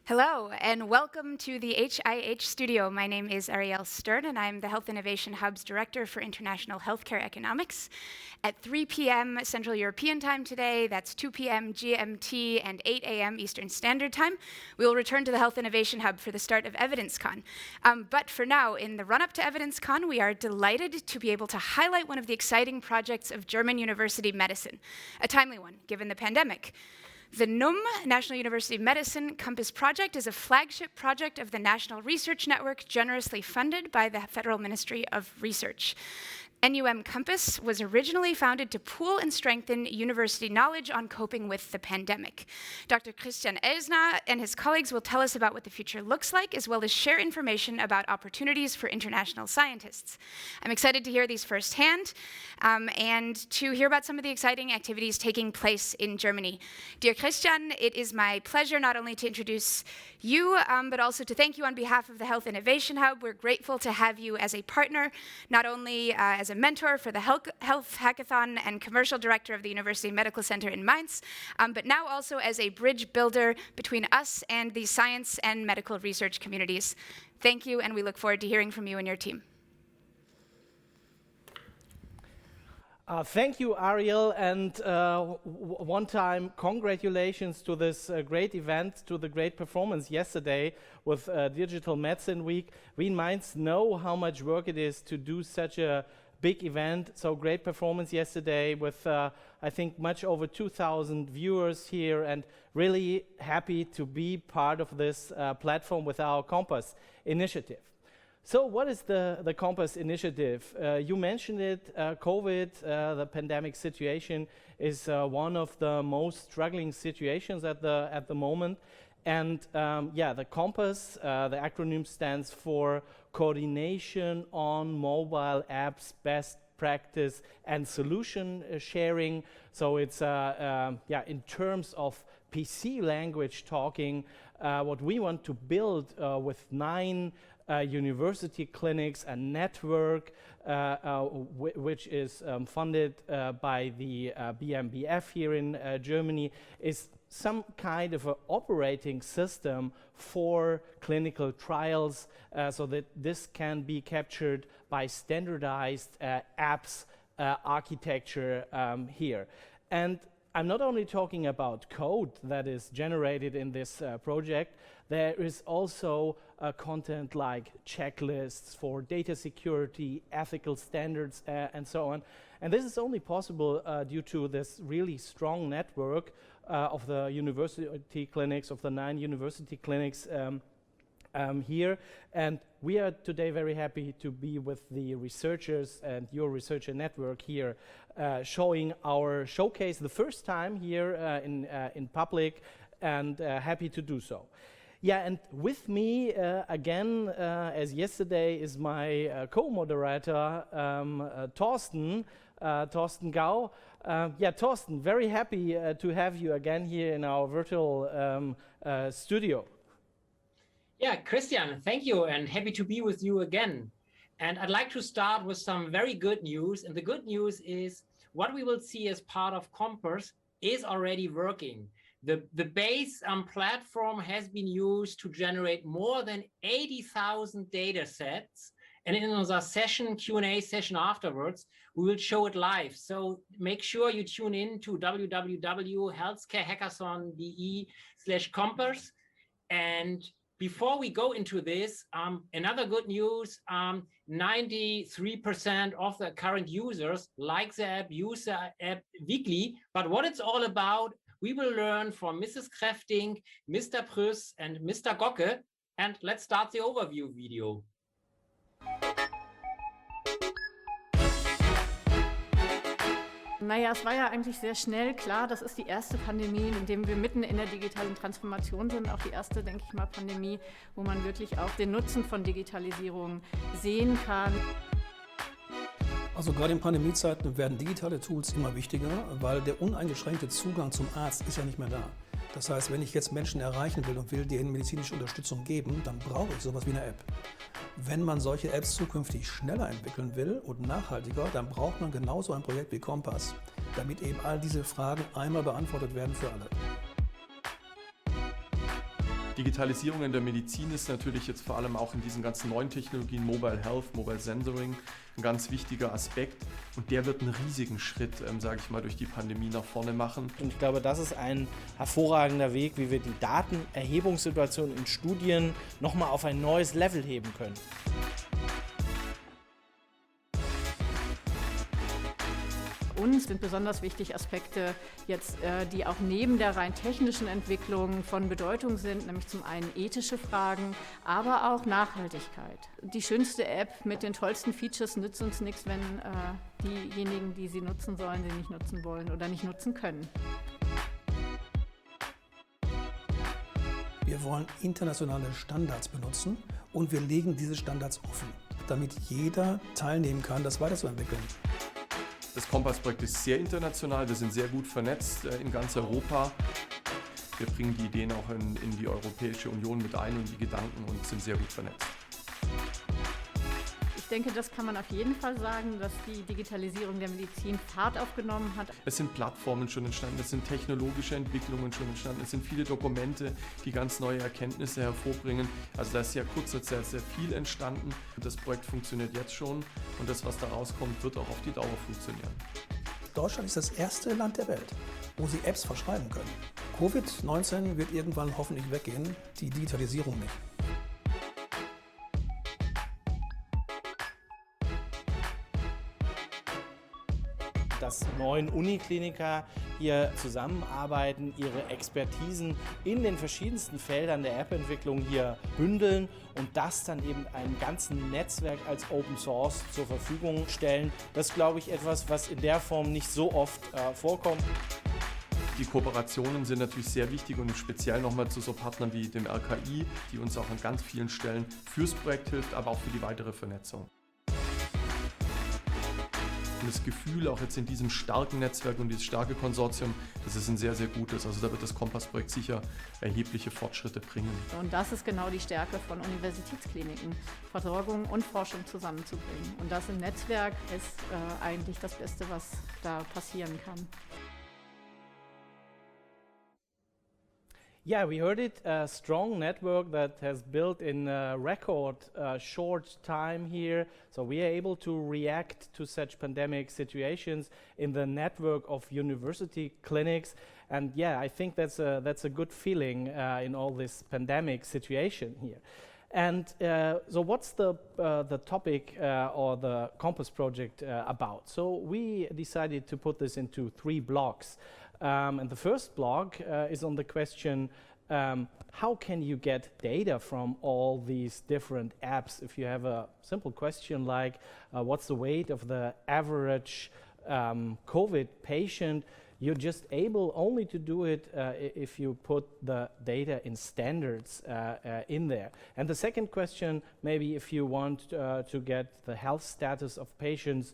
Hello, and welcome to the HIH studio. My name is Ariel Stern, and I'm the Health Innovation Hub's Director for International Healthcare Economics. At 3 p.m. Central European Time today, that's 2 p.m. GMT and 8 a.m. Eastern Standard Time, we will return to the Health Innovation Hub for the start of EvidenceCon. But for now, in the run-up to EvidenceCon, we are delighted to be able to highlight one of the exciting projects of German university medicine, a timely one, given the pandemic. The NUM, National University of Medicine Campus Project, is a flagship project of the National Research Network, generously funded by the Federal Ministry of Research. NUM Campus was originally founded to pool and strengthen university knowledge on coping with the pandemic. Dr. Christian Elsner and his colleagues will tell us about what the future looks like, as well as share information about opportunities for international scientists. I'm excited to hear these firsthand and to hear about some of the exciting activities taking place in Germany. Dear Christian, it is my pleasure not only to introduce you, but also to thank you on behalf of the Health Innovation Hub. We're grateful to have you as a partner, not only as a mentor for the Health Hackathon and commercial director of the University Medical Center in Mainz, but now also as a bridge builder between us and the science and medical research communities. Thank you, and we look forward to hearing from you and your team. Thank you, Ariel, and one time congratulations to this great event, to the great performance yesterday with Digital Medicine Week. We in Mainz know how much work it is to do such a big event, so great performance yesterday with, I think, much over 2,000 viewers here, and really happy to be part of this platform with our Compass initiative. So what is the Compass initiative? You mentioned it, COVID, the pandemic situation is one of the most struggling situations at the moment. And the Compass, the acronym stands for Coordination on Mobile Apps, Best Practice and Solution Sharing. So it's in terms of PC language talking, what we want to build with 9 university clinics, a network which is funded by the BMBF here in Germany, is some kind of an operating system for clinical trials so that this can be captured by standardized apps architecture here. And I'm not only talking about code that is generated in this project, there is also content like checklists for data security, ethical standards, and so on. And this is only possible due to this really strong network of the university clinics, of the 9 university clinics here. And we are today very happy to be with the researchers and your researcher network here, showing our showcase the first time here in public, and happy to do so. Yeah, and with me again, as yesterday, is my co-moderator, Thorsten Gau. Thorsten, very happy to have you again here in our virtual studio. Yeah, Christian, thank you, and happy to be with you again. And I'd like to start with some very good news. And the good news is what we will see as part of Compass is already working. The base platform has been used to generate more than 80,000 data sets. And in our session, Q&A session afterwards, we will show it live. So make sure you tune in to www.healthcarehackathon.de/Compass. And before we go into this, another good news, 93% of the current users like the app, use the app weekly. But what it's all about, we will learn from Mrs. Kräfting, Mr. Prüss, and Mr. Gocke. And let's start the overview video. Naja, es war ja eigentlich sehr schnell klar, das ist die erste Pandemie, in der wir mitten in der digitalen Transformation sind. Auch die erste, denke ich mal, Pandemie, wo man wirklich auch den Nutzen von Digitalisierung sehen kann. Also gerade in Pandemiezeiten werden digitale Tools immer wichtiger, weil der uneingeschränkte Zugang zum Arzt ist ja nicht mehr da. Das heißt, wenn ich jetzt Menschen erreichen will und will denen medizinische Unterstützung geben, dann brauche ich sowas wie eine App. Wenn man solche Apps zukünftig schneller entwickeln will und nachhaltiger, dann braucht man genauso ein Projekt wie Compass, damit eben all diese Fragen einmal beantwortet werden für alle. Digitalisierung in der Medizin ist natürlich jetzt vor allem auch in diesen ganzen neuen Technologien, Mobile Health, Mobile Sensoring, ein ganz wichtiger Aspekt. Und der wird einen riesigen Schritt, sage ich mal, durch die Pandemie nach vorne machen. Und ich glaube, das ist ein hervorragender Weg, wie wir die Datenerhebungssituation in Studien nochmal auf ein neues Level heben können. Uns sind besonders wichtig Aspekte jetzt, die auch neben der rein technischen Entwicklung von Bedeutung sind, nämlich zum einen ethische Fragen, aber auch Nachhaltigkeit. Die schönste App mit den tollsten Features nützt uns nichts, wenn diejenigen, die sie nutzen sollen, sie nicht nutzen wollen oder nicht nutzen können. Wir wollen internationale Standards benutzen und wir legen diese Standards offen, damit jeder teilnehmen kann, das weiterzuentwickeln. Das Kompass-Projekt ist sehr international, wir sind sehr gut vernetzt in ganz Europa. Wir bringen die Ideen auch in die Europäische Union mit ein und die Gedanken und sind sehr gut vernetzt. Ich denke, das kann man auf jeden Fall sagen, dass die Digitalisierung der Medizin Fahrt aufgenommen hat. Es sind Plattformen schon entstanden, es sind technologische Entwicklungen schon entstanden, es sind viele Dokumente, die ganz neue Erkenntnisse hervorbringen. Also da ist ja kurzer Zeit sehr viel entstanden. Das Projekt funktioniert jetzt schon und das, was da rauskommt, wird auch auf die Dauer funktionieren. Deutschland ist das erste Land der Welt, wo Sie Apps verschreiben können. Covid-19 wird irgendwann hoffentlich weggehen, die Digitalisierung nicht. Dass 9 Unikliniker hier zusammenarbeiten, ihre Expertisen in den verschiedensten Feldern der App-Entwicklung hier bündeln und das dann eben einem ganzen Netzwerk als Open Source zur Verfügung stellen. Das ist, glaube ich, etwas, was in der Form nicht so oft vorkommt. Die Kooperationen sind natürlich sehr wichtig und speziell nochmal zu so Partnern wie dem RKI, die uns auch an ganz vielen Stellen fürs Projekt hilft, aber auch für die weitere Vernetzung. Das Gefühl, auch jetzt in diesem starken Netzwerk und dieses starke Konsortium, das ist ein sehr, sehr gutes. Also da wird das Kompass-Projekt sicher erhebliche Fortschritte bringen. Und das ist genau die Stärke von Universitätskliniken, Versorgung und Forschung zusammenzubringen. Und das im Netzwerk ist eigentlich das Beste, was da passieren kann. Yeah, we heard it, a strong network that has built in a record short time here. So we are able to react to such pandemic situations in the network of university clinics. And yeah, I think that's a good feeling in all this pandemic situation here. And so what's the topic or the Compass project about? So we decided to put this into 3 blocks. And the first block is on the question, how can you get data from all these different apps? If you have a simple question like, what's the weight of the average COVID patient, you're just able only to do it if you put the data in standards in there. And the second question, maybe if you want to get the health status of patients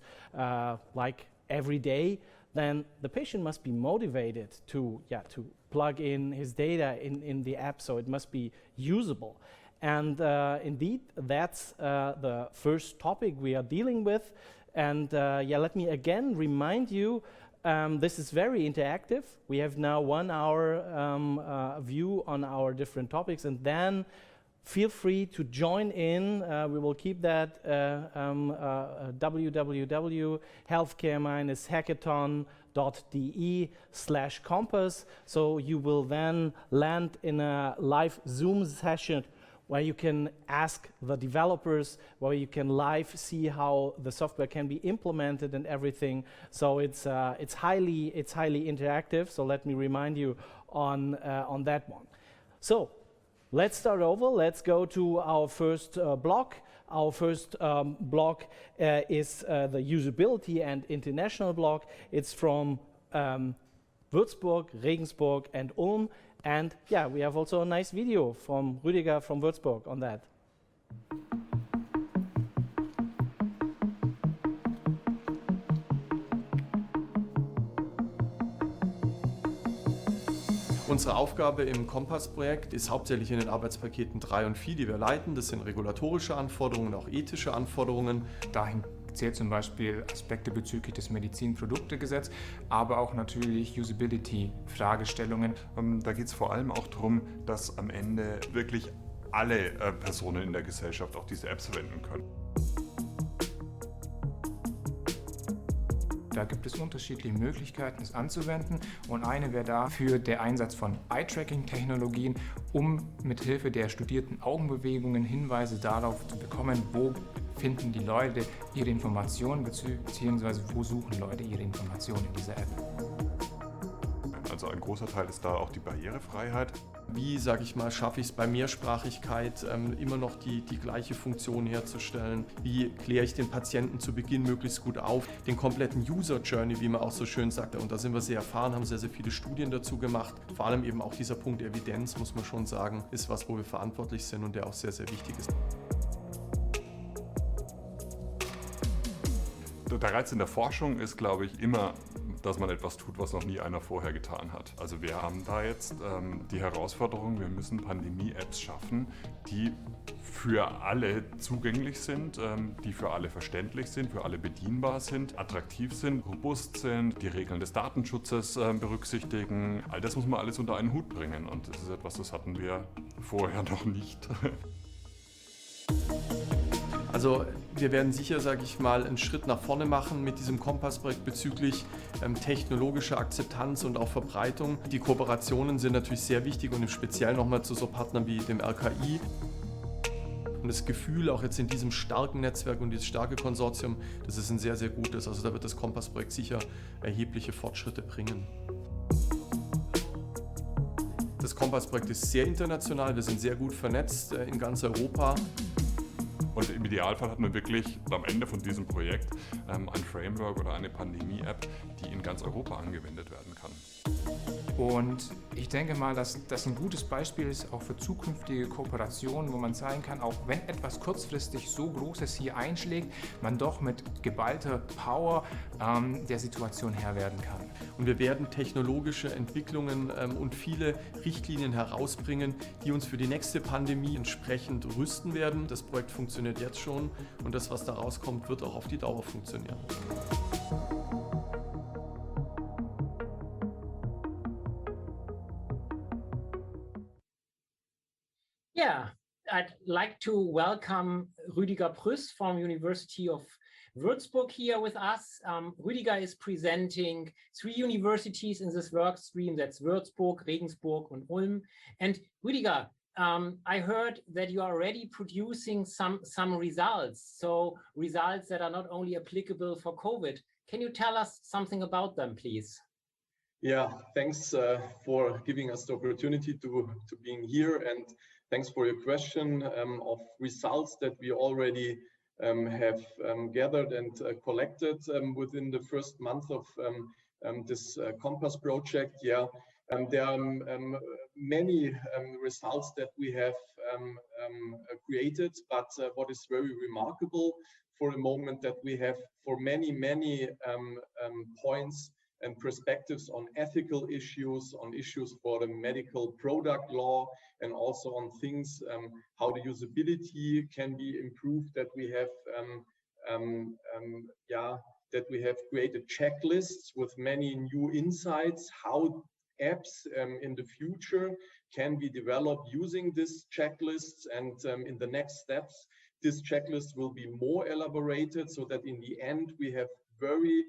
like every day, then the patient must be motivated to plug in his data in the app, so it must be usable. And indeed, that's the first topic we are dealing with. And let me again remind you, this is very interactive. We have now 1 hour view on our different topics, and then feel free to join in. We will keep that www.healthcare-hackathon.de/compass. So you will then land in a live Zoom session where you can ask the developers, where you can live see how the software can be implemented and everything. So it's highly interactive. So let me remind you on that one. So let's start over. Let's go to our first block. Our first block is the usability and international block. It's from Würzburg, Regensburg, and Ulm. And yeah, we have also a nice video from Rüdiger from Würzburg on that. Unsere Aufgabe im Kompass-Projekt ist hauptsächlich in den Arbeitspaketen 3 und 4, die wir leiten. Das sind regulatorische Anforderungen, auch ethische Anforderungen. Dahin zählt zum Beispiel Aspekte bezüglich des Medizinproduktegesetzes, aber auch natürlich Usability-Fragestellungen. Da geht es vor allem auch darum, dass am Ende wirklich alle Personen in der Gesellschaft auch diese Apps verwenden können. Da gibt es unterschiedliche Möglichkeiten, es anzuwenden, und eine wäre dafür der Einsatz von Eye-Tracking-Technologien, um mithilfe der studierten Augenbewegungen Hinweise darauf zu bekommen, wo finden die Leute ihre Informationen bzw. wo suchen Leute ihre Informationen in dieser App. Also ein großer Teil ist da auch die Barrierefreiheit. Wie, sage ich mal, schaffe ich es bei Mehrsprachigkeit immer noch die gleiche Funktion herzustellen? Wie kläre ich den Patienten zu Beginn möglichst gut auf? Den kompletten User Journey, wie man auch so schön sagt. Und da sind wir sehr erfahren, haben sehr, sehr viele Studien dazu gemacht. Vor allem eben auch dieser Punkt Evidenz, muss man schon sagen, ist was, wo wir verantwortlich sind und der auch sehr, sehr wichtig ist. Der Reiz in der Forschung ist, glaube ich, immer, dass man etwas tut, was noch nie einer vorher getan hat. Also wir haben da jetzt die Herausforderung, wir müssen Pandemie-Apps schaffen, die für alle zugänglich sind, die für alle verständlich sind, für alle bedienbar sind, attraktiv sind, robust sind, die Regeln des Datenschutzes berücksichtigen. All das muss man alles unter einen Hut bringen, und das ist etwas, das hatten wir vorher noch nicht. Also wir werden sicher, sage ich mal, einen Schritt nach vorne machen mit diesem Kompass-Projekt bezüglich technologischer Akzeptanz und auch Verbreitung. Die Kooperationen sind natürlich sehr wichtig, und im Speziellen nochmal zu so Partnern wie dem RKI. Und das Gefühl auch jetzt in diesem starken Netzwerk und dieses starke Konsortium, das ist ein sehr, sehr gutes. Also da wird das Kompass-Projekt sicher erhebliche Fortschritte bringen. Das Kompass-Projekt ist sehr international, wir sind sehr gut vernetzt in ganz Europa. Und im Idealfall hat man wirklich am Ende von diesem Projekt ein Framework oder eine Pandemie-App, die in ganz Europa angewendet werden kann. Und ich denke mal, dass das ein gutes Beispiel ist, auch für zukünftige Kooperationen, wo man zeigen kann, auch wenn etwas kurzfristig so Großes hier einschlägt, man doch mit geballter Power der Situation Herr werden kann. Und wir werden technologische Entwicklungen und viele Richtlinien herausbringen, die uns für die nächste Pandemie entsprechend rüsten werden. Das Projekt funktioniert jetzt schon, und das, was da rauskommt, wird auch auf die Dauer funktionieren. Yeah, I'd like to welcome Rüdiger Prüss from University of Würzburg here with us. Rüdiger is presenting 3 universities in this work stream. That's Würzburg, Regensburg, and Ulm. And Rüdiger, I heard that you are already producing some results. So results that are not only applicable for COVID. Can you tell us something about them, please? Yeah, thanks for giving us the opportunity to being here, and thanks for your question of results that we already have gathered and collected within the first month of this Compass project. Yeah, there are many results that we have created, but what is very remarkable for the moment that we have for many points and perspectives on ethical issues, on issues for the medical product law, and also on things how the usability can be improved. That we have, that we have created checklists with many new insights how apps in the future can be developed using these checklists, and in the next steps, this checklist will be more elaborated so that in the end we have very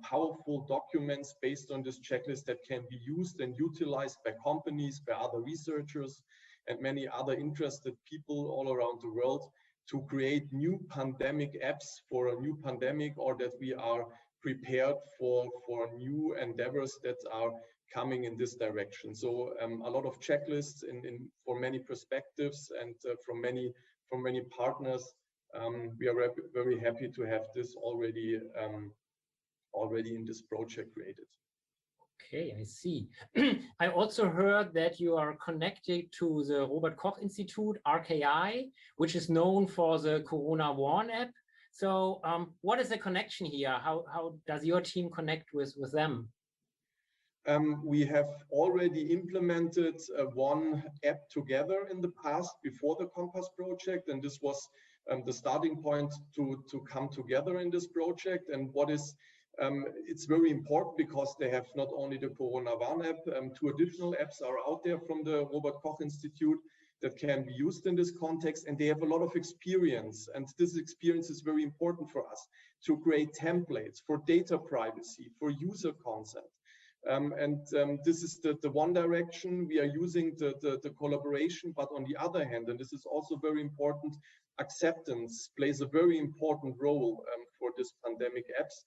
powerful documents based on this checklist that can be used and utilized by companies, by other researchers, and many other interested people all around the world to create new pandemic apps for a new pandemic, or that we are prepared for new endeavors that are coming in this direction. So a lot of checklists for many perspectives and from many partners. We are very happy to have this already in this project created. Okay, I see. I also heard that you are connected to the Robert Koch Institute, RKI, which is known for the Corona Warn app. So what is the connection here? How does your team connect with them? We have already implemented one app together in the past before the Compass project, and this was the starting point to come together in this project. And what is it's very important because they have not only the Corona Warn app, 2 additional apps are out there from the Robert Koch Institute that can be used in this context, and they have a lot of experience. And this experience is very important for us to create templates for data privacy, for user consent. This is the one direction we are using the collaboration, but on the other hand, and this is also very important, acceptance plays a very important role for this pandemic apps.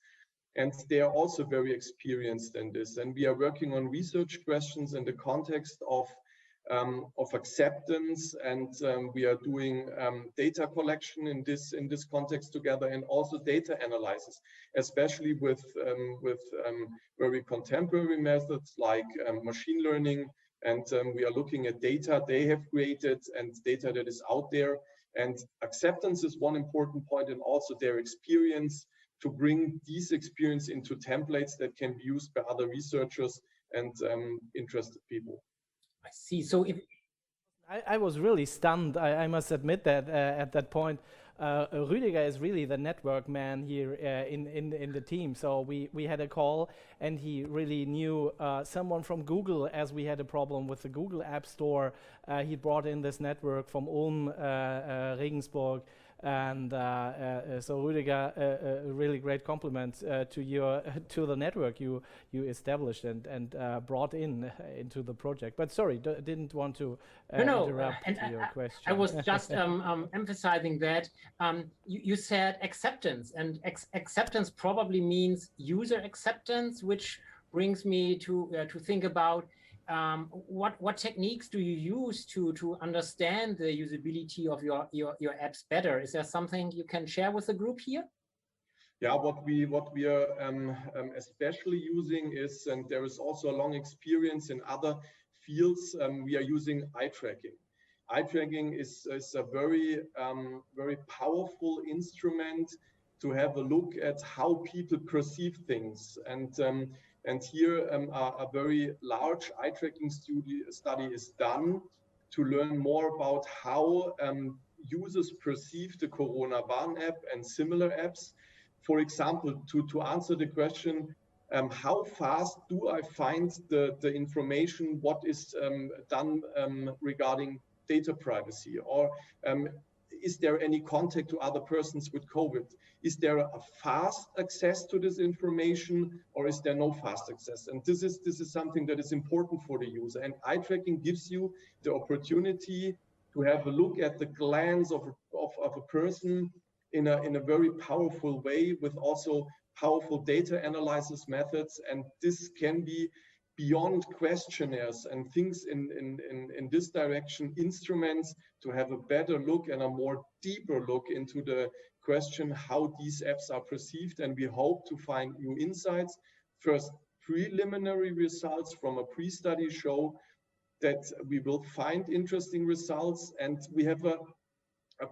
And they are also very experienced in this. And we are working on research questions in the context of acceptance, and we are doing data collection in this context together, and also data analysis, especially with very contemporary methods like machine learning. And we are looking at data they have created and data that is out there. And acceptance is one important point, and also their experience, to bring these experience into templates that can be used by other researchers and interested people. I see. So if I was really stunned, I must admit that at that point. Rüdiger is really the network man here in the team. So we had a call, and he really knew someone from Google, as we had a problem with the Google App Store. He brought in this network from Ulm, Regensburg. And so Rüdiger, a really great compliment to the network you established and brought into the project. But sorry, didn't want to interrupt your question. I was just emphasizing that you said acceptance, and acceptance probably means user acceptance, which brings me to think about what techniques do you use to understand the usability of your apps better? Is there something you can share with the group here? Yeah, what we are especially using is, and there is also a long experience in other fields, we are using eye tracking. Eye tracking is a very powerful instrument to have a look at how people perceive things. And here a very large eye tracking study is done to learn more about how users perceive the Corona Warn app and similar apps. For example, to answer the question, how fast do I find the information, what is done regarding data privacy? Or is there any contact to other persons with COVID? Is there a fast access to this information, or is there no fast access? And this is something that is important for the user. And eye tracking gives you the opportunity to have a look at the glance of a person in a very powerful way, with also powerful data analysis methods. And this can be beyond questionnaires and things in this direction, instruments to have a better look and a more deeper look into the question how these apps are perceived. And we hope to find new insights. First, preliminary results from a pre-study show that we will find interesting results, and we have a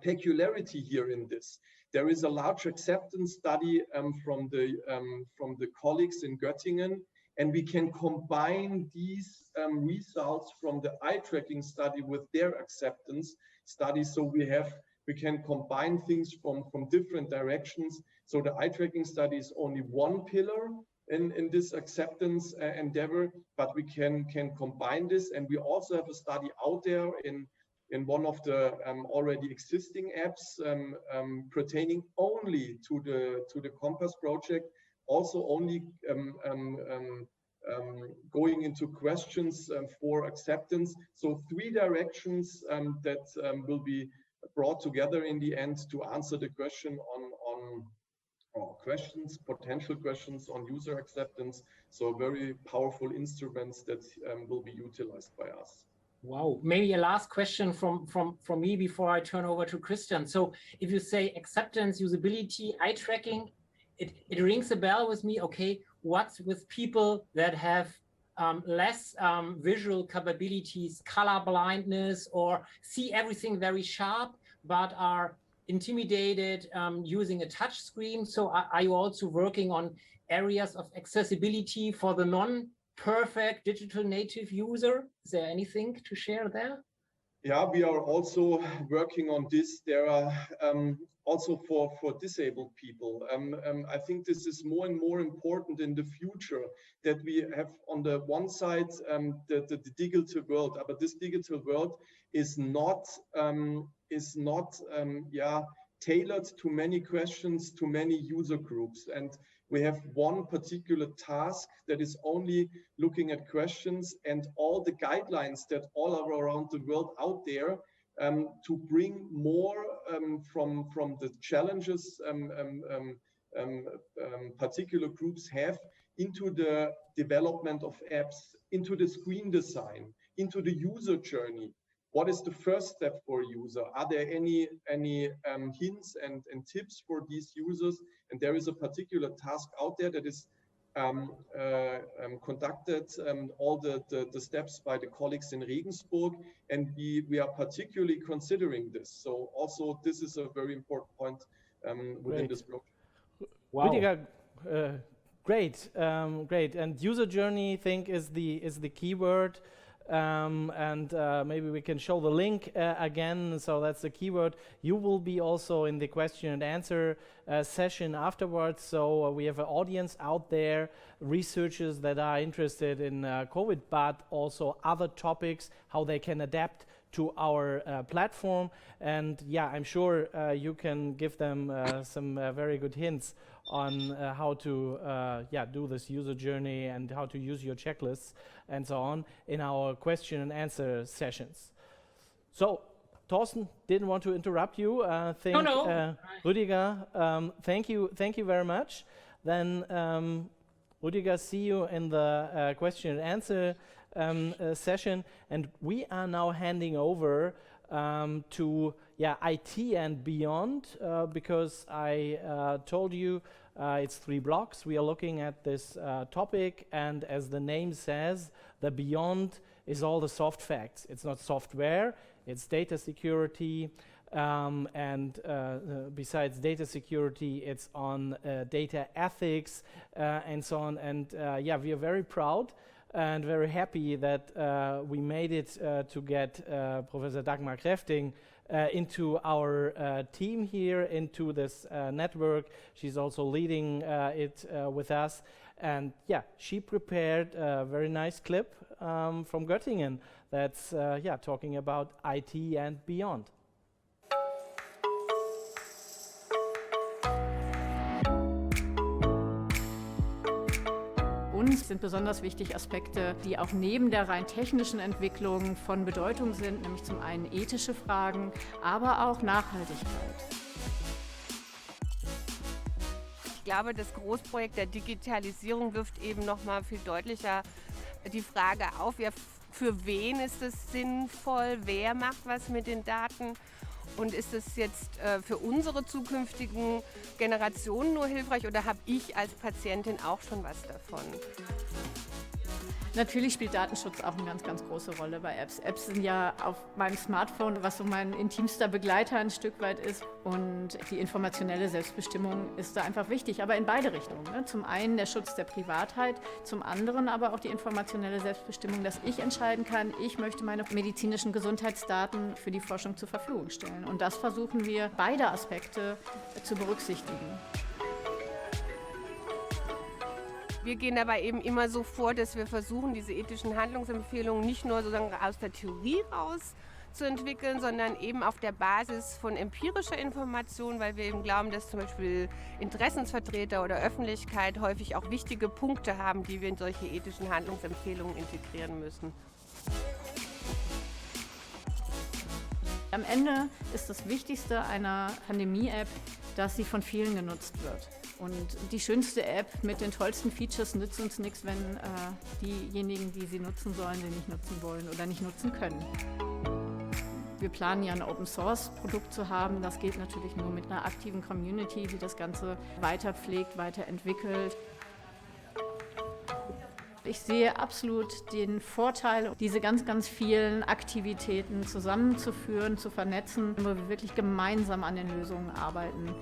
peculiarity here in this. There is a large acceptance study from the colleagues in Göttingen, and we can combine these results from the eye tracking study with their acceptance study. So we can combine things from different directions. So the eye tracking study is only one pillar in this acceptance endeavor, but we can combine this. And we also have a study out there in one of the already existing apps pertaining only to the Compass project, also only going into questions for acceptance. So 3 directions that will be brought together in the end to answer the question on potential questions on user acceptance. So very powerful instruments that will be utilized by us. Wow, maybe a last question from me before I turn over to Christian. So if you say acceptance, usability, eye tracking, it rings a bell with me. Okay, what's with people that have less visual capabilities, color blindness, or see everything very sharp, but are intimidated using a touch screen? So are you also working on areas of accessibility for the non-perfect digital native user? Is there anything to share there? Yeah, we are also working on this. There are also for disabled people. I think this is more and more important in the future, that we have on the one side the digital world, but this digital world is not tailored to many questions, to many user groups. And we have one particular task that is only looking at questions, and all the guidelines that all are around the world out there to bring more from the challenges particular groups have into the development of apps, into the screen design, into the user journey. What is the first step for a user? Are there any hints and tips for these users? And there is a particular task out there that is conducted, all the steps by the colleagues in Regensburg, and we are particularly considering this. So also this is a very important point within this project. Wow. Wiebke, great, great. And user journey, I think, is the key word. And maybe we can show the link again. So that's the keyword. You will be also in the question and answer session afterwards. So we have an audience out there, researchers that are interested in COVID, but also other topics, how they can adapt to our platform. And yeah, I'm sure you can give them some very good hints on how to do this user journey and how to use your checklists and so on in our question and answer sessions. So, Thorsten, didn't want to interrupt you. No. Rüdiger, thank you very much. Then, Rüdiger, see you in the question and answer session. And we are now handing over to IT and beyond, because I told you it's 3 blocks. We are looking at this topic, and as the name says, the beyond is all the soft facts. It's not software, it's data security, and besides data security, it's on data ethics and so on. And we are very proud and very happy that we made it to get Professor Dagmar Kräfting into our team here, into this network. She's also leading it with us. And she prepared a very nice clip from Göttingen that's talking about IT and beyond. Uns sind besonders wichtig Aspekte, die auch neben der rein technischen Entwicklung von Bedeutung sind, nämlich zum einen ethische Fragen, aber auch Nachhaltigkeit. Ich glaube, das Großprojekt der Digitalisierung wirft eben noch mal viel deutlicher die Frage auf, für wen ist es sinnvoll, wer macht was mit den Daten? Und ist es jetzt für unsere zukünftigen Generationen nur hilfreich oder habe ich als Patientin auch schon was davon? Natürlich spielt Datenschutz auch eine ganz, ganz große Rolle bei Apps. Apps sind ja auf meinem Smartphone, was so mein intimster Begleiter ein Stück weit ist. Und die informationelle Selbstbestimmung ist da einfach wichtig, aber in beide Richtungen. Ne? Zum einen der Schutz der Privatheit, zum anderen aber auch die informationelle Selbstbestimmung, dass ich entscheiden kann, ich möchte meine medizinischen Gesundheitsdaten für die Forschung zur Verfügung stellen. Und das versuchen wir, beide Aspekte zu berücksichtigen. Wir gehen dabei eben immer so vor, dass wir versuchen, diese ethischen Handlungsempfehlungen nicht nur sozusagen aus der Theorie raus zu entwickeln, sondern eben auf der Basis von empirischer Information, weil wir eben glauben, dass zum Beispiel Interessensvertreter oder Öffentlichkeit häufig auch wichtige Punkte haben, die wir in solche ethischen Handlungsempfehlungen integrieren müssen. Am Ende ist das Wichtigste einer Pandemie-App, dass sie von vielen genutzt wird. Und die schönste App mit den tollsten Features nützt uns nichts, wenn diejenigen, die sie nutzen sollen, sie nicht nutzen wollen oder nicht nutzen können. Wir planen ja ein Open-Source-Produkt zu haben. Das geht natürlich nur mit einer aktiven Community, die das Ganze weiter pflegt, weiterentwickelt. Ich sehe absolut den Vorteil, diese ganz, ganz vielen Aktivitäten zusammenzuführen, zu vernetzen, wo wir wirklich gemeinsam an den Lösungen arbeiten.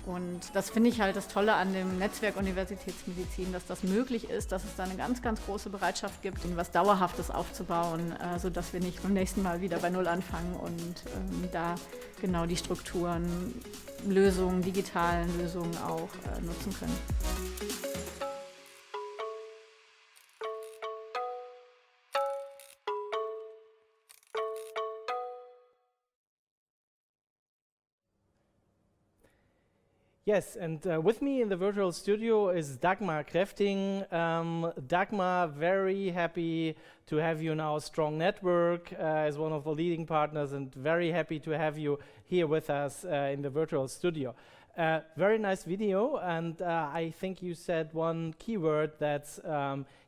Und das finde ich halt das Tolle an dem Netzwerk Universitätsmedizin, dass das möglich ist, dass es da eine ganz, ganz große Bereitschaft gibt, was Dauerhaftes aufzubauen, sodass wir nicht beim nächsten Mal wieder bei Null anfangen und da genau die Strukturen, Lösungen, digitalen Lösungen auch nutzen können. Yes, and with me in the virtual studio is Dagmar Kräfting. Dagmar, very happy to have you in our strong network as one of the leading partners, and very happy to have you here with us in the virtual studio. Very nice video, and I think you said one keyword that's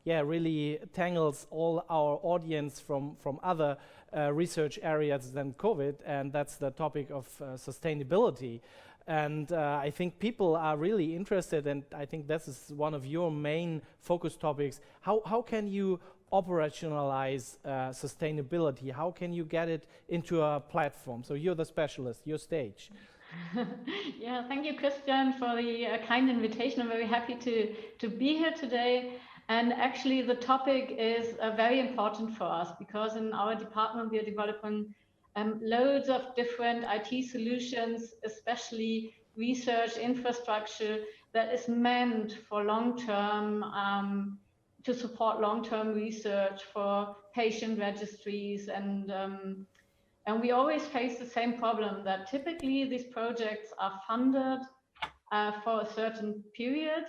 really tangles all our audience from other research areas than COVID, and that's the topic of sustainability. And I think people are really interested, and I think this is one of your main focus topics. How can you operationalize sustainability? How can you get it into a platform? So you're the specialist, your stage. Yeah, thank you, Christian, for the kind invitation. I'm very happy to be here today. And actually, the topic is very important for us because in our department, we are developing loads of different IT solutions, especially research infrastructure that is meant for long-term, to support long-term research for patient registries. And we always face the same problem that typically these projects are funded for a certain period.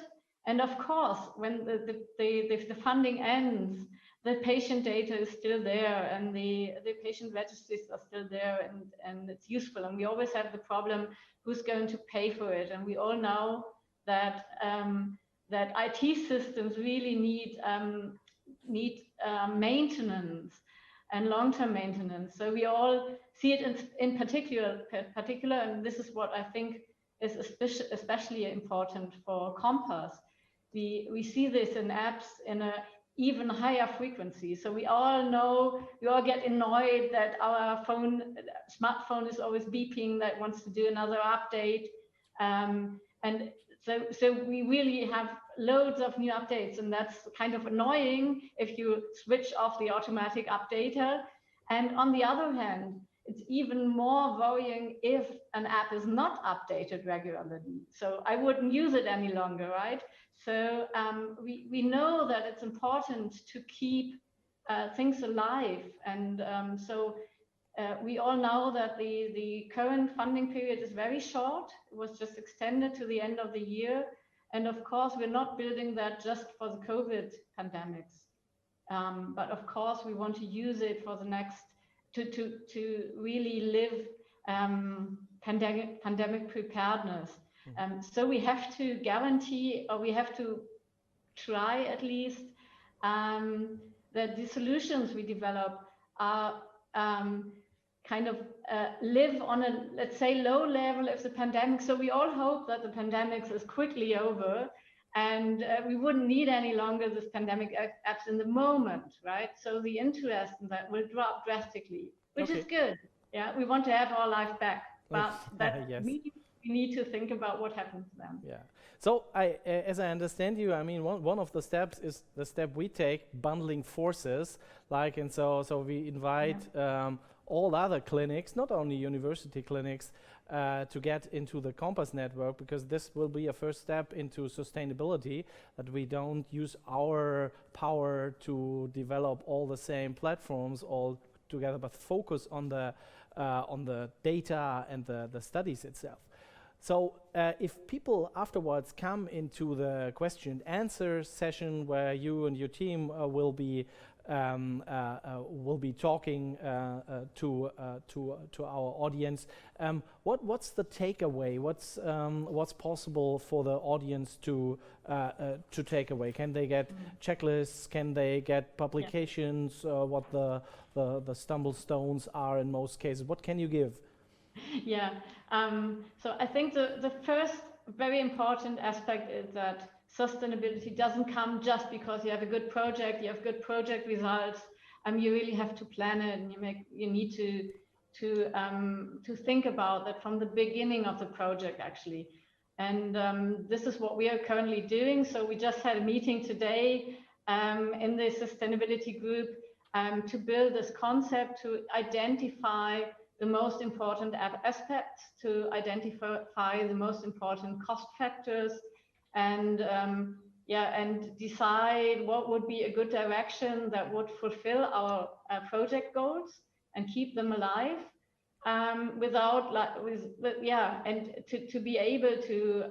And of course, when the funding ends, the patient data is still there and the patient registries are still there and it's useful. And we always have the problem, who's going to pay for it? And we all know that that IT systems really need maintenance and long-term maintenance. So we all see it in particular, and this is what I think is especially important for Compass. We see this in apps in a even higher frequency. So we all know, we all get annoyed that our smartphone is always beeping, that wants to do another update. And so we really have loads of new updates, and that's kind of annoying if you switch off the automatic updater. And on the other hand, it's even more worrying if an app is not updated regularly. So I wouldn't use it any longer, right? So we know that it's important to keep things alive. And so we all know that the current funding period is very short. It was just extended to the end of the year. And of course, we're not building that just for the COVID pandemics. But of course, we want to use it for the next, to really live pandemic preparedness. So we have to guarantee, or we have to try at least, that the solutions we develop are kind of live on a, let's say, low level of the pandemic. So we all hope that the pandemic is quickly over and we wouldn't need any longer this pandemic apps in the moment, right? So the interest in that will drop drastically, which is good. Yeah, we want to have our life back, but that means we need to think about what happens then. Yeah. So as I understand you, I mean, one of the steps is the step we take, bundling forces, like, and so we invite all other clinics, not only university clinics, to get into the Compass network, because this will be a first step into sustainability, that we don't use our power to develop all the same platforms all together, but focus on the data and the studies itself. So if people afterwards come into the question and answer session where you and your team will be talking to our audience, what's the takeaway? What's possible for the audience to take away? Can they get checklists? Can they get publications? What the stumble stones are in most cases? What can you give? Yeah, so I think the first very important aspect is that sustainability doesn't come just because you have a good project, you have good project results. You really have to plan it, and you need to think about that from the beginning of the project, actually. And this is what we are currently doing. So we just had a meeting today in the sustainability group to build this concept to identify the most important aspects, to identify the most important cost factors, and and decide what would be a good direction that would fulfill our project goals and keep them alive, and to be able to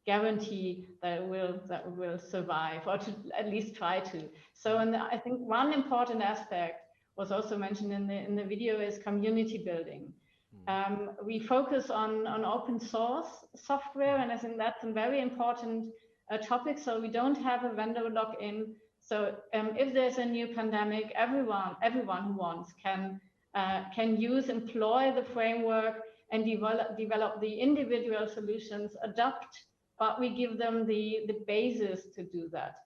guarantee that will survive, or to at least try to. So, and I think one important aspect was also mentioned in the video is community building. We focus on open source software, and I think that's a very important topic. So we don't have a vendor lock-in. So if there's a new pandemic, everyone who wants can employ the framework and develop the individual solutions, adapt, but we give them the basis to do that.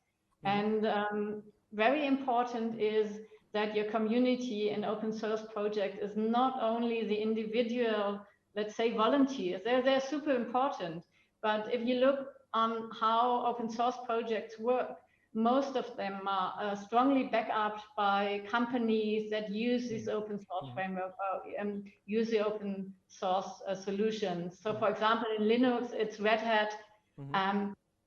And very important is that your community and open source project is not only the individual, let's say, volunteers. They're super important. But if you look on how open source projects work, most of them are strongly backed up by companies that use this open source framework and use the open source solutions. So for example, in Linux, it's Red Hat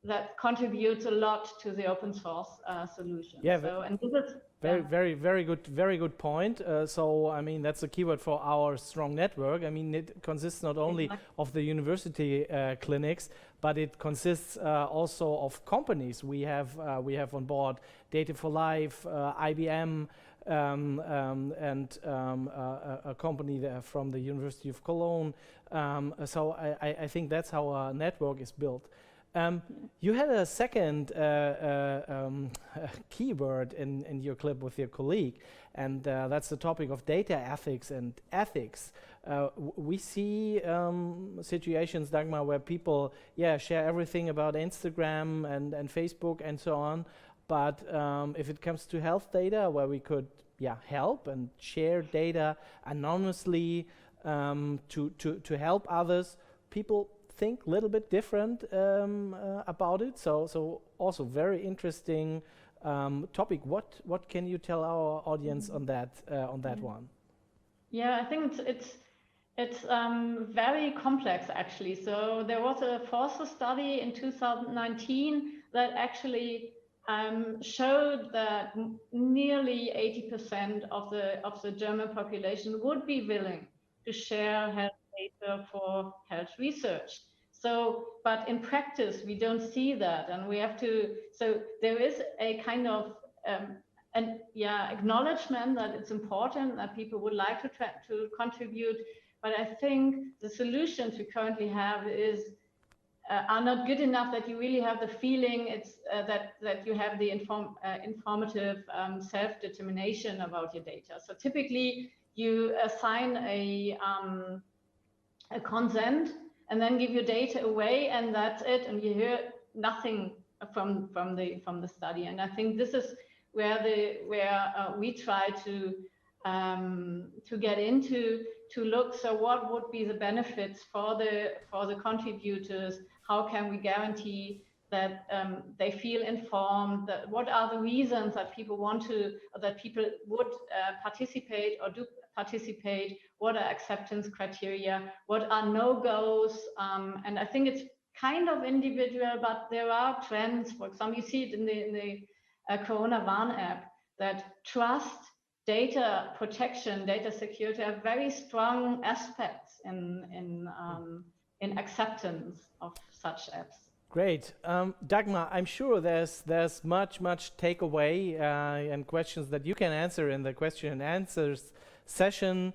that contributes a lot to the open source solution. Yeah, so, and this is very good point. So I mean, that's a keyword for our strong network. I mean, it consists not only of the university clinics, but it consists also of companies. We have on board Data for Life, IBM, and a company from the University of Cologne. So I think that's how our network is built. You had a second keyword in your clip with your colleague, and that's the topic of data ethics and ethics. We see situations, Dagmar, where people share everything about Instagram and Facebook and so on, but if it comes to health data, where we could help and share data anonymously to help others, people think a little bit different about it. So also very interesting topic. What can you tell our audience on that one? Yeah, I think it's very complex actually. So there was a Forster study in 2019 that actually showed that nearly 80% of the German population would be willing to share health data for health research. So, but in practice, we don't see that, and we have to. So there is a kind of acknowledgement that it's important, that people would like to contribute. But I think the solutions we currently have are not good enough. That you really have the feeling it's that you have the informative self-determination about your data. So typically, you assign a consent and then give your data away, and that's it, and you hear nothing from the study. And I think this is where we try to get into, to look. So what would be the benefits for the contributors? How can we guarantee that they feel informed? That what are the reasons that people would participate or do participate? What are acceptance criteria? What are no-goes? And I think it's kind of individual, but there are trends. For example, you see it in the Corona Warn app, that trust, data protection, data security are very strong aspects in acceptance of such apps. Great. Dagmar, I'm sure there's much takeaway and questions that you can answer in the question and answers session.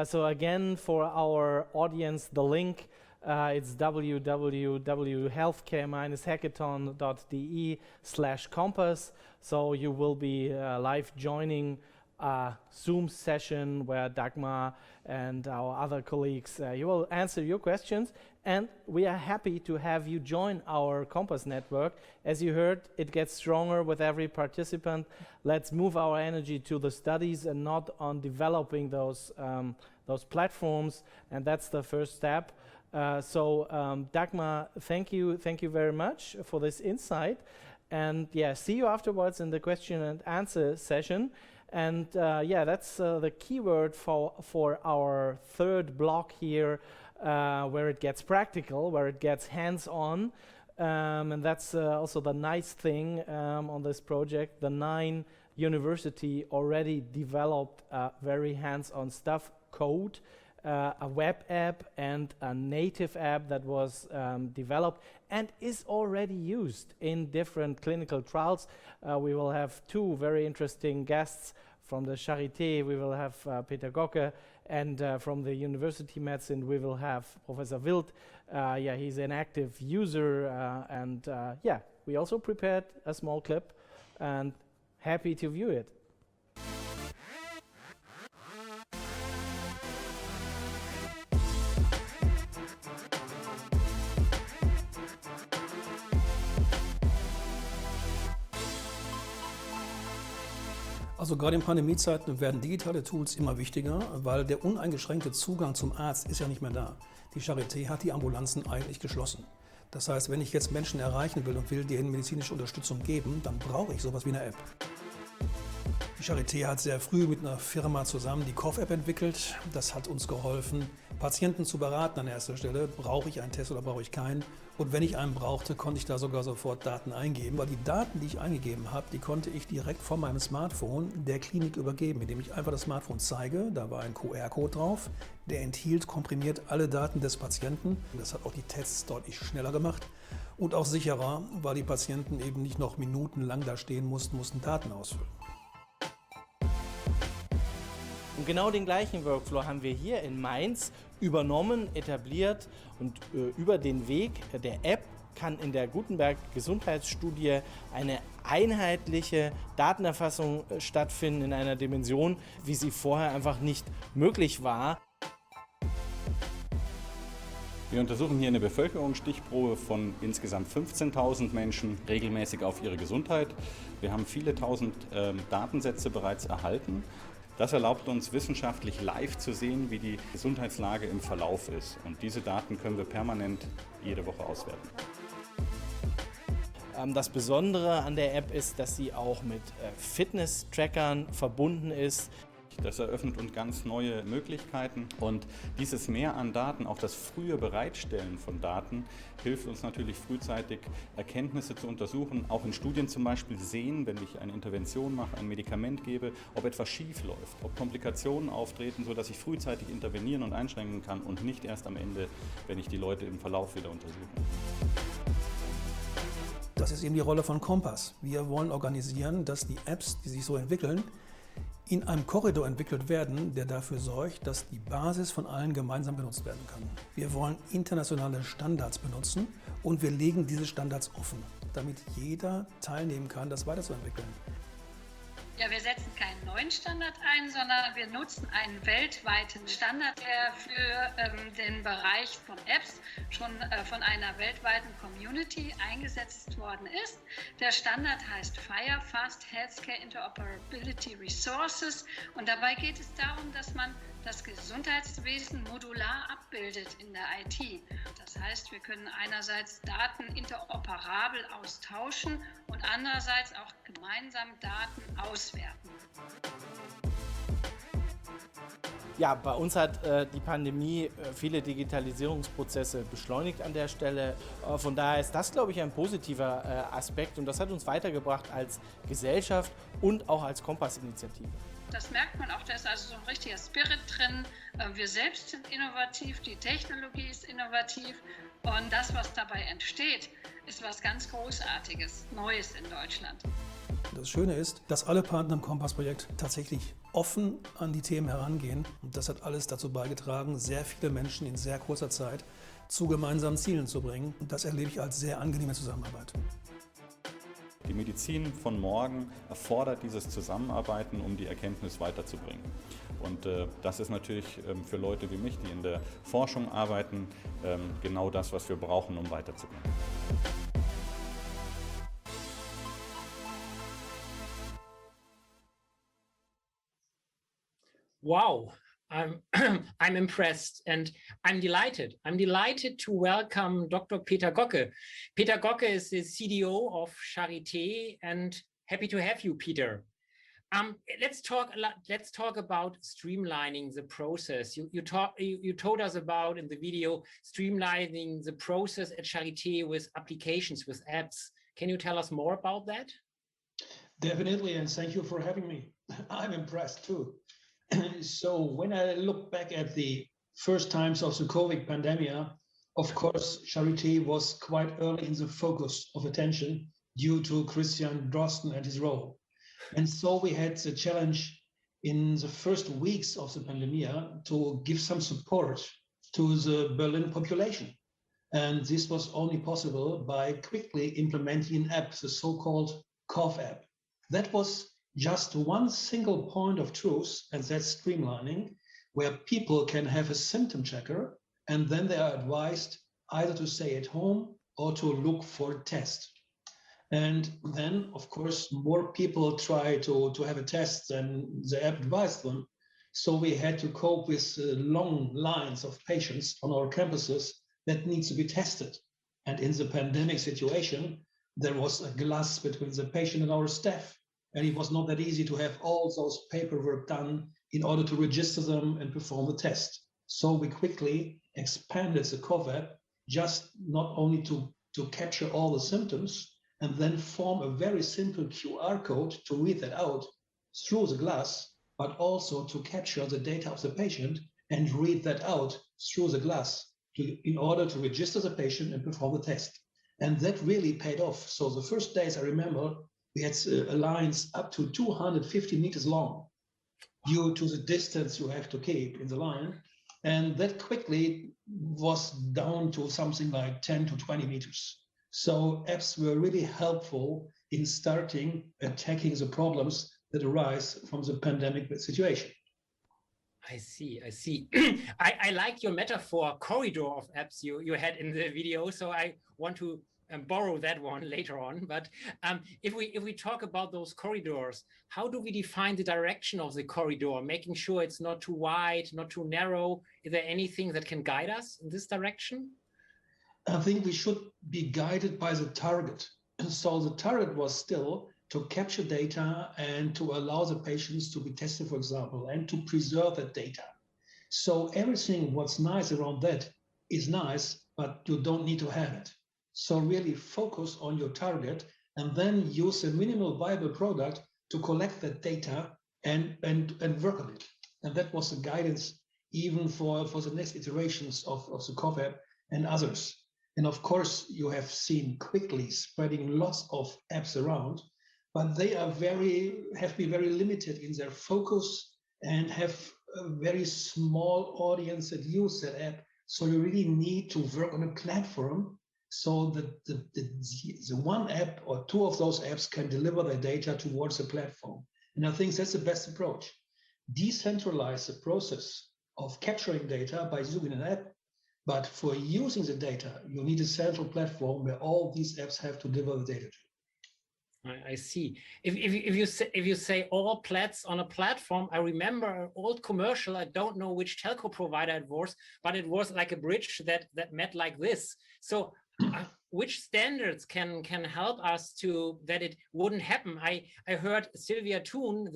So again, for our audience, the link, it's www.healthcare-hackathon.de/compass. So you will be live joining a Zoom session where Dagmar and our other colleagues, you will answer your questions. And we are happy to have you join our Compass network. As you heard, it gets stronger with every participant. Let's move our energy to the studies and not on developing those platforms. And that's the first step. Dagmar, thank you very much for this insight. And yeah, see you afterwards in the question and answer session. And that's the keyword for our third block here, where it gets practical, where it gets hands-on. And that's also the nice thing on this project. The 9 university already developed very hands-on stuff, code, a web app and a native app that was developed and is already used in different clinical trials. We will have 2 very interesting guests from the Charité. We will have Peter Gocke, and from the University Medicine we will have Professor Wild. He's an active user, and we also prepared a small clip and happy to view it. Also gerade in Pandemiezeiten werden digitale Tools immer wichtiger, weil der uneingeschränkte Zugang zum Arzt ist ja nicht mehr da. Die Charité hat die Ambulanzen eigentlich geschlossen. Das heißt, wenn ich jetzt Menschen erreichen will und will denen medizinische Unterstützung geben, dann brauche ich sowas wie eine App. Die Charité hat sehr früh mit einer Firma zusammen die Prof-App entwickelt. Das hat uns geholfen, Patienten zu beraten an erster Stelle. Brauche ich einen Test oder brauche ich keinen? Und wenn ich einen brauchte, konnte ich da sogar sofort Daten eingeben, weil die Daten, die ich eingegeben habe, die konnte ich direkt von meinem Smartphone der Klinik übergeben, indem ich einfach das Smartphone zeige. Da war ein QR-Code drauf, der enthielt komprimiert alle Daten des Patienten. Das hat auch die Tests deutlich schneller gemacht und auch sicherer, weil die Patienten eben nicht noch minutenlang da stehen mussten Daten ausfüllen. Und genau den gleichen Workflow haben wir hier in Mainz übernommen, etabliert und über den Weg der App kann in der Gutenberg-Gesundheitsstudie eine einheitliche Datenerfassung stattfinden in einer Dimension, wie sie vorher einfach nicht möglich war. Wir untersuchen hier eine Bevölkerungsstichprobe von insgesamt 15.000 Menschen regelmäßig auf ihre Gesundheit. Wir haben viele tausend Datensätze bereits erhalten. Das erlaubt uns, wissenschaftlich live zu sehen, wie die Gesundheitslage im Verlauf ist. Und diese Daten können wir permanent jede Woche auswerten. Das Besondere an der App ist, dass sie auch mit Fitness-Trackern verbunden ist. Das eröffnet uns ganz neue Möglichkeiten und dieses Mehr an Daten, auch das frühe Bereitstellen von Daten, hilft uns natürlich frühzeitig Erkenntnisse zu untersuchen, auch in Studien zum Beispiel sehen, wenn ich eine Intervention mache, ein Medikament gebe, ob etwas schief läuft, ob Komplikationen auftreten, sodass ich frühzeitig intervenieren und einschränken kann und nicht erst am Ende, wenn ich die Leute im Verlauf wieder untersuche. Das ist eben die Rolle von Compass. Wir wollen organisieren, dass die Apps, die sich so entwickeln, in einem Korridor entwickelt werden, der dafür sorgt, dass die Basis von allen gemeinsam benutzt werden kann. Wir wollen internationale Standards benutzen und wir legen diese Standards offen, damit jeder teilnehmen kann, das weiterzuentwickeln. Ja, wir setzen keinen neuen Standard ein, sondern wir nutzen einen weltweiten Standard, der für den Bereich von Apps schon von einer weltweiten Community eingesetzt worden ist. Der Standard heißt FHIR, Fast Healthcare Interoperability Resources, und dabei geht es darum, dass man das Gesundheitswesen modular abbildet in der IT. Das heißt, wir können einerseits Daten interoperabel austauschen und andererseits auch gemeinsam Daten auswerten. Ja, bei uns hat die Pandemie viele Digitalisierungsprozesse beschleunigt an der Stelle. Von daher ist das, glaube ich, ein positiver Aspekt und das hat uns weitergebracht als Gesellschaft und auch als Kompass-Initiative. Das merkt man auch, da ist also so ein richtiger Spirit drin. Wir selbst sind innovativ, die Technologie ist innovativ und das, was dabei entsteht, ist was ganz Großartiges, Neues in Deutschland. Das Schöne ist, dass alle Partner im Kompass-Projekt tatsächlich offen an die Themen herangehen. Und das hat alles dazu beigetragen, sehr viele Menschen in sehr kurzer Zeit zu gemeinsamen Zielen zu bringen. Und das erlebe ich als sehr angenehme Zusammenarbeit. Die Medizin von morgen erfordert dieses Zusammenarbeiten, um die Erkenntnis weiterzubringen. Und das ist natürlich für Leute wie mich, die in der Forschung arbeiten, genau das, was wir brauchen, um weiterzukommen. Wow, I'm impressed and I'm delighted. I'm delighted to welcome Dr. Peter Gocke. Peter Gocke is the CDO of Charité, and happy to have you, Peter. Let's talk about streamlining the process. You told us about in the video streamlining the process at Charité with applications, with apps. Can you tell us more about that? Definitely, and thank you for having me. I'm impressed too. So when I look back at the first times of the COVID pandemic, of course, Charité was quite early in the focus of attention due to Christian Drosten and his role. And so we had the challenge in the first weeks of the pandemic to give some support to the Berlin population. And this was only possible by quickly implementing an app, the so-called COV app. That was just one single point of truth, and that's streamlining, where people can have a symptom checker, and then they are advised either to stay at home or to look for a test. And then, of course, more people try to have a test than the app advised them. So we had to cope with long lines of patients on our campuses that needs to be tested. And in the pandemic situation, there was a glass between the patient and our staff. And it was not that easy to have all those paperwork done in order to register them and perform the test. So we quickly expanded the COV app, just not only to capture all the symptoms and then form a very simple QR code to read that out through the glass, but also to capture the data of the patient and read that out through the glass in order to register the patient and perform the test. And that really paid off. So the first days I remember, we had lines up to 250 meters long due to the distance you have to keep in the line. And that quickly was down to something like 10 to 20 meters. So apps were really helpful in starting attacking the problems that arise from the pandemic situation. I see. I like your metaphor corridor of apps you had in the video. So I want to borrow that one later on. But if we talk about those corridors, how do we define the direction of the corridor, making sure it's not too wide, not too narrow? Is there anything that can guide us in this direction? I think we should be guided by the target. And so the target was still to capture data and to allow the patients to be tested, for example, and to preserve that data. So everything what's nice around that is nice, but you don't need to have it. So really focus on your target and then use a minimal viable product to collect that data and work on it. And that was the guidance even for the next iterations of the COV app and others. And of course, you have seen quickly spreading lots of apps around, but they are have been very limited in their focus and have a very small audience that use that app. So you really need to work on a platform so that the one app or two of those apps can deliver their data towards a platform. And I think that's the best approach. Decentralize the process of capturing data by using an app, but for using the data, you need a central platform where all these apps have to deliver the data to. I see. If you say all Platts on a platform, I remember an old commercial. I don't know which telco provider it was, but it was like a bridge that met like this. So which standards can help us to that it wouldn't happen? I heard Silvia Thun,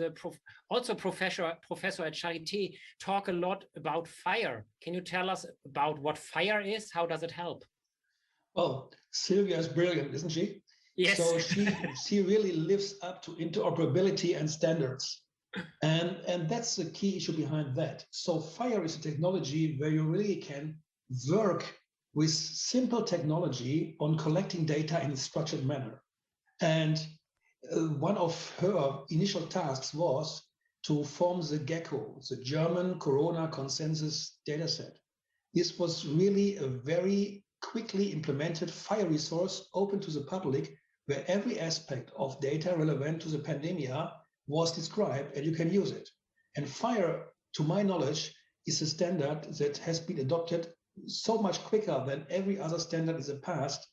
also professor at Charité, talk a lot about FHIR. Can you tell us about what FHIR is? How does it help? Well, Silvia is brilliant, isn't she? Yes. So she really lives up to interoperability and standards. And that's the key issue behind that. So FHIR is a technology where you really can work with simple technology on collecting data in a structured manner. And one of her initial tasks was to form the GECKO, the German Corona Consensus Dataset. This was really a very quickly implemented FHIR resource open to the public where every aspect of data relevant to the pandemic was described and you can use it. And FHIR, to my knowledge, is a standard that has been adopted so much quicker than every other standard in the past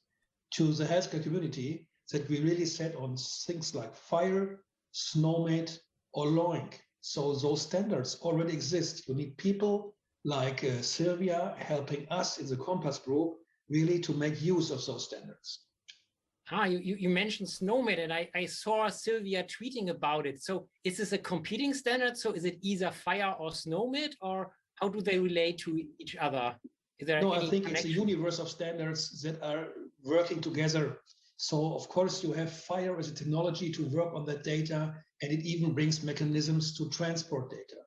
to the healthcare community that we really set on things like FHIR, SNOMED, or LOINC. So those standards already exist. You need people like Silvia helping us in the Compass group really to make use of those standards. You mentioned SNOMED, and I saw Silvia tweeting about it. So is this a competing standard? So is it either FHIR or SNOMED, or how do they relate to each other? Is there No, any I think connection? it's a universe of standards that are working together. So of course you have FHIR as a technology to work on that data, and it even brings mechanisms to transport data.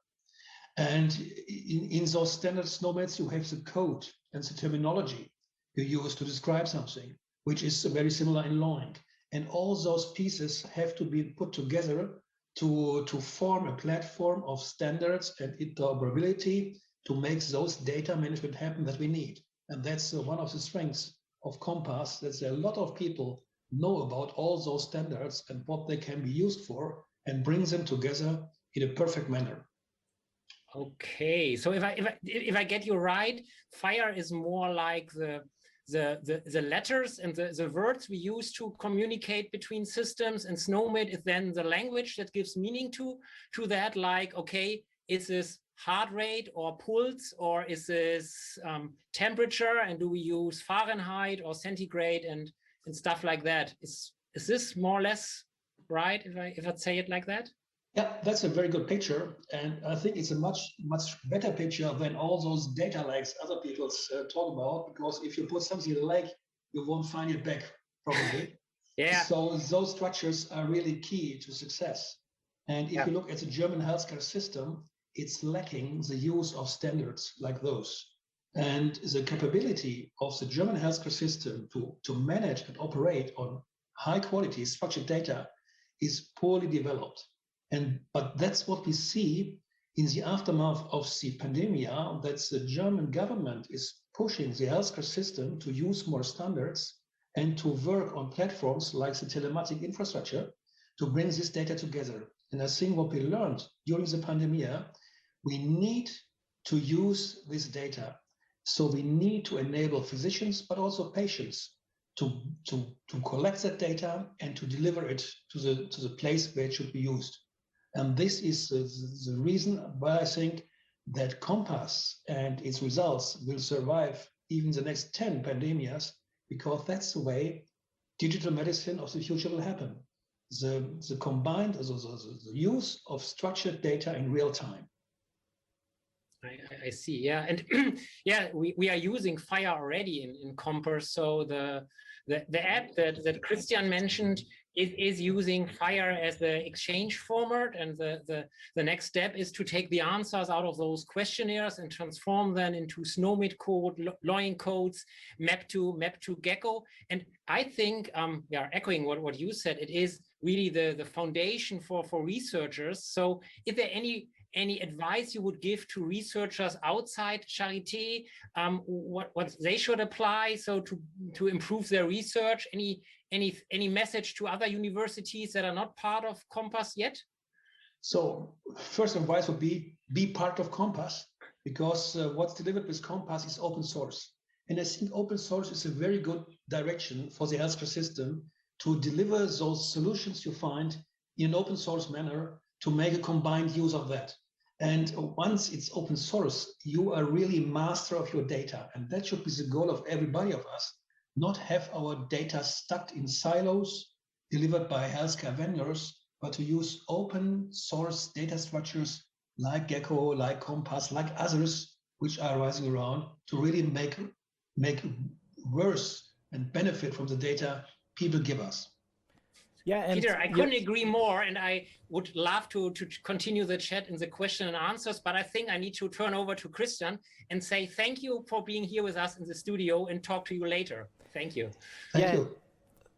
And in those standard SNOMEDs, you have the code and the terminology you use to describe something, which is very similar in LOINC. And all those pieces have to be put together to form a platform of standards and interoperability to make those data management happen that we need. And that's one of the strengths of Compass, that there are a lot of people know about all those standards and what they can be used for, and bring them together in a perfect manner. Okay, so if I get you right, FHIR is more like the letters and the words we use to communicate between systems, and SNOMED is then the language that gives meaning to that. Like, okay, is this heart rate or pulse, or is this temperature, and do we use Fahrenheit or centigrade and stuff like that? Is this more or less right if I say it like that? Yeah, that's a very good picture, and I think it's a much better picture than all those data lakes other people talk about, because if you put something in the lake, you won't find it back, probably. Yeah. So those structures are really key to success. And if you look at the German healthcare system, it's lacking the use of standards like those. And the capability of the German healthcare system to manage and operate on high quality structured data is poorly developed. But that's what we see in the aftermath of the pandemic, that the German government is pushing the healthcare system to use more standards and to work on platforms like the telematic infrastructure to bring this data together. And I think what we learned during the pandemic, we need to use this data. So we need to enable physicians, but also patients to collect that data and to deliver it to the place where it should be used. And this is the reason why I think that Compass and its results will survive even the next 10 pandemics, because that's the way digital medicine of the future will happen. The combined, the use of structured data in real time. I see, yeah. And yeah, we are using FHIR already in Compass. So the app that Christian mentioned is using FHIR as the exchange format, and the next step is to take the answers out of those questionnaires and transform them into SNOMED code, LOINC codes, map to Gecko. And I think, echoing what you said, it is really the foundation for researchers. So is there any advice you would give to researchers outside Charité, what they should apply so to improve their research? Any message to other universities that are not part of Compass yet? So first advice would be part of Compass, because what's delivered with Compass is open source. And I think open source is a very good direction for the healthcare system to deliver those solutions you find in an open source manner, to make a combined use of that. And once it's open source, you are really master of your data. And that should be the goal of everybody of us, not have our data stuck in silos delivered by healthcare vendors, but to use open source data structures like Gecko, like Compass, like others, which are rising around, to really make worse and benefit from the data people give us. Yeah, and Peter, I couldn't agree more, and I would love to continue the chat in the question and answers, but I think I need to turn over to Christian and say thank you for being here with us in the studio, and talk to you later. Thank you. Thank you.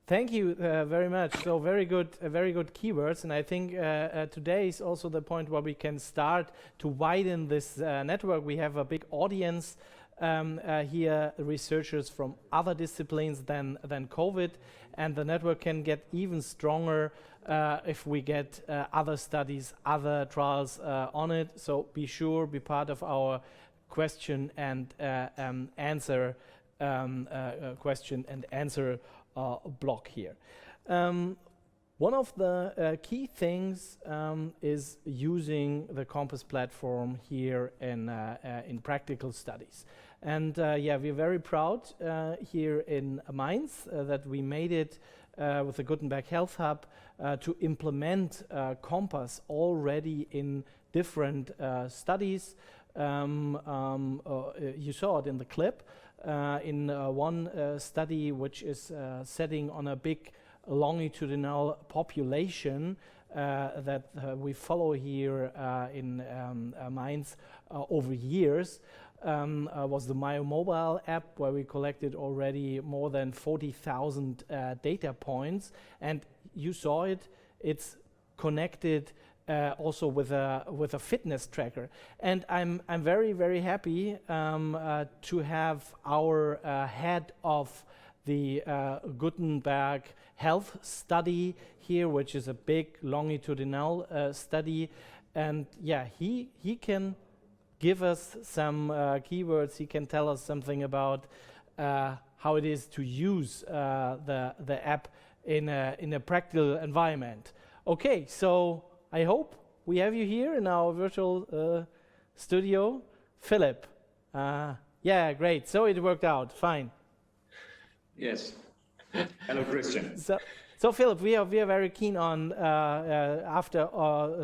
Thank you very much. So very good keywords, and I think today is also the point where we can start to widen this network. We have a big audience here, researchers from other disciplines than COVID, and the network can get even stronger if we get other studies, other trials on it. So be sure, be part of our question and answer block here. One of the key things is using the Compass platform here in practical studies. And we're very proud here in Mainz that we made it with the Gutenberg Health Hub to implement Compass already in different studies. You saw it in the clip in one study which is setting on a big longitudinal population that we follow here in Mainz over years. Was the MyMobile app, where we collected already more than 40,000 data points, and you saw it. It's connected also with a fitness tracker, and I'm very, very happy to have our head of the Gutenberg Health Study here, which is a big longitudinal study, and he can give us some keywords. He can tell us something about how it is to use the app in a practical environment. Okay, so I hope we have you here in our virtual studio. Philip, great. So it worked out fine. Yes. Hello, Christian. So Philip, we are very keen on after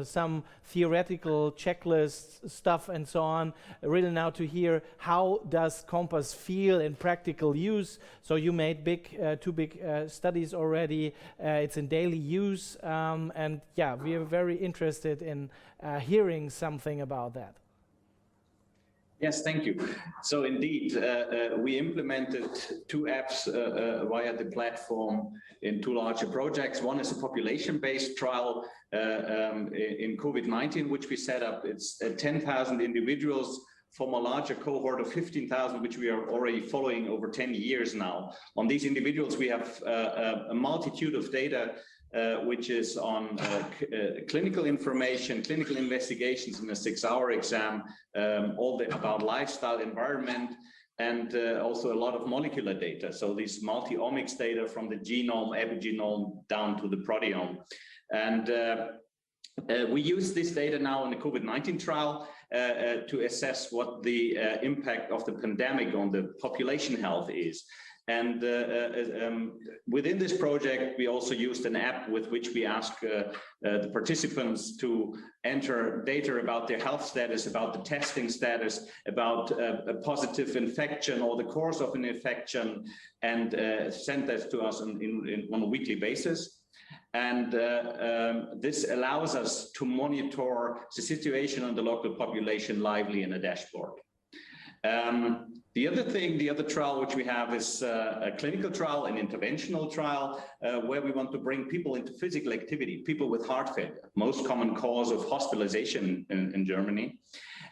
some theoretical checklist stuff and so on, really now to hear how does Compass feel in practical use. So you made two big studies already. It's in daily use, and we are very interested in hearing something about that. Yes, thank you. So indeed, we implemented two apps via the platform in two larger projects. One is a population-based trial in COVID-19, which we set up. It's 10,000 individuals from a larger cohort of 15,000, which we are already following over 10 years now. On these individuals, we have a multitude of data which is on clinical information, clinical investigations in a 6-hour exam, about lifestyle, environment, and also a lot of molecular data. So these multi-omics data from the genome, epigenome, down to the proteome. And we use this data now in the COVID-19 trial to assess what the impact of the pandemic on the population health is. And within this project, we also used an app with which we ask the participants to enter data about their health status, about the testing status, about a positive infection or the course of an infection, and send that to us on a weekly basis. And this allows us to monitor the situation on the local population lively in a dashboard. The other trial which we have is a clinical trial, an interventional trial, where we want to bring people into physical activity, people with heart failure, most common cause of hospitalization in Germany.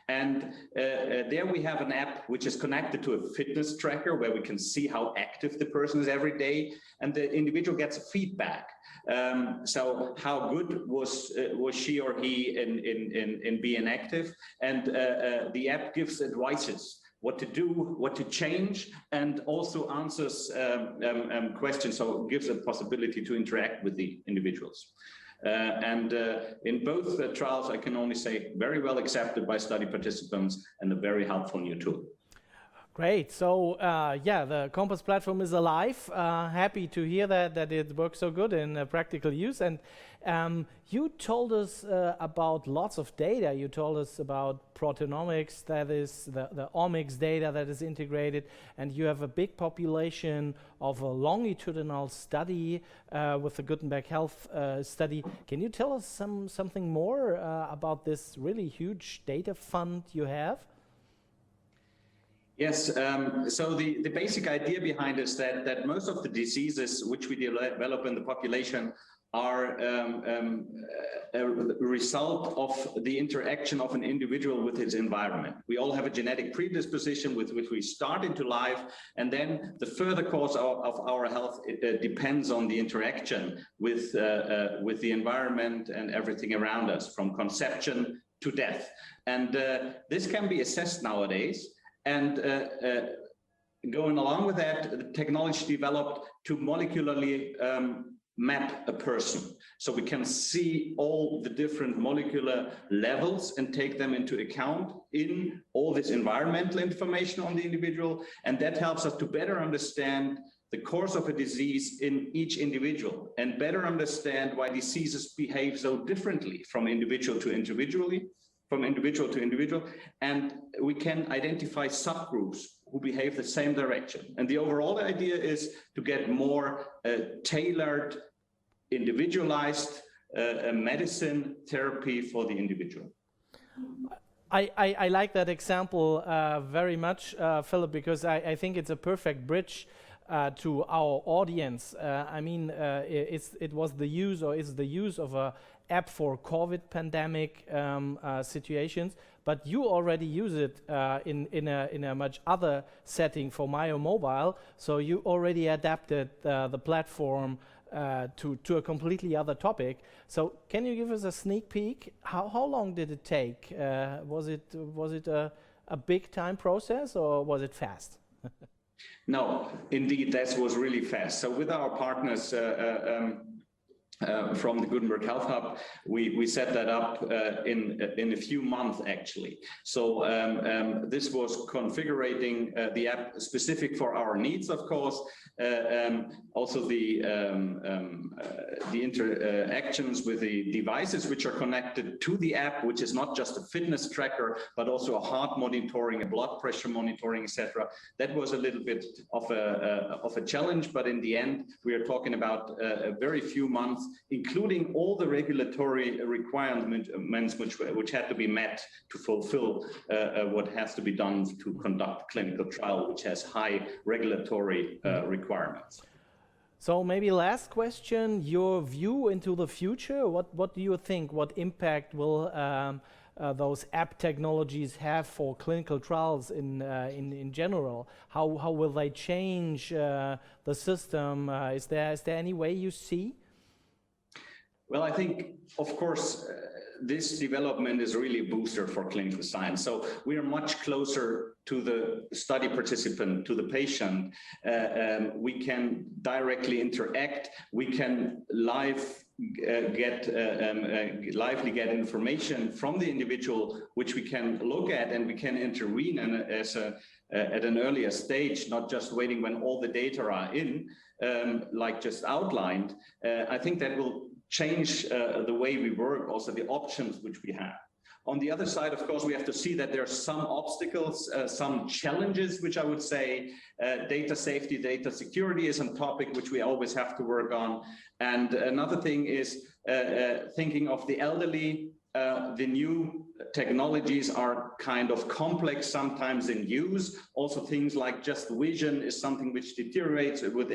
And there we have an app which is connected to a fitness tracker where we can see how active the person is every day, and the individual gets feedback. So how good was she or he in being active, and the app gives advices. What to do, what to change, and also answers questions, so it gives a possibility to interact with the individuals. And in both trials, I can only say very well accepted by study participants and a very helpful new tool. Great. So the Compass platform is alive. Happy to hear that it works so good in practical use. And you told us about lots of data. You told us about proteomics, that is the omics data that is integrated, and you have a big population of a longitudinal study with the Gutenberg Health study. Can you tell us something more about this really huge data fund you have? Yes, so the basic idea behind is that most of the diseases which we develop in the population are a result of the interaction of an individual with his environment. We all have a genetic predisposition with which we start into life, and then the further course of our health depends on the interaction with the environment and everything around us, from conception to death. And this can be assessed nowadays. And going along with that, the technology developed to molecularly map a person. So we can see all the different molecular levels and take them into account in all this environmental information on the individual. And that helps us to better understand the course of a disease in each individual and better understand why diseases behave so differently from individual to individual. And we can identify subgroups who behave the same direction. And the overall idea is to get more tailored, individualized medicine therapy for the individual. I like that example very much, Philip, because I think it's a perfect bridge to our audience. I mean, it was the use, or is the use of a app for COVID pandemic situations, but you already use it in a much other setting for Myo Mobile. So you already adapted the platform to a completely other topic. So can you give us a sneak peek? How long did it take? Was it a big time process, or was it fast? No, indeed, that was really fast. So with our partners from the Gutenberg Health Hub, we set that up in a few months, actually. So this was configuring the app specific for our needs, of course. Also the interactions with the devices which are connected to the app, which is not just a fitness tracker, but also a heart monitoring, a blood pressure monitoring, etc. That was a little bit of a challenge, but in the end, we are talking about a very few months, including all the regulatory requirements which had to be met to fulfill what has to be done to conduct clinical trial, which has high regulatory requirements. So maybe last question, your view into the future. What do you think? What impact will those app technologies have for clinical trials in general? How will they change the system? Is there any way you see? Well, I think, of course, this development is really a booster for clinical science. So we are much closer to the study participant, to the patient. We can directly interact. We can lively get information from the individual, which we can look at, and we can intervene at an earlier stage, not just waiting when all the data are in, like just outlined. I think that will change the way we work, also the options which we have. On the other side, of course, we have to see that there are some obstacles, some challenges, which I would say data safety, data security is a topic which we always have to work on. And another thing is thinking of the elderly. The new technologies are kind of complex sometimes in use. Also things like just vision is something which deteriorates with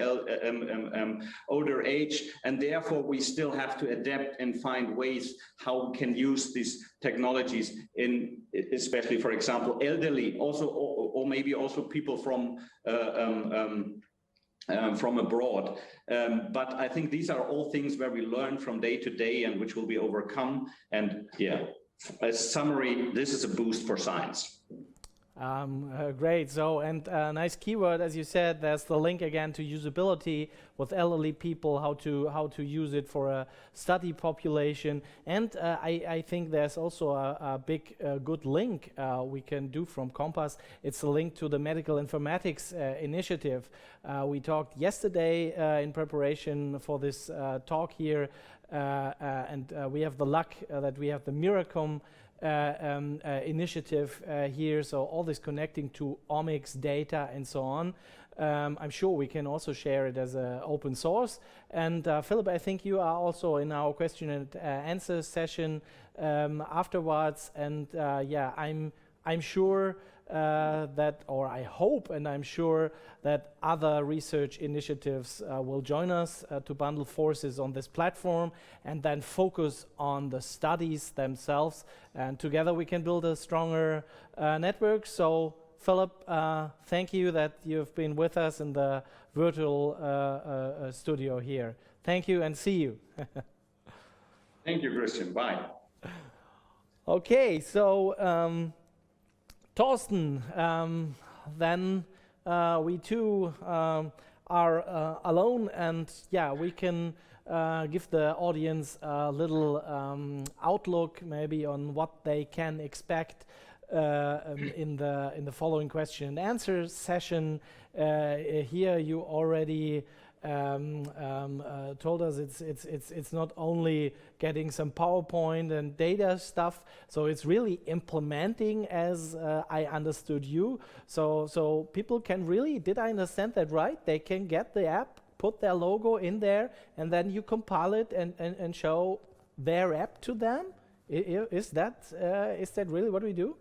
older age, and therefore we still have to adapt and find ways how we can use these technologies in, especially, for example, elderly, also or maybe also people from abroad. But I think these are all things where we learn from day to day and which will be overcome. And yeah, as summary, this is a boost for science. Great. So, and a nice keyword, as you said, there's the link again to usability with elderly people, how to use it for a study population. And I think there's also a big good link we can do from Compass. It's a link to the medical informatics initiative. We talked yesterday in preparation for this talk here, and we have the luck that we have the Miracom initiative here, so all this connecting to omics data and so on. I'm sure we can also share it as an open source. And Philip, I think you are also in our question and answer session afterwards. And yeah, I'm I'm sure I hope and I'm sure that other research initiatives will join us to bundle forces on this platform and then focus on the studies themselves. And together we can build a stronger network. So, Philip, thank you that you've been with us in the virtual studio here. Thank you and see you. Thank you, Christian. Bye. Okay, so Thorsten, then we too are alone, and yeah, we can give the audience a little outlook maybe on what they can expect in the following question and answer session. Here you already told us it's not only getting some PowerPoint and data stuff, so it's really implementing, as I understood you. So people can really, did I understand that right? They can get the app, put their logo in there, and then you compile it and show their app to them? Is that really what we do?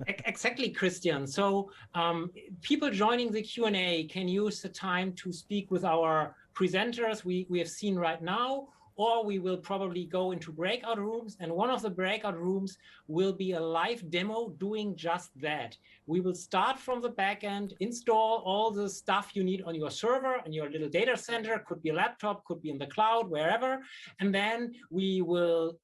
Exactly, Christian. So people joining the Q&A can use the time to speak with our presenters we have seen right now, or we will probably go into breakout rooms, and one of the breakout rooms will be a live demo doing just that. We will start from the back end, install all the stuff you need on your server and your little data center, could be a laptop, could be in the cloud, wherever, and then we will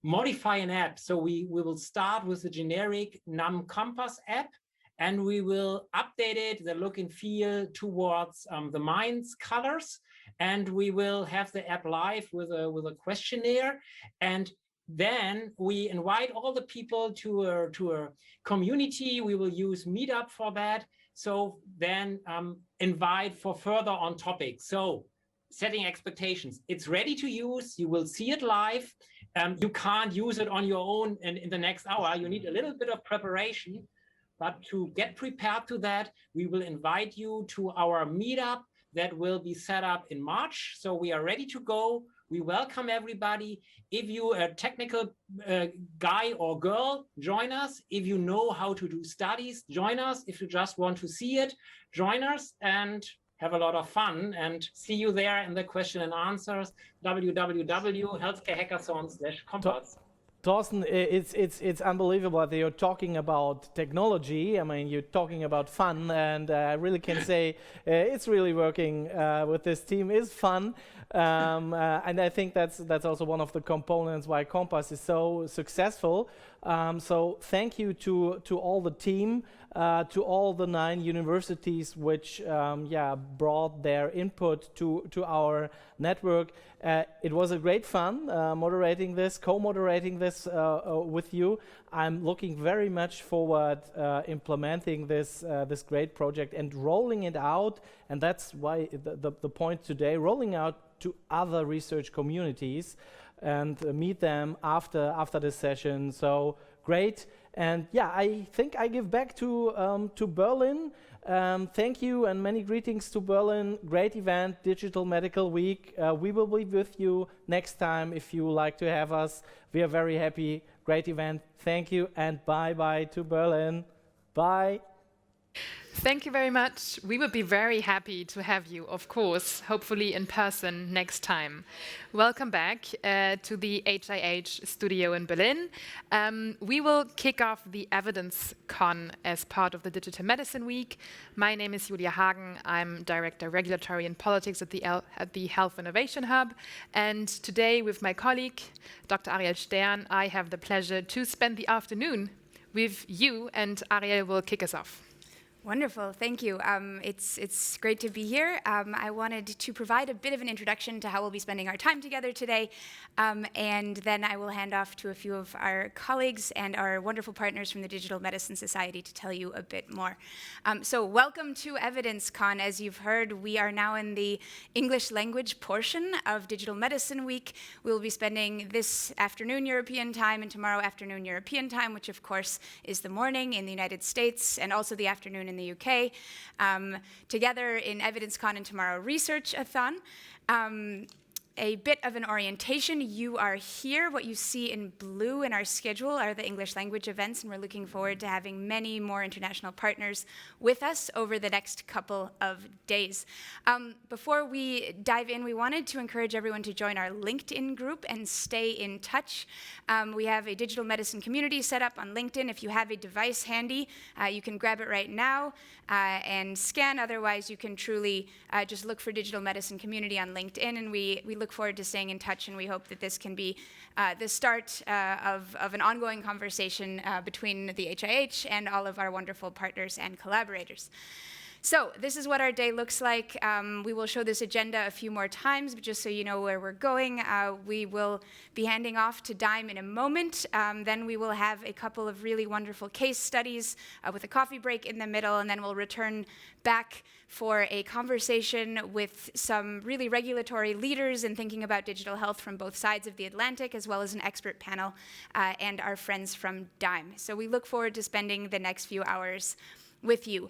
modify an app. So we will start with the generic NUM Compass app, and we will update it, the look and feel towards the Mainz colors, and we will have the app live with a questionnaire, and then we invite all the people to a community. We will use Meetup for that. So then invite for further on topics. So setting expectations, it's ready to use. You will see it live. You can't use it on your own in the next hour. You need a little bit of preparation, but to get prepared to that, we will invite you to our meetup that will be set up in March. So we are ready to go. We welcome everybody. If you're a technical guy or girl, join us. If you know how to do studies, join us. If you just want to see it, join us and have a lot of fun, and see you there in the question and answers, www.healthcarehackathon.com. Thorsten, it's unbelievable that you're talking about technology. I mean, you're talking about fun, and I really can say it's really working with this team. Is fun, and I think that's also one of the components why Compass is so successful. So thank you to all the team, to all the 9 universities which brought their input to our network. It was a great fun moderating this, co-moderating this with you. I'm looking very much forward implementing this great project and rolling it out, and that's why the point today, rolling out to other research communities and meet them after this session. So great. And yeah, I think I give back to Berlin. Thank you and many greetings to Berlin. Great event, Digital Medical Week. We will be with you next time if you like to have us. We are very happy. Great event. Thank you and bye-bye to Berlin. Bye. Thank you very much. We would be very happy to have you, of course, hopefully in person next time. Welcome back to the HIH studio in Berlin. We will kick off the Evidence Con as part of the Digital Medicine Week. My name is Julia Hagen. I'm Director Regulatory and Politics at the Health Innovation Hub. And today with my colleague, Dr. Ariel Stern, I have the pleasure to spend the afternoon with you, and Ariel will kick us off. Wonderful, thank you. It's great to be here. I wanted to provide a bit of an introduction to how we'll be spending our time together today, and then I will hand off to a few of our colleagues and our wonderful partners from the Digital Medicine Society to tell you a bit more. So welcome to Evidence Con. As you've heard, we are now in the English language portion of Digital Medicine Week. We'll be spending this afternoon European time and tomorrow afternoon European time, which of course is the morning in the United States, and also the afternoon in the UK, together in EvidenceCon and tomorrow Research-a-thon. a bit of an orientation. You are here. What you see in blue in our schedule are the English language events, and we're looking forward to having many more international partners with us over the next couple of days. Before we dive in, we wanted to encourage everyone to join our LinkedIn group and stay in touch. We have a digital medicine community set up on LinkedIn. If you have a device handy, you can grab it right now and scan. Otherwise, you can truly just look for digital medicine community on LinkedIn, and we look forward to staying in touch, and we hope that this can be the start of an ongoing conversation between the HIH and all of our wonderful partners and collaborators. So this is what our day looks like. We will show this agenda a few more times, but just so you know where we're going, we will be handing off to Dime in a moment. Then we will have a couple of really wonderful case studies with a coffee break in the middle, and then we'll return back for a conversation with some really regulatory leaders in thinking about digital health from both sides of the Atlantic, as well as an expert panel and our friends from Dime. So we look forward to spending the next few hours with you.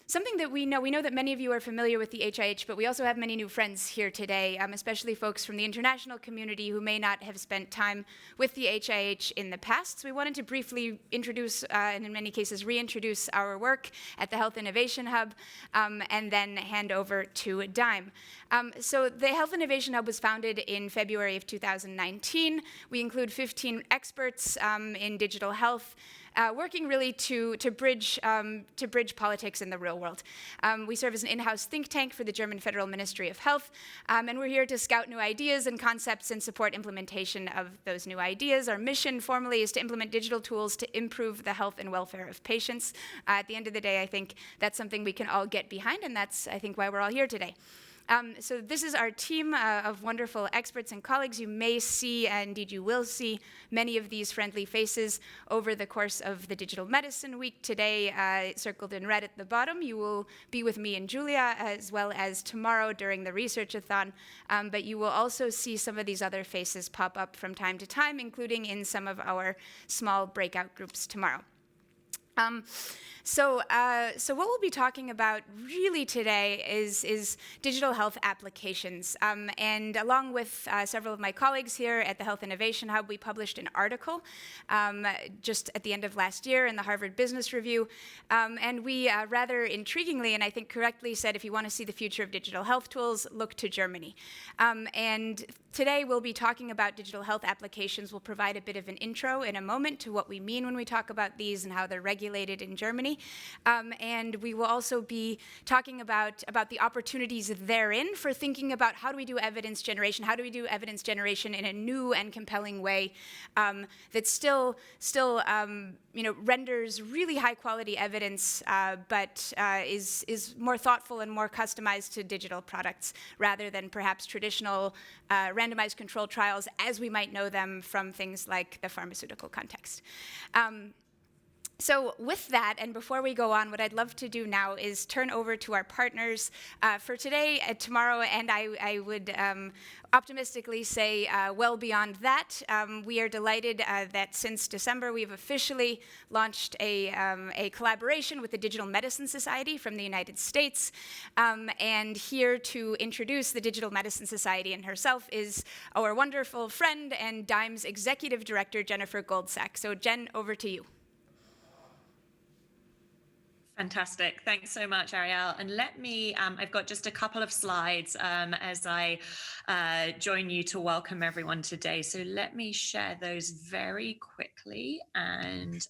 Something that we know that many of you are familiar with the HIH, but we also have many new friends here today, especially folks from the international community who may not have spent time with the HIH in the past. So we wanted to briefly introduce, and in many cases reintroduce our work at the Health Innovation Hub, and then hand over to Dime. So the Health Innovation Hub was founded in February of 2019. We include 15 experts in digital health, working really to bridge politics in the real world. We serve as an in-house think tank for the German Federal Ministry of Health, and we're here to scout new ideas and concepts and support implementation of those new ideas. Our mission formally is to implement digital tools to improve the health and welfare of patients. At the end of the day, I think that's something we can all get behind, and that's, I think, why we're all here today. So this is our team of wonderful experts and colleagues. You may see, and indeed you will see, many of these friendly faces over the course of the Digital Medicine Week. Today, circled in red at the bottom, you will be with me and Julia, as well as tomorrow during the Researchathon. But you will also see some of these other faces pop up from time to time, including in some of our small breakout groups tomorrow. So what we'll be talking about really today is digital health applications. And along with several of my colleagues here at the Health Innovation Hub, we published an article just at the end of last year in the Harvard Business Review. And we rather intriguingly, and I think correctly, said if you want to see the future of digital health tools, look to Germany. And today we'll be talking about digital health applications. We'll provide a bit of an intro in a moment to what we mean when we talk about these and how they're regulated in Germany. And we will also be talking about the opportunities therein for thinking about how do we do evidence generation, how do we do evidence generation in a new and compelling way that still renders really high quality evidence, but is more thoughtful and more customized to digital products rather than perhaps traditional randomized controlled trials as we might know them from things like the pharmaceutical context. So with that, and before we go on, what I'd love to do now is turn over to our partners for today, tomorrow, and I would optimistically say well beyond that. We are delighted that since December we've officially launched a collaboration with the Digital Medicine Society from the United States. And here to introduce the Digital Medicine Society and herself is our wonderful friend and Dime's Executive Director, Jennifer Goldsack. So Jen, over to you. Fantastic. Thanks so much, Ariel. And let me, I've got just a couple of slides as I join you to welcome everyone today. So let me share those very quickly and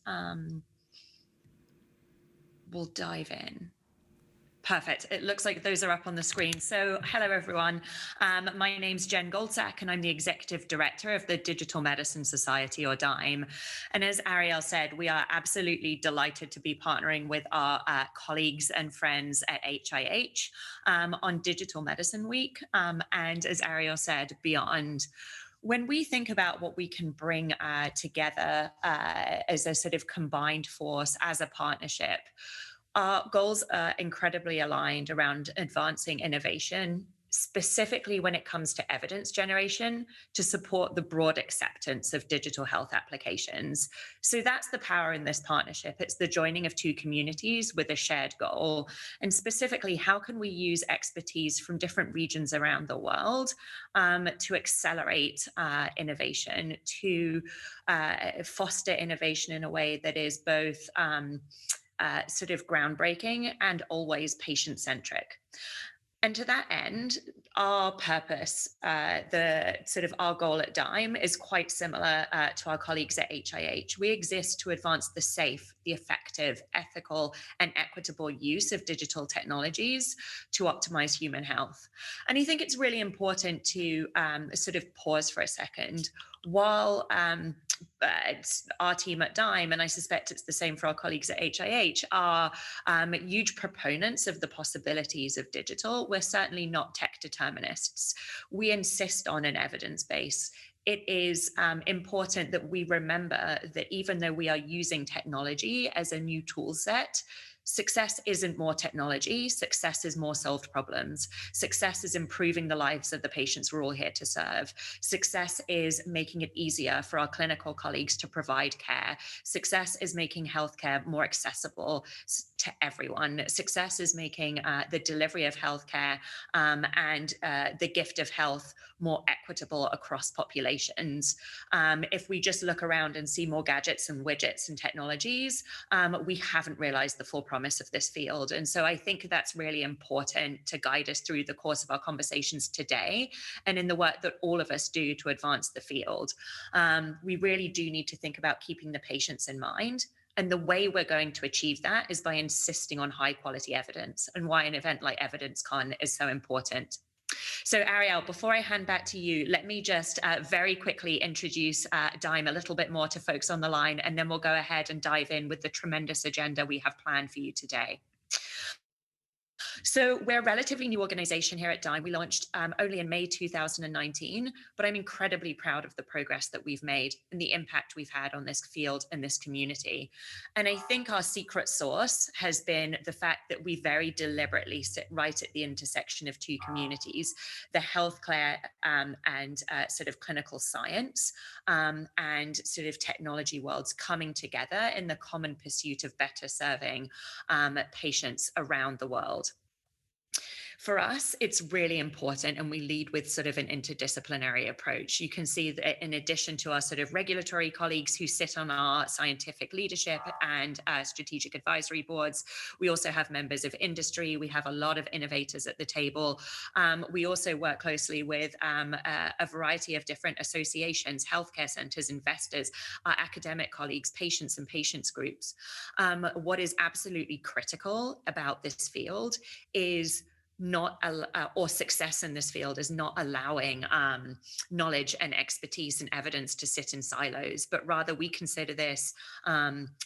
we'll dive in. Perfect. It looks like those are up on the screen. So hello, everyone. My name's Jen Goldsack, and I'm the Executive Director of the Digital Medicine Society, or DIME. And as Ariel said, we are absolutely delighted to be partnering with our colleagues and friends at HIH on Digital Medicine Week. And as Ariel said, beyond. When we think about what we can bring together as a sort of combined force, as a partnership, our goals are incredibly aligned around advancing innovation, specifically when it comes to evidence generation to support the broad acceptance of digital health applications. So that's the power in this partnership. It's the joining of two communities with a shared goal. And specifically, how can we use expertise from different regions around the world to accelerate innovation, to foster innovation in a way that is both sort of groundbreaking and always patient-centric. And to that end, our purpose, the sort of our goal at DIME is quite similar to our colleagues at HIH. We exist to advance the safe, the effective, ethical, and equitable use of digital technologies to optimize human health. And I think it's really important to sort of pause for a second. While our team at DIME, and I suspect it's the same for our colleagues at HIH, are huge proponents of the possibilities of digital, we're certainly not tech determinists. We insist on an evidence base. It is important that we remember that even though we are using technology as a new tool set, success isn't more technology. Success is more solved problems. Success is improving the lives of the patients we're all here to serve. Success is making it easier for our clinical colleagues to provide care. Success is making healthcare more accessible to everyone. Success is making the delivery of healthcare and the gift of health more equitable across populations. If we just look around and see more gadgets and widgets and technologies, we haven't realized the full promise of this field. And so I think that's really important to guide us through the course of our conversations today and in the work that all of us do to advance the field. We really do need to think about keeping the patients in mind. And the way we're going to achieve that is by insisting on high quality evidence, and why an event like EvidenceCon is so important. So Ariel, before I hand back to you, let me just very quickly introduce DIME a little bit more to folks on the line, and then we'll go ahead and dive in with the tremendous agenda we have planned for you today. So we're a relatively new organization here at DIME. We launched only in May 2019, but I'm incredibly proud of the progress that we've made and the impact we've had on this field and this community. And I think our secret sauce has been the fact that we very deliberately sit right at the intersection of two communities, the healthcare and sort of clinical science and sort of technology worlds coming together in the common pursuit of better serving patients around the world. For us, it's really important, and we lead with sort of an interdisciplinary approach. You can see that in addition to our sort of regulatory colleagues who sit on our scientific leadership and strategic advisory boards, we also have members of industry. We have a lot of innovators at the table. We also work closely with a variety of different associations, healthcare centers, investors, our academic colleagues, patients and patients groups. What is absolutely critical about this field is or success in this field is not allowing knowledge and expertise and evidence to sit in silos, but rather we consider this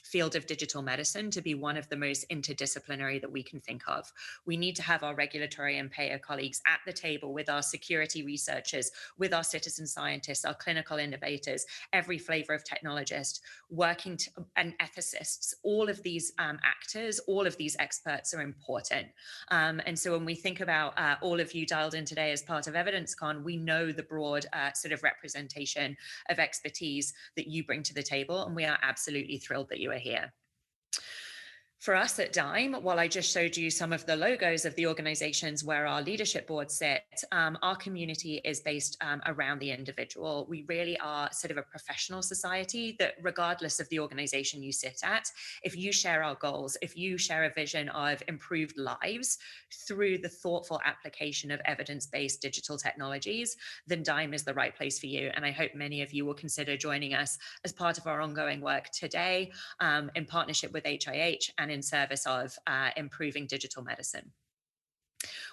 field of digital medicine to be one of the most interdisciplinary that we can think of. We need to have our regulatory and payer colleagues at the table with our security researchers, with our citizen scientists, our clinical innovators, every flavor of technologist, working and ethicists. All of these actors, all of these experts are important. And so when we think about all of you dialed in today as part of EvidenceCon, we know the broad sort of representation of expertise that you bring to the table, and we are absolutely thrilled that you are here. For us at DIME, while I just showed you some of the logos of the organizations where our leadership board sit, our community is based around the individual. We really are sort of a professional society that regardless of the organization you sit at, if you share our goals, if you share a vision of improved lives through the thoughtful application of evidence-based digital technologies, then DIME is the right place for you. And I hope many of you will consider joining us as part of our ongoing work today in partnership with HIH and in service of improving digital medicine.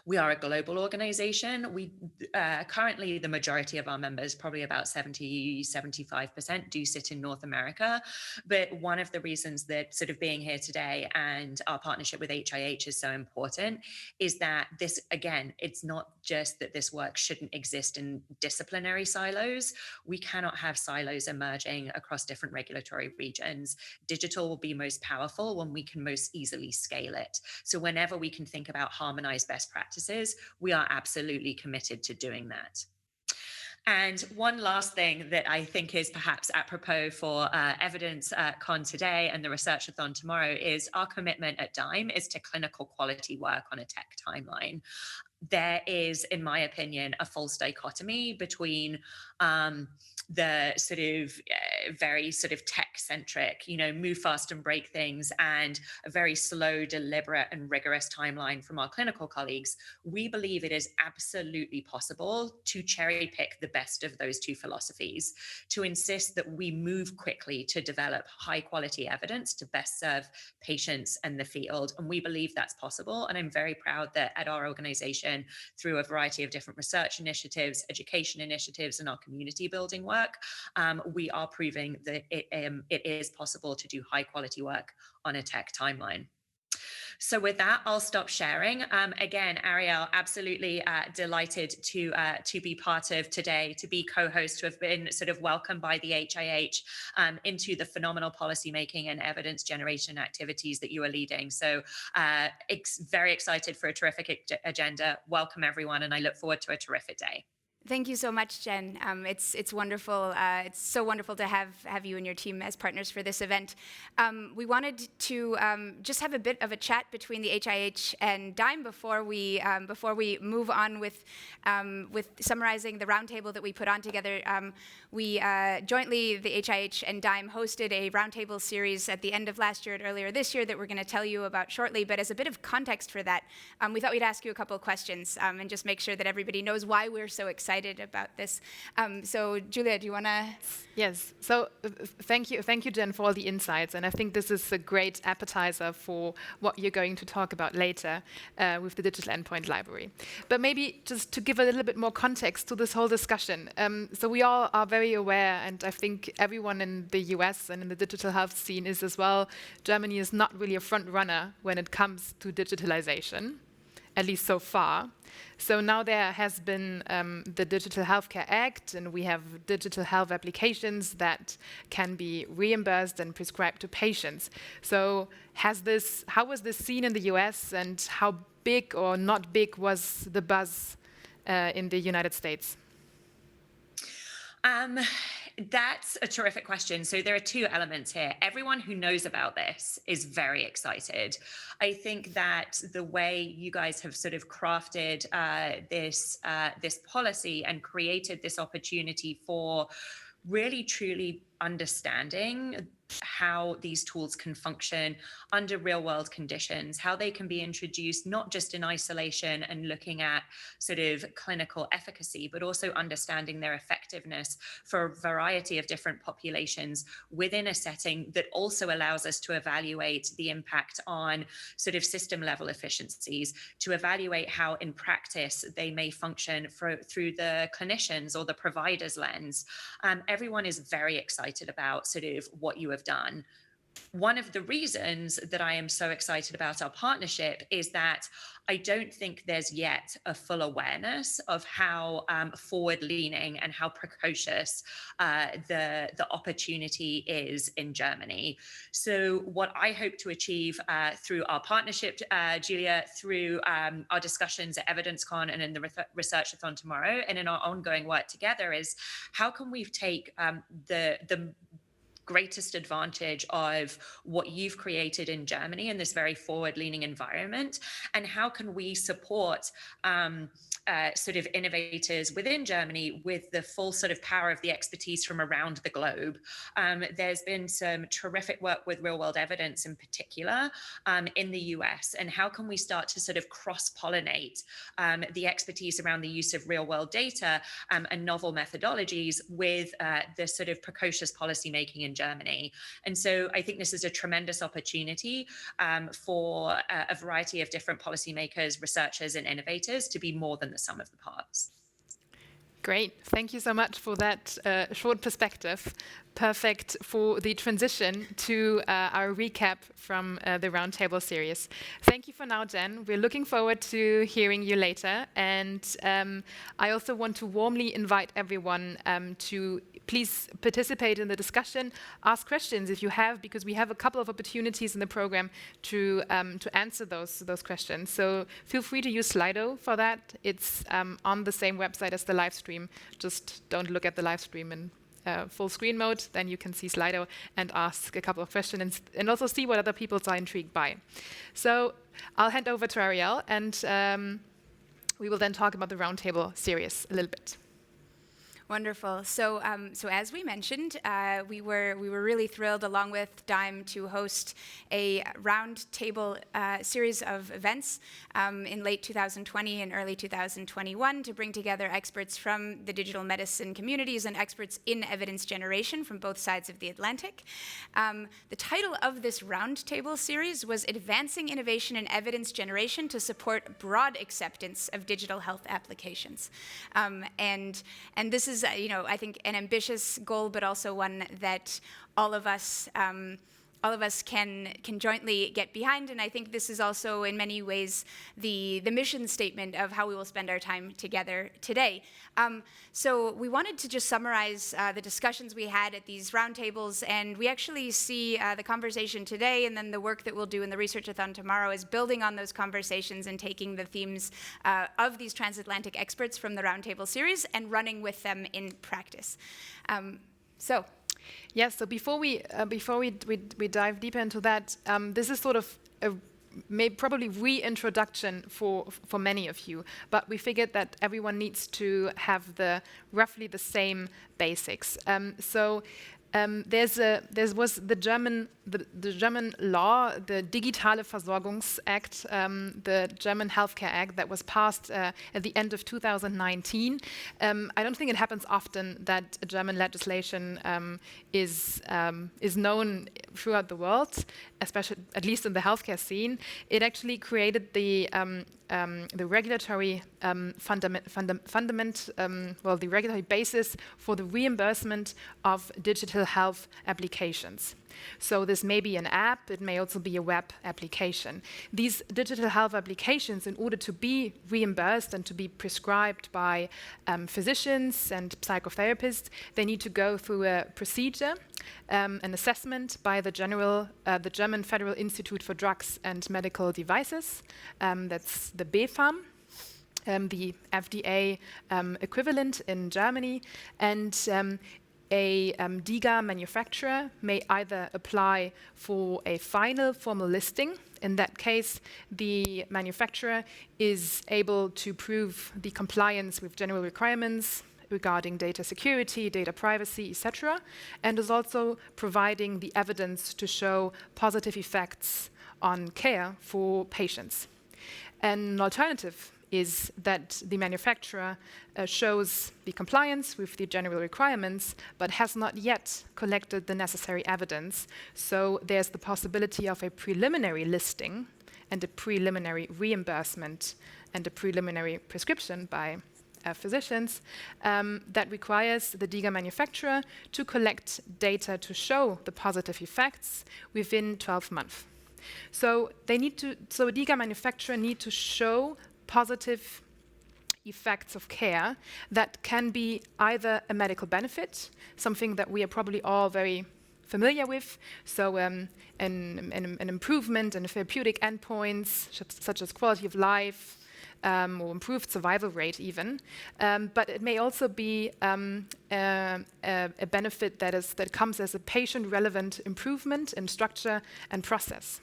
We are a global organization. We currently, the majority of our members, probably about 75%, do sit in North America. But one of the reasons that sort of being here today and our partnership with HIH is so important is that this, again, it's not just that this work shouldn't exist in disciplinary silos. We cannot have silos emerging across different regulatory regions. Digital will be most powerful when we can most easily scale it. So whenever we can think about harmonized best practices, practices, we are absolutely committed to doing that. And one last thing that I think is perhaps apropos for Evidence Con today and the Researchathon tomorrow is our commitment at DIME is to clinical quality work on a tech timeline. There is, in my opinion, a false dichotomy between the sort of very sort of tech-centric, move fast and break things, and a very slow, deliberate, and rigorous timeline from our clinical colleagues. We believe it is absolutely possible to cherry pick the best of those two philosophies, to insist that we move quickly to develop high-quality evidence to best serve patients and the field. And we believe that's possible. And I'm very proud that at our organization, through a variety of different research initiatives, education initiatives, and our community building work, we are proving that it is possible to do high quality work on a tech timeline. So with that, I'll stop sharing. Again, Ariel, absolutely delighted to be part of today, to be co-host, to have been sort of welcomed by the HIH into the phenomenal policymaking and evidence generation activities that you are leading. So very excited for a terrific agenda. Welcome everyone, and I look forward to a terrific day. Thank you so much, Jen. It's wonderful. It's so wonderful to have you and your team as partners for this event. We wanted to just have a bit of a chat between the HIH and DIME before we move on with summarizing the roundtable that we put on together. We jointly, the HIH and DIME, hosted a roundtable series at the end of last year and earlier this year that we're going to tell you about shortly. But as a bit of context for that, we thought we'd ask you a couple of questions and just make sure that everybody knows why we're so excited about this. So Julia, do you want to? Yes. So thank you, Jen, for all the insights. And I think this is a great appetizer for what you're going to talk about later with the Digital Endpoint Library. But maybe just to give a little bit more context to this whole discussion. So we all are very aware, and I think everyone in the US and in the digital health scene is as well, Germany is not really a front runner when it comes to digitalization, at least so far. So now there has been the Digital Healthcare Act, and we have digital health applications that can be reimbursed and prescribed to patients. So how was this seen in the US, and how big or not big was the buzz in the United States? That's a terrific question. So there are two elements here. Everyone who knows about this is very excited. I think that the way you guys have sort of crafted this policy and created this opportunity for really truly understanding how these tools can function under real world conditions, how they can be introduced not just in isolation and looking at sort of clinical efficacy, but also understanding their effectiveness for a variety of different populations within a setting that also allows us to evaluate the impact on sort of system level efficiencies, to evaluate how in practice they may function through the clinicians or the provider's lens. Everyone is very excited about sort of what you have done. One of the reasons that I am so excited about our partnership is that I don't think there's yet a full awareness of how forward-leaning and how precocious the opportunity is in Germany. So what I hope to achieve through our partnership, Julia, through our discussions at EvidenceCon and in the Researchathon tomorrow, and in our ongoing work together, is how can we take the greatest advantage of what you've created in Germany in this very forward-leaning environment, and how can we support sort of innovators within Germany with the full sort of power of the expertise from around the globe. There's been some terrific work with real-world evidence in particular in the US, and how can we start to sort of cross-pollinate the expertise around the use of real-world data and novel methodologies with the sort of precocious policymaking in Germany. And so I think this is a tremendous opportunity for a variety of different policymakers, researchers, and innovators to be more than the sum of the parts. Great. Thank you so much for that short perspective. Perfect for the transition to our recap from the Roundtable series. Thank you for now, Jen. We're looking forward to hearing you later. And I also want to warmly invite everyone to please participate in the discussion, ask questions if you have, because we have a couple of opportunities in the program to answer those questions. So feel free to use Slido for that. It's on the same website as the live stream. Just don't look at the live stream in full screen mode, then you can see Slido and ask a couple of questions and also see what other people are intrigued by. So I'll hand over to Ariel, and we will then talk about the Roundtable series a little bit. Wonderful. So as we mentioned, we were really thrilled, along with DIME, to host a roundtable series of events in late 2020 and early 2021 to bring together experts from the digital medicine communities and experts in evidence generation from both sides of the Atlantic. The title of this roundtable series was "Advancing Innovation in Evidence Generation to Support Broad Acceptance of Digital Health Applications." And this is, I think, an ambitious goal, but also one that all of us can jointly get behind. And I think this is also, in many ways, the mission statement of how we will spend our time together today. So we wanted to just summarize the discussions we had at these roundtables, and we actually see the conversation today and then the work that we'll do in the Researchathon tomorrow as building on those conversations and taking the themes of these transatlantic experts from the roundtable series and running with them in practice. Yes, so before we dive deeper into that, this is sort of a probably reintroduction for many of you, but we figured that everyone needs to have roughly the same basics. There was the German law, the Digitale Versorgungsakt, the German Healthcare Act that was passed at the end of 2019. I don't think it happens often that German legislation is known throughout the world, especially at least in the healthcare scene. It actually created the regulatory the regulatory basis for the reimbursement of digital health applications. So this may be an app, it may also be a web application. These digital health applications, in order to be reimbursed and to be prescribed by physicians and psychotherapists, they need to go through a procedure, an assessment by the German Federal Institute for Drugs and Medical Devices, that's the BfArM, the FDA equivalent in Germany, and a DiGA manufacturer may either apply for a final formal listing. In that case, the manufacturer is able to prove the compliance with general requirements regarding data security, data privacy, etc., and is also providing the evidence to show positive effects on care for patients. An alternative is that the manufacturer shows the compliance with the general requirements, but has not yet collected the necessary evidence. So there's the possibility of a preliminary listing and a preliminary reimbursement and a preliminary prescription by physicians that requires the DiGA manufacturer to collect data to show the positive effects within 12 months. So a DiGA manufacturer need to show positive effects of care that can be either a medical benefit, something that we are probably all very familiar with, so an improvement in therapeutic endpoints such as quality of life or improved survival rate even, but it may also be a benefit that comes as a patient-relevant improvement in structure and process.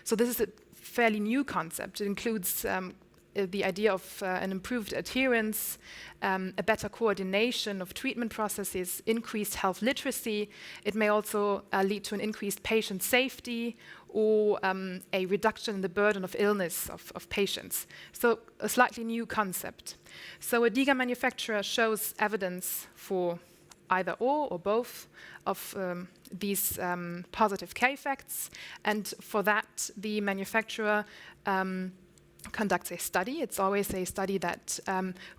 So this is a fairly new concept. It includes the idea of an improved adherence, a better coordination of treatment processes, increased health literacy. It may also lead to an increased patient safety or a reduction in the burden of illness of patients. So a slightly new concept. So a DiGA manufacturer shows evidence for either or both of these positive care effects, and for that the manufacturer conducts a study. It's always a study that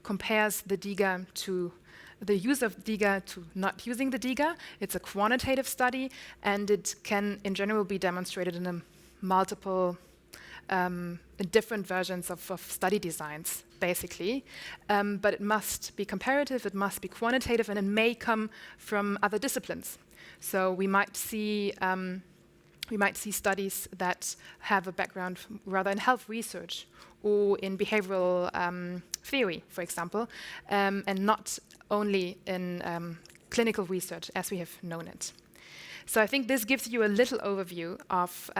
compares the DiGA to the use of DiGA to not using the DiGA. It's a quantitative study, and it can, in general, be demonstrated in a multiple different versions of study designs, basically. But it must be comparative, it must be quantitative, and it may come from other disciplines. So we might see studies that have a background rather in health research or in behavioral theory, for example, and not only in clinical research as we have known it. So I think this gives you a little overview of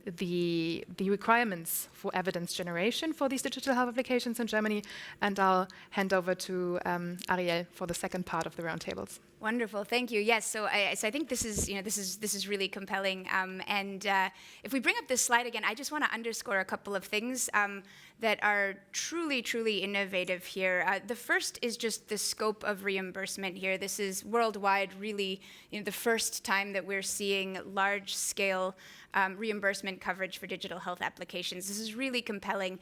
the requirements for evidence generation for these digital health applications in Germany, and I'll hand over to Ariel for the second part of the roundtables. Wonderful, thank you. Yes, so I think this is really compelling. And if we bring up this slide again, I just want to underscore a couple of things that are truly, truly innovative here. The first is just the scope of reimbursement here. This is worldwide, really, the first time that we're seeing large-scale reimbursement coverage for digital health applications. This is really compelling.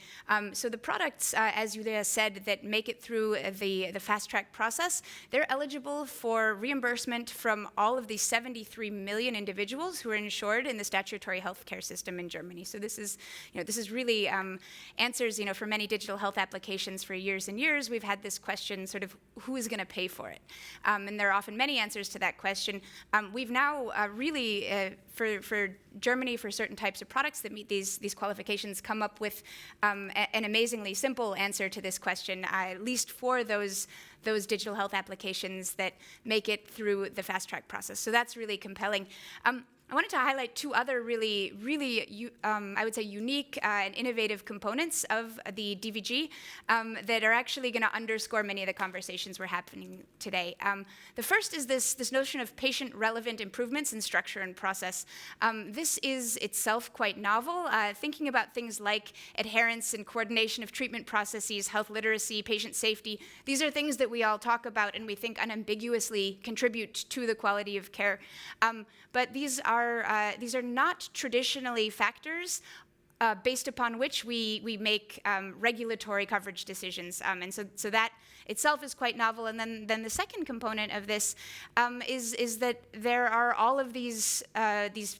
So the products, as Julia said, that make it through the fast-track process, they're eligible for reimbursement from all of the 73 million individuals who are insured in the statutory healthcare system in Germany. So this is really answers, for many digital health applications for years and years. We've had this question, sort of, who is going to pay for it? And there are often many answers to that question. We've now really, for Germany, for certain types of products that meet these qualifications, come up with an amazingly simple answer to this question, at least for those digital health applications that make it through the fast-track process. So that's really compelling. I wanted to highlight two other really, I would say, unique and innovative components of the DVG that are actually going to underscore many of the conversations we're happening today. The first is this notion of patient-relevant improvements in structure and process. This is itself quite novel, thinking about things like adherence and coordination of treatment processes, health literacy, patient safety. These are things that we all talk about and we think unambiguously contribute to the quality of care. But these are not traditionally factors based upon which we make regulatory coverage decisions, and so that itself is quite novel. And then the second component of this is that there are all of these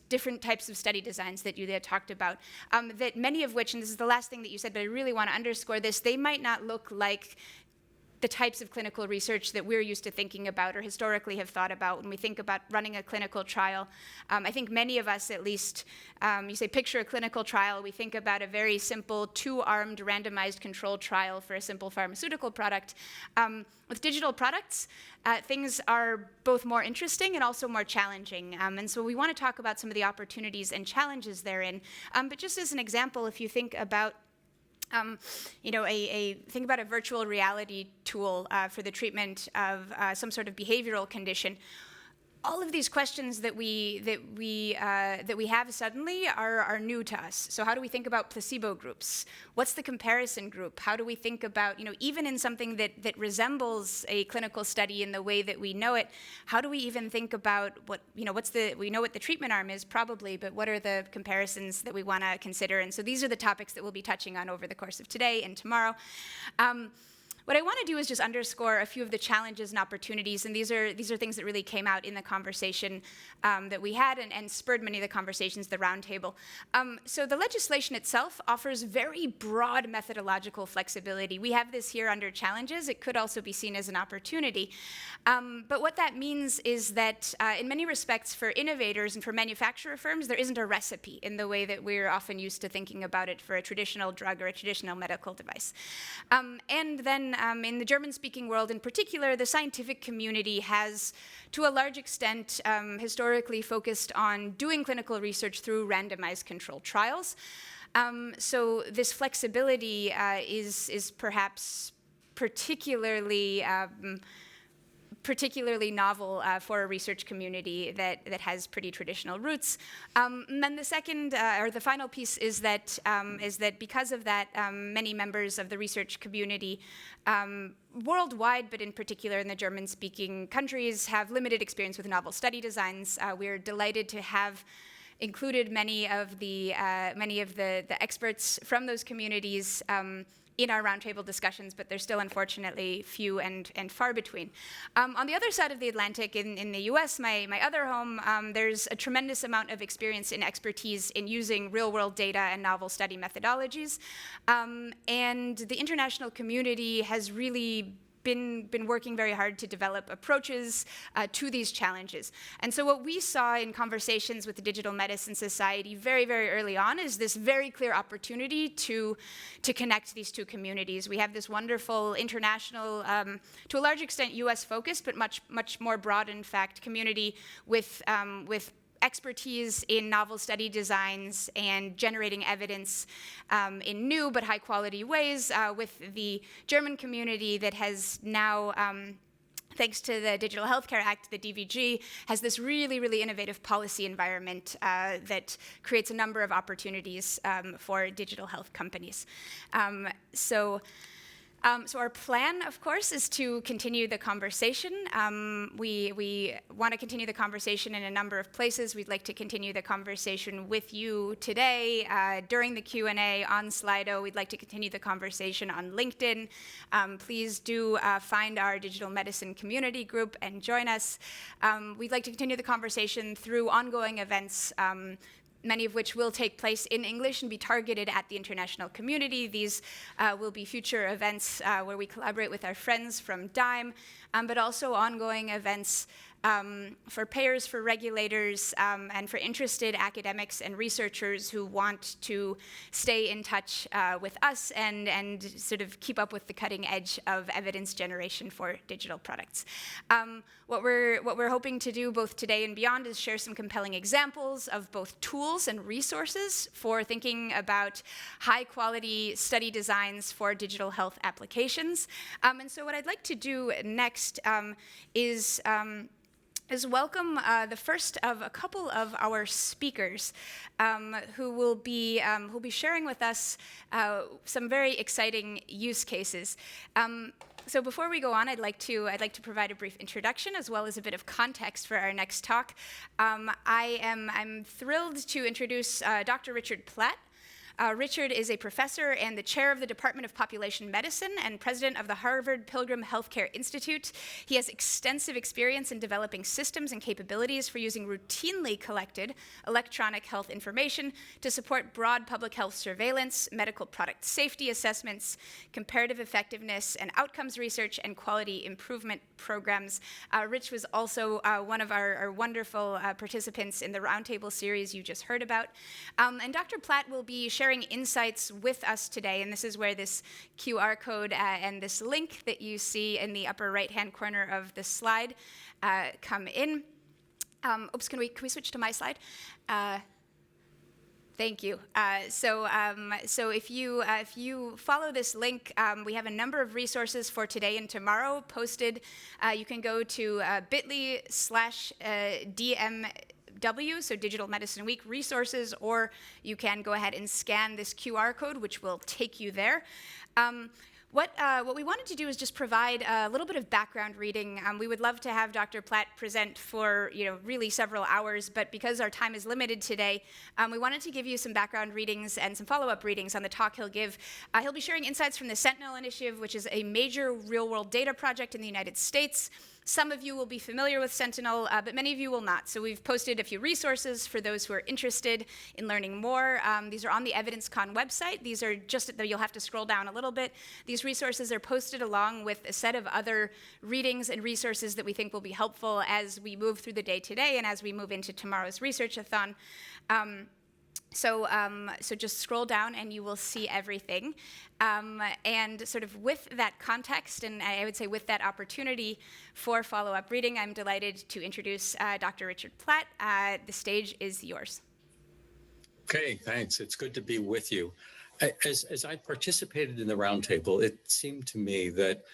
different types of study designs that Julia talked about, that many of which, and this is the last thing that you said, but I really want to underscore this, they might not look like the types of clinical research that we're used to thinking about or historically have thought about when we think about running a clinical trial. I think many of us, at least, you say picture a clinical trial, we think about a very simple two-armed randomized controlled trial for a simple pharmaceutical product. With digital products, things are both more interesting and also more challenging. And so we want to talk about some of the opportunities and challenges therein. But just as an example, if you think about think about a virtual reality tool for the treatment of some sort of behavioral condition. All of these questions that we have suddenly are new to us. So how do we think about placebo groups? What's the comparison group? How do we think about, even in something that resembles a clinical study in the way that we know it, how do we even think about we know what the treatment arm is probably, but what are the comparisons that we want to consider? And so these are the topics that we'll be touching on over the course of today and tomorrow. What I want to do is just underscore a few of the challenges and opportunities, and these are things that really came out in the conversation that we had and spurred many of the conversations, the roundtable. So the legislation itself offers very broad methodological flexibility. We have this here under challenges. It could also be seen as an opportunity. But what that means is that in many respects for innovators and for manufacturer firms, there isn't a recipe in the way that we're often used to thinking about it for a traditional drug or a traditional medical device. And then in the German-speaking world in particular, the scientific community has, to a large extent, historically focused on doing clinical research through randomized controlled trials. So this flexibility is perhaps particularly novel for a research community that has pretty traditional roots. And then the second, or the final piece is that because of that, many members of the research community worldwide, but in particular in the German-speaking countries, have limited experience with novel study designs. We're delighted to have included many of the experts from those communities in our roundtable discussions, but they're still unfortunately few and far between. On the other side of the Atlantic, in the US, my other home, there's a tremendous amount of experience and expertise in using real-world data and novel study methodologies. And the international community has really been working very hard to develop approaches to these challenges. And so what we saw in conversations with the Digital Medicine Society very, very early on is this very clear opportunity to connect these two communities. We have this wonderful international, to a large extent US focused, but much more broad, in fact, community with expertise in novel study designs and generating evidence in new but high quality ways, with the German community that has now, thanks to the Digital Healthcare Act, the DVG, has this really, really innovative policy environment that creates a number of opportunities for digital health companies. So our plan, of course, is to continue the conversation. We want to continue the conversation in a number of places. We'd like to continue the conversation with you today during the Q&A on Slido. We'd like to continue the conversation on LinkedIn. Please do find our digital medicine community group and join us. We'd like to continue the conversation through ongoing events, many of which will take place in English and be targeted at the international community. These will be future events where we collaborate with our friends from DIME, but also ongoing events for payers, for regulators, and for interested academics and researchers who want to stay in touch with us and sort of keep up with the cutting edge of evidence generation for digital products. What we're hoping to do both today and beyond is share some compelling examples of both tools and resources for thinking about high quality study designs for digital health applications. And so what I'd like to do next is welcome the first of a couple of our speakers who will be sharing with us some very exciting use cases. So before we go on, I'd like to provide a brief introduction as well as a bit of context for our next talk. I'm thrilled to introduce Dr. Richard Platt. Richard is a professor and the chair of the Department of Population Medicine and president of the Harvard Pilgrim Healthcare Institute. He has extensive experience in developing systems and capabilities for using routinely collected electronic health information to support broad public health surveillance, medical product safety assessments, comparative effectiveness and outcomes research, and quality improvement programs. Rich was also one of our wonderful participants in the roundtable series you just heard about. And Dr. Platt will be sharing insights with us today, and this is where this QR code and this link that you see in the upper right-hand corner of the slide come in. Oops, can we switch to my slide? Thank you. So if you follow this link, we have a number of resources for today and tomorrow posted. You can go to bit.ly/DMW, so Digital Medicine Week resources, or you can go ahead and scan this QR code, which will take you there. What we wanted to do is just provide a little bit of background reading. We would love to have Dr. Platt present for really several hours, but because our time is limited today, we wanted to give you some background readings and some follow-up readings on the talk he'll give. He'll be sharing insights from the Sentinel Initiative, which is a major real-world data project in the United States. Some of you will be familiar with Sentinel, but many of you will not. So we've posted a few resources for those who are interested in learning more. These are on the EvidenceCon website. These are just, you'll have to scroll down a little bit. These resources are posted along with a set of other readings and resources that we think will be helpful as we move through the day today and as we move into tomorrow's research-a-thon. So just scroll down and you will see everything. And sort of with that context, and I would say with that opportunity for follow-up reading, I'm delighted to introduce Dr. Richard Platt. The stage is yours. Okay, thanks. It's good to be with you. As I participated in the roundtable, it seemed to me that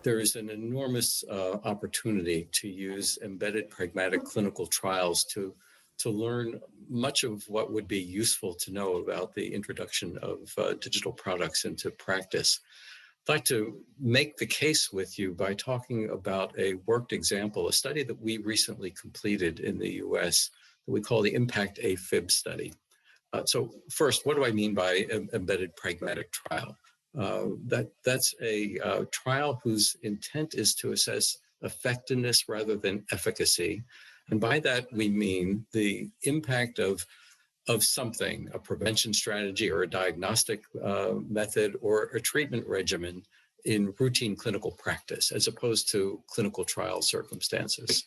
there is an enormous opportunity to use embedded pragmatic clinical trials to learn much of what would be useful to know about the introduction of digital products into practice. I'd like to make the case with you by talking about a worked example, a study that we recently completed in the US we call the Impact AFib study. So first, what do I mean by embedded pragmatic trial? That's a trial whose intent is to assess effectiveness rather than efficacy. And by that, we mean the impact of something, a prevention strategy or a diagnostic method or a treatment regimen in routine clinical practice, as opposed to clinical trial circumstances.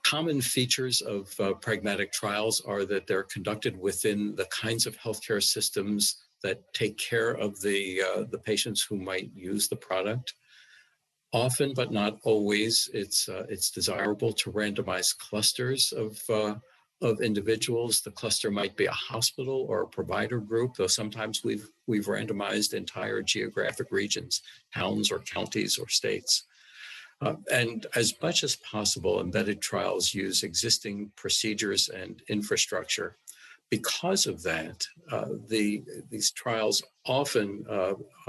Common features of pragmatic trials are that they're conducted within the kinds of healthcare systems that take care of the patients who might use the product. Often, but not always, it's desirable to randomize clusters of individuals. The cluster might be a hospital or a provider group, though sometimes we've randomized entire geographic regions, towns or counties or states. And as much as possible, embedded trials use existing procedures and infrastructure. Because of that, these trials often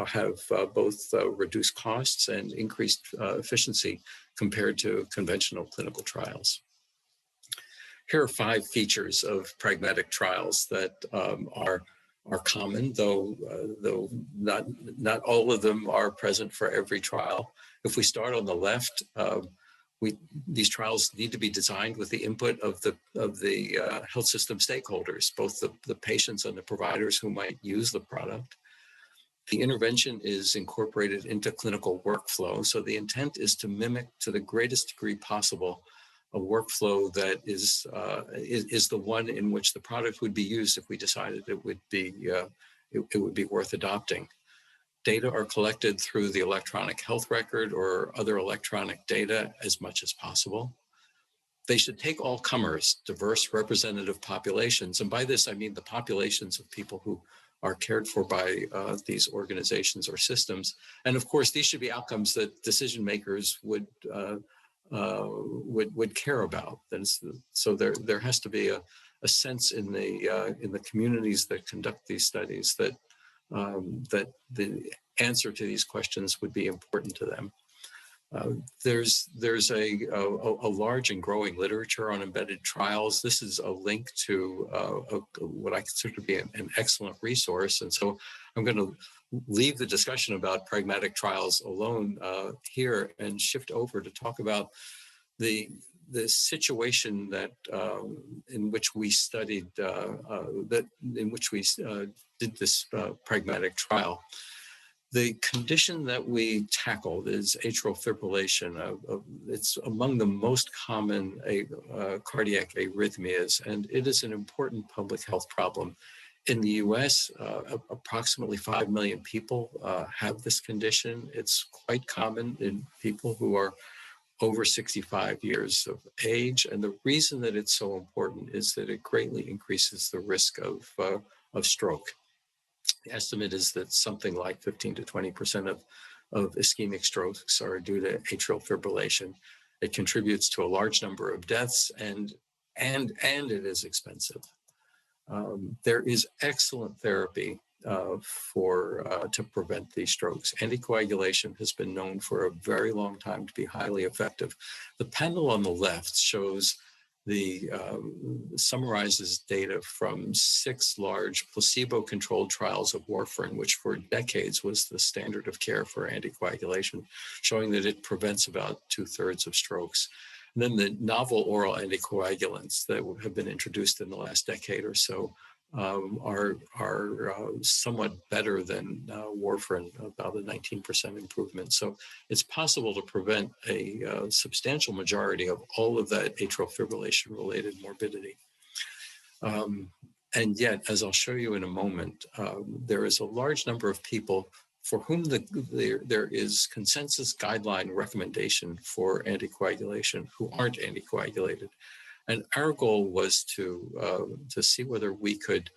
have both reduced costs and increased efficiency compared to conventional clinical trials. Here are 5 features of pragmatic trials that are common, though not all of them are present for every trial. If we start on the left, these trials need to be designed with the input of the health system stakeholders, both the patients and the providers who might use the product. The intervention is incorporated into clinical workflow, so the intent is to mimic to the greatest degree possible a workflow that is the one in which the product would be used if we decided it would be worth adopting. Data are collected through the electronic health record or other electronic data as much as possible. They should take all comers, diverse representative populations. And by this, I mean the populations of people who are cared for by these organizations or systems. And of course, these should be outcomes that decision makers would care about. So there has to be a sense in the communities that conduct these studies that the answer to these questions would be important to them. There's a large and growing literature on embedded trials. This is a link to what I consider to be an excellent resource. And so I'm going to leave the discussion about pragmatic trials alone here and shift over to talk about the situation that in which we studied did this pragmatic trial. The condition that we tackled is atrial fibrillation. It's among the most common cardiac arrhythmias, and it is an important public health problem. In the US, approximately 5 million people have this condition. It's quite common in people who are over 65 years of age. And the reason that it's so important is that it greatly increases the risk of stroke. The estimate is that something like 15 to 20% of ischemic strokes are due to atrial fibrillation. It contributes to a large number of deaths, and it is expensive. There is excellent therapy to prevent these strokes. Anticoagulation has been known for a very long time to be highly effective. The panel on the left shows summarizes data from 6 large placebo-controlled trials of warfarin, which for decades was the standard of care for anticoagulation, showing that it prevents about 2/3 of strokes. And then the novel oral anticoagulants that have been introduced in the last decade or so are somewhat better than warfarin, about a 19% improvement. So it's possible to prevent a substantial majority of all of that atrial fibrillation-related morbidity. And yet, as I'll show you in a moment, there is a large number of people for whom there is consensus guideline recommendation for anticoagulation who aren't anticoagulated. And our goal was to see whether we could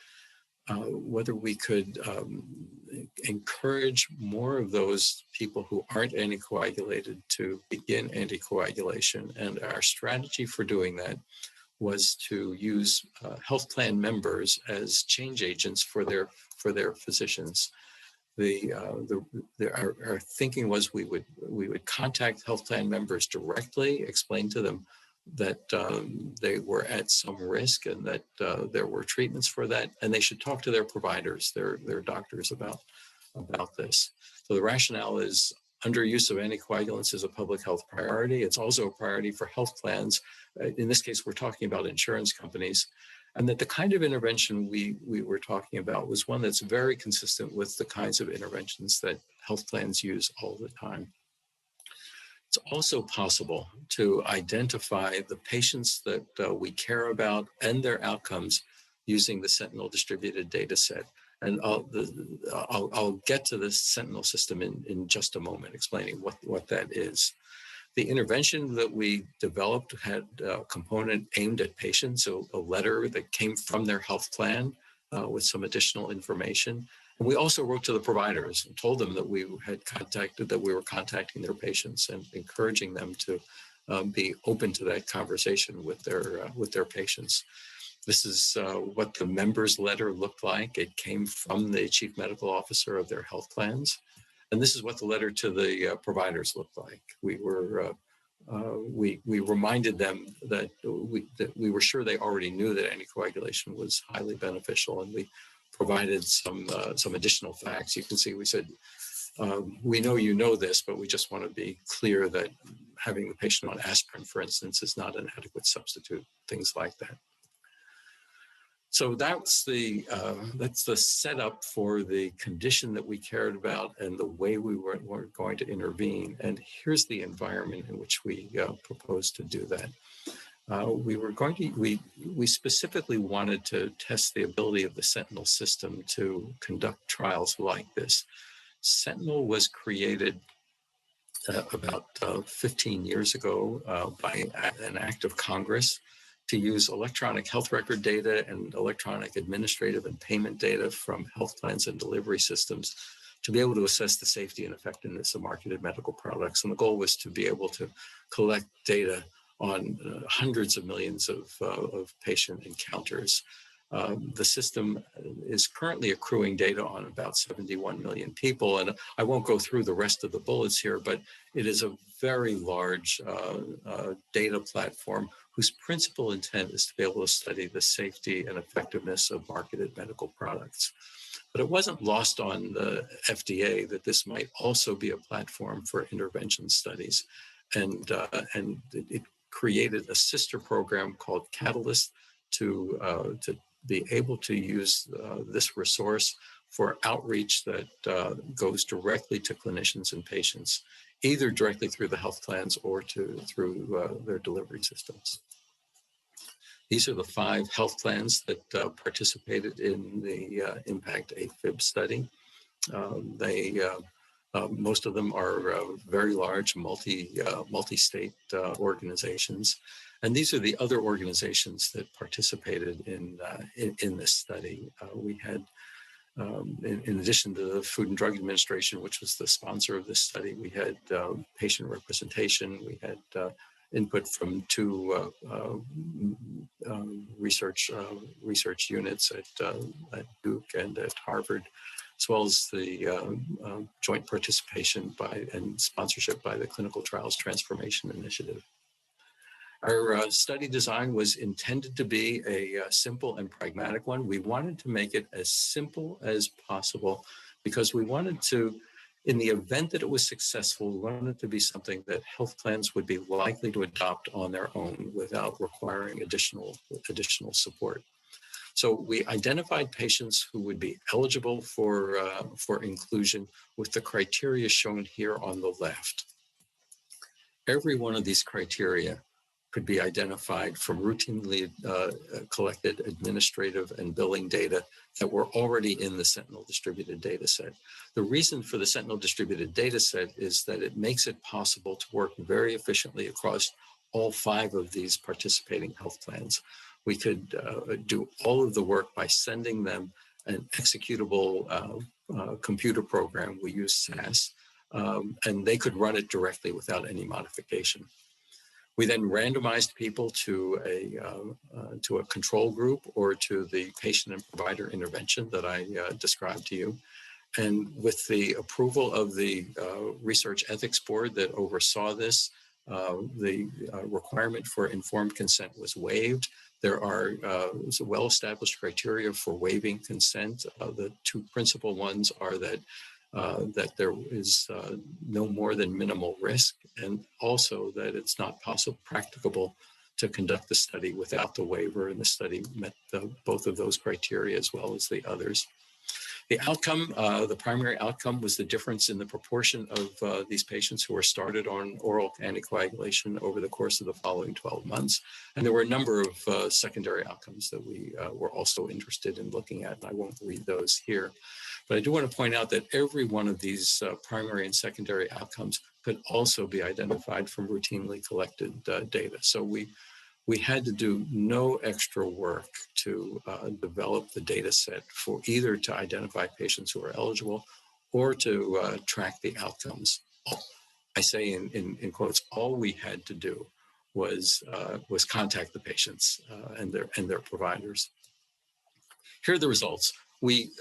encourage more of those people who aren't anticoagulated to begin anticoagulation. And our strategy for doing that was to use health plan members as change agents for their physicians. Our thinking was we would contact health plan members directly, explain to them that they were at some risk and that there were treatments for that, and they should talk to their providers, their doctors about this. So the rationale is underuse of anticoagulants is a public health priority. It's also a priority for health plans. In this case, we're talking about insurance companies, and that the kind of intervention we were talking about was one that's very consistent with the kinds of interventions that health plans use all the time. It's also possible to identify the patients that we care about and their outcomes using the Sentinel distributed data set. And I'll get to the Sentinel system in just a moment, explaining what that is. The intervention that we developed had a component aimed at patients, so a letter that came from their health plan with some additional information. And we also wrote to the providers and told them that we were contacting their patients and encouraging them to be open to that conversation with their patients. This is what the members' letter looked like. It came from the chief medical officer of their health plans. And this is what the letter to the providers looked like. We reminded them that we were sure they already knew that anticoagulation was highly beneficial, and we provided some additional facts. You can see we said, we know you know this, but we just want to be clear that having the patient on aspirin, for instance, is not an adequate substitute, things like that. So that's the setup for the condition that we cared about and the way we were going to intervene. And here's the environment in which we proposed to do that. We specifically wanted to test the ability of the Sentinel system to conduct trials like this. Sentinel was created about 15 years ago by an act of Congress to use electronic health record data and electronic administrative and payment data from health plans and delivery systems to be able to assess the safety and effectiveness of marketed medical products. And the goal was to be able to collect data on hundreds of millions of patient encounters. The system is currently accruing data on about 71 million people. And I won't go through the rest of the bullets here, but it is a very large data platform whose principal intent is to be able to study the safety and effectiveness of marketed medical products. But it wasn't lost on the FDA that this might also be a platform for intervention studies. And it created a sister program called Catalyst to be able to use this resource for outreach that goes directly to clinicians and patients, either directly through the health plans or through their delivery systems. These are the 5 health plans that participated in the Impact AFib study. Most of them are very large multi-state organizations. And these are the other organizations that participated in this study. We had, in addition to the Food and Drug Administration, which was the sponsor of this study, we had patient representation. We had input from 2 research units at Duke and at Harvard, as well as the joint participation and sponsorship by the Clinical Trials Transformation Initiative. Our study design was intended to be a simple and pragmatic one. We wanted to make it as simple as possible because we wanted to, in the event that it was successful, we wanted it to be something that health plans would be likely to adopt on their own without requiring additional support. So we identified patients who would be eligible for inclusion with the criteria shown here on the left. Every one of these criteria could be identified from routinely collected administrative and billing data that were already in the Sentinel distributed data set. The reason for the Sentinel distributed data set is that it makes it possible to work very efficiently across all 5 of these participating health plans. We could do all of the work by sending them an executable computer program. We use SAS, and they could run it directly without any modification. We then randomized people to a control group or to the patient and provider intervention that I described to you. And with the approval of the Research Ethics Board that oversaw this, The requirement for informed consent was waived. There are well-established criteria for waiving consent. The two principal ones are that there is no more than minimal risk, and also that it's not practicable to conduct the study without the waiver, and the study met both of those criteria as well as the others. The outcome, the primary outcome, was the difference in the proportion of these patients who were started on oral anticoagulation over the course of the following 12 months. And there were a number of secondary outcomes that we were also interested in looking at, and I won't read those here. But I do want to point out that every one of these primary and secondary outcomes could also be identified from routinely collected data. So we had to do no extra work to develop the data set for either to identify patients who are eligible or to track the outcomes. I say in quotes, all we had to do was contact the patients and their providers. Here are the results. We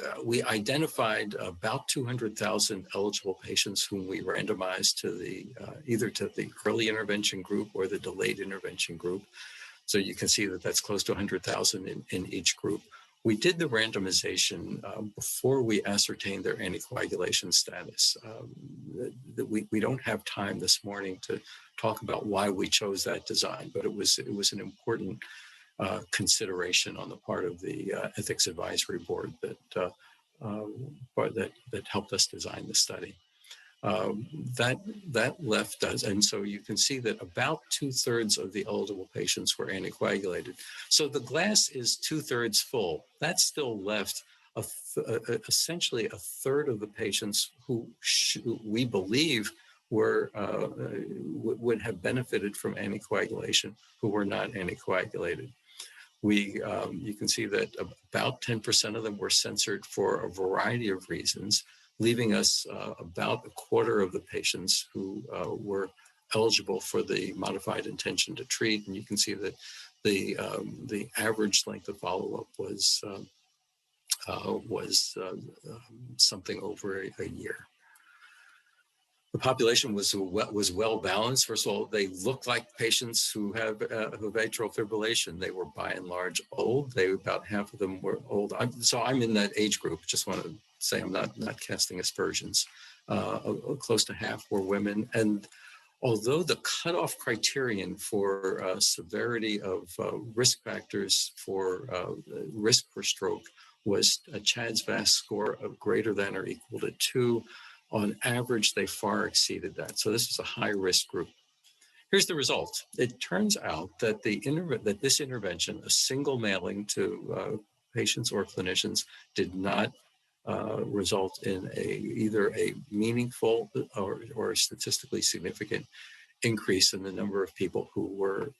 identified about 200,000 eligible patients whom we randomized to either to the early intervention group or the delayed intervention group. So you can see that that's close to 100,000 in each group. We did the randomization before we ascertained their anticoagulation status. We don't have time this morning to talk about why we chose that design, but it was an important consideration on the part of the Ethics Advisory Board that helped us design the study. That left us, and so you can see that about 2/3 of the eligible patients were anticoagulated. So the glass is 2/3 full. That still left essentially a third of the patients who we believe would have benefited from anticoagulation who were not anticoagulated. You can see that about 10% of them were censored for a variety of reasons, leaving us about a quarter of the patients who were eligible for the modified intention to treat. And you can see that the average length of follow-up was something over a year. The population was well balanced. First of all, they looked like patients who have atrial fibrillation. They were by and large old. About half of them were old. So I'm in that age group. Just want to say I'm not casting aspersions. Close to half were women. And although the cutoff criterion for severity of risk factors for risk for stroke was a CHA2DS2-VASc score of greater than or equal to 2, on average, they far exceeded that. So this was a high-risk group. Here's the result. It turns out that this intervention, a single mailing to patients or clinicians, did not result in either a meaningful or statistically significant increase in the number of people who were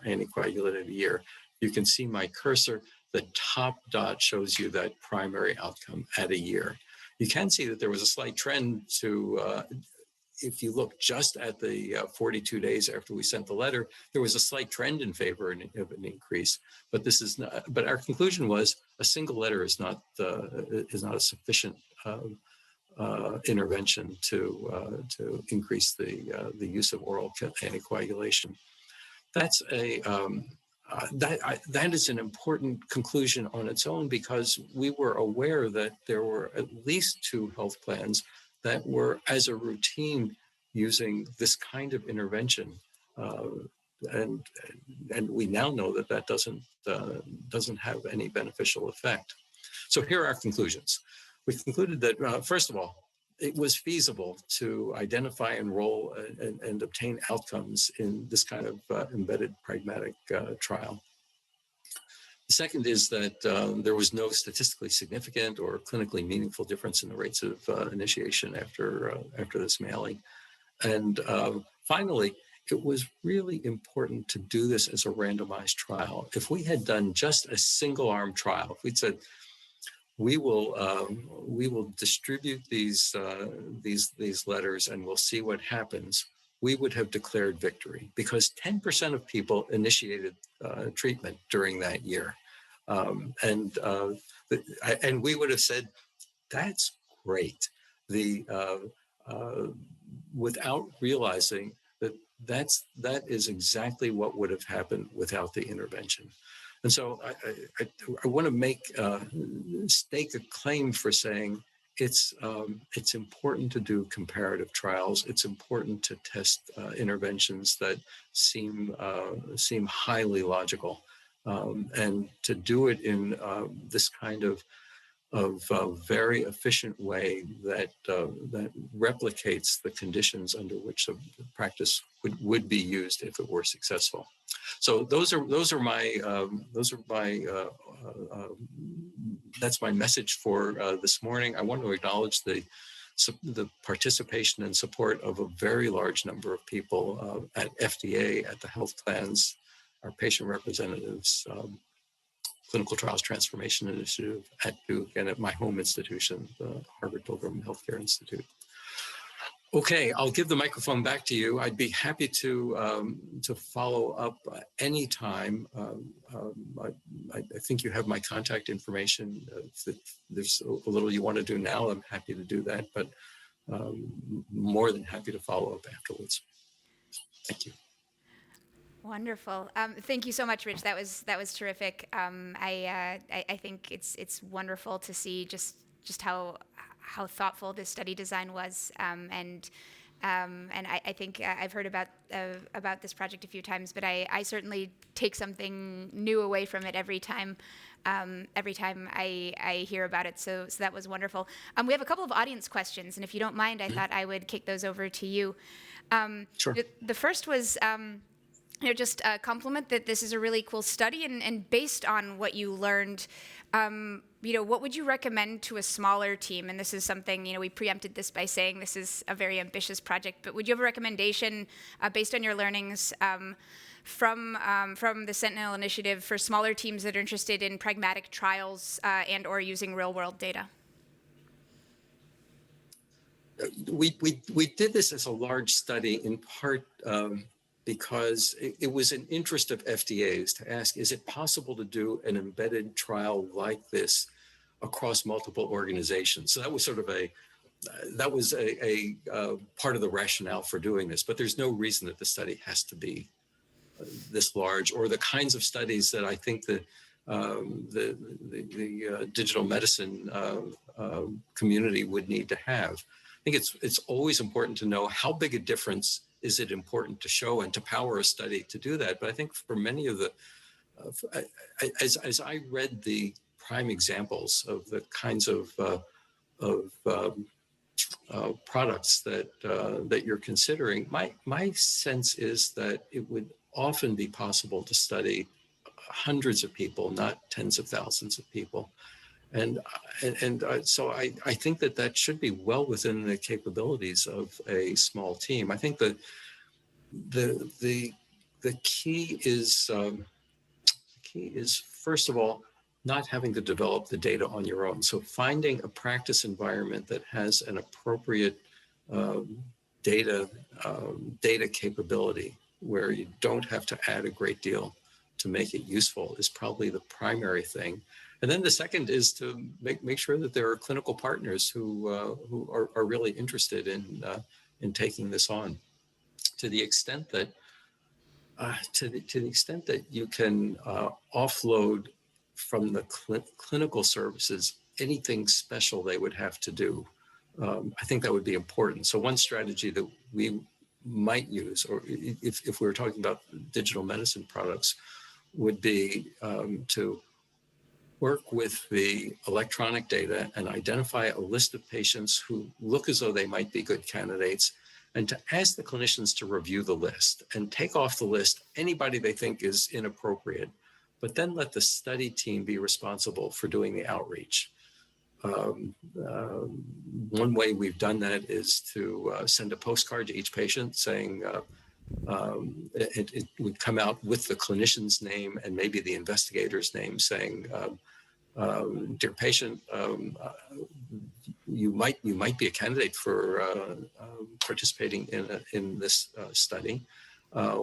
anticoagulated a year. You can see my cursor. The top dot shows you that primary outcome at a year. You can see that there was a slight trend to, if you look just at the 42 days after we sent the letter, there was a slight trend in favor of an increase. But this is not. But our conclusion was a single letter is not a sufficient intervention to increase the use of oral anticoagulation. That's that is an important conclusion on its own, because we were aware that there were at least 2 health plans that were, as a routine, using this kind of intervention, and we now know that doesn't have any beneficial effect. So here are our conclusions. We concluded that first of all, it was feasible to identify, enroll, and obtain outcomes in this kind of embedded pragmatic trial. The second is that there was no statistically significant or clinically meaningful difference in the rates of initiation after this mailing. And finally, it was really important to do this as a randomized trial. If we had done just a single-arm trial, if we'd said, we will distribute these letters and we'll see what happens, we would have declared victory, because 10% of people initiated treatment during that year, and we would have said, that's great. Without realizing that that is exactly what would have happened without the intervention. And so I want to stake a claim for saying it's important to do comparative trials. It's important to test interventions that seem highly logical, and to do it in this kind of very efficient way that replicates the conditions under which the practice would be used if it were successful. So that's my message for this morning. I want to acknowledge the participation and support of a very large number of people at FDA, at the health plans, our patient representatives, Clinical Trials Transformation Initiative at Duke, and at my home institution, the Harvard Pilgrim Healthcare Institute. Okay, I'll give the microphone back to you. I'd be happy to follow up anytime. I think you have my contact information. If there's a little you want to do now, I'm happy to do that, but more than happy to follow up afterwards. Thank you. Wonderful. Thank you so much, Rich. That was terrific. I think it's wonderful to see just how thoughtful this study design was, and I think I've heard about this project a few times, but I certainly take something new away from it every time I hear about it. So that was wonderful. We have a couple of audience questions, and if you don't mind, I thought I would kick those over to you. Sure. The first was, just a compliment that this is a really cool study, and based on what you learned, what would you recommend to a smaller team? And this is something, we preempted this by saying this is a very ambitious project, but would you have a recommendation based on your learnings from the Sentinel Initiative for smaller teams that are interested in pragmatic trials and or using real-world data? We did this as a large study in part because it was an interest of FDA's to ask, is it possible to do an embedded trial like this across multiple organizations? So that was sort of a part of the rationale for doing this, but there's no reason that the study has to be this large, or the kinds of studies that I think the digital medicine community would need to have. I think it's always important to know how big a difference is it important to show and to power a study to do that. But I think for many of the, as I read the prime examples of the kinds of products that you're considering, my sense is that it would often be possible to study hundreds of people, not tens of thousands of people. So I think that should be well within the capabilities of a small team. I think that the key is first of all not having to develop the data on your own. So finding a practice environment that has an appropriate data capability where you don't have to add a great deal to make it useful is probably the primary thing. And then the second is to make sure that there are clinical partners who are really interested in taking this on. To the extent that you can offload from the clinical services anything special they would have to do, I think that would be important. So one strategy that we might use, or if we were talking about digital medicine products, would be to work with the electronic data and identify a list of patients who look as though they might be good candidates, and to ask the clinicians to review the list and take off the list anybody they think is inappropriate, but then let the study team be responsible for doing the outreach. One way we've done that is to send a postcard to each patient saying, it would come out with the clinician's name and maybe the investigator's name saying, dear patient, you might be a candidate for participating in this study.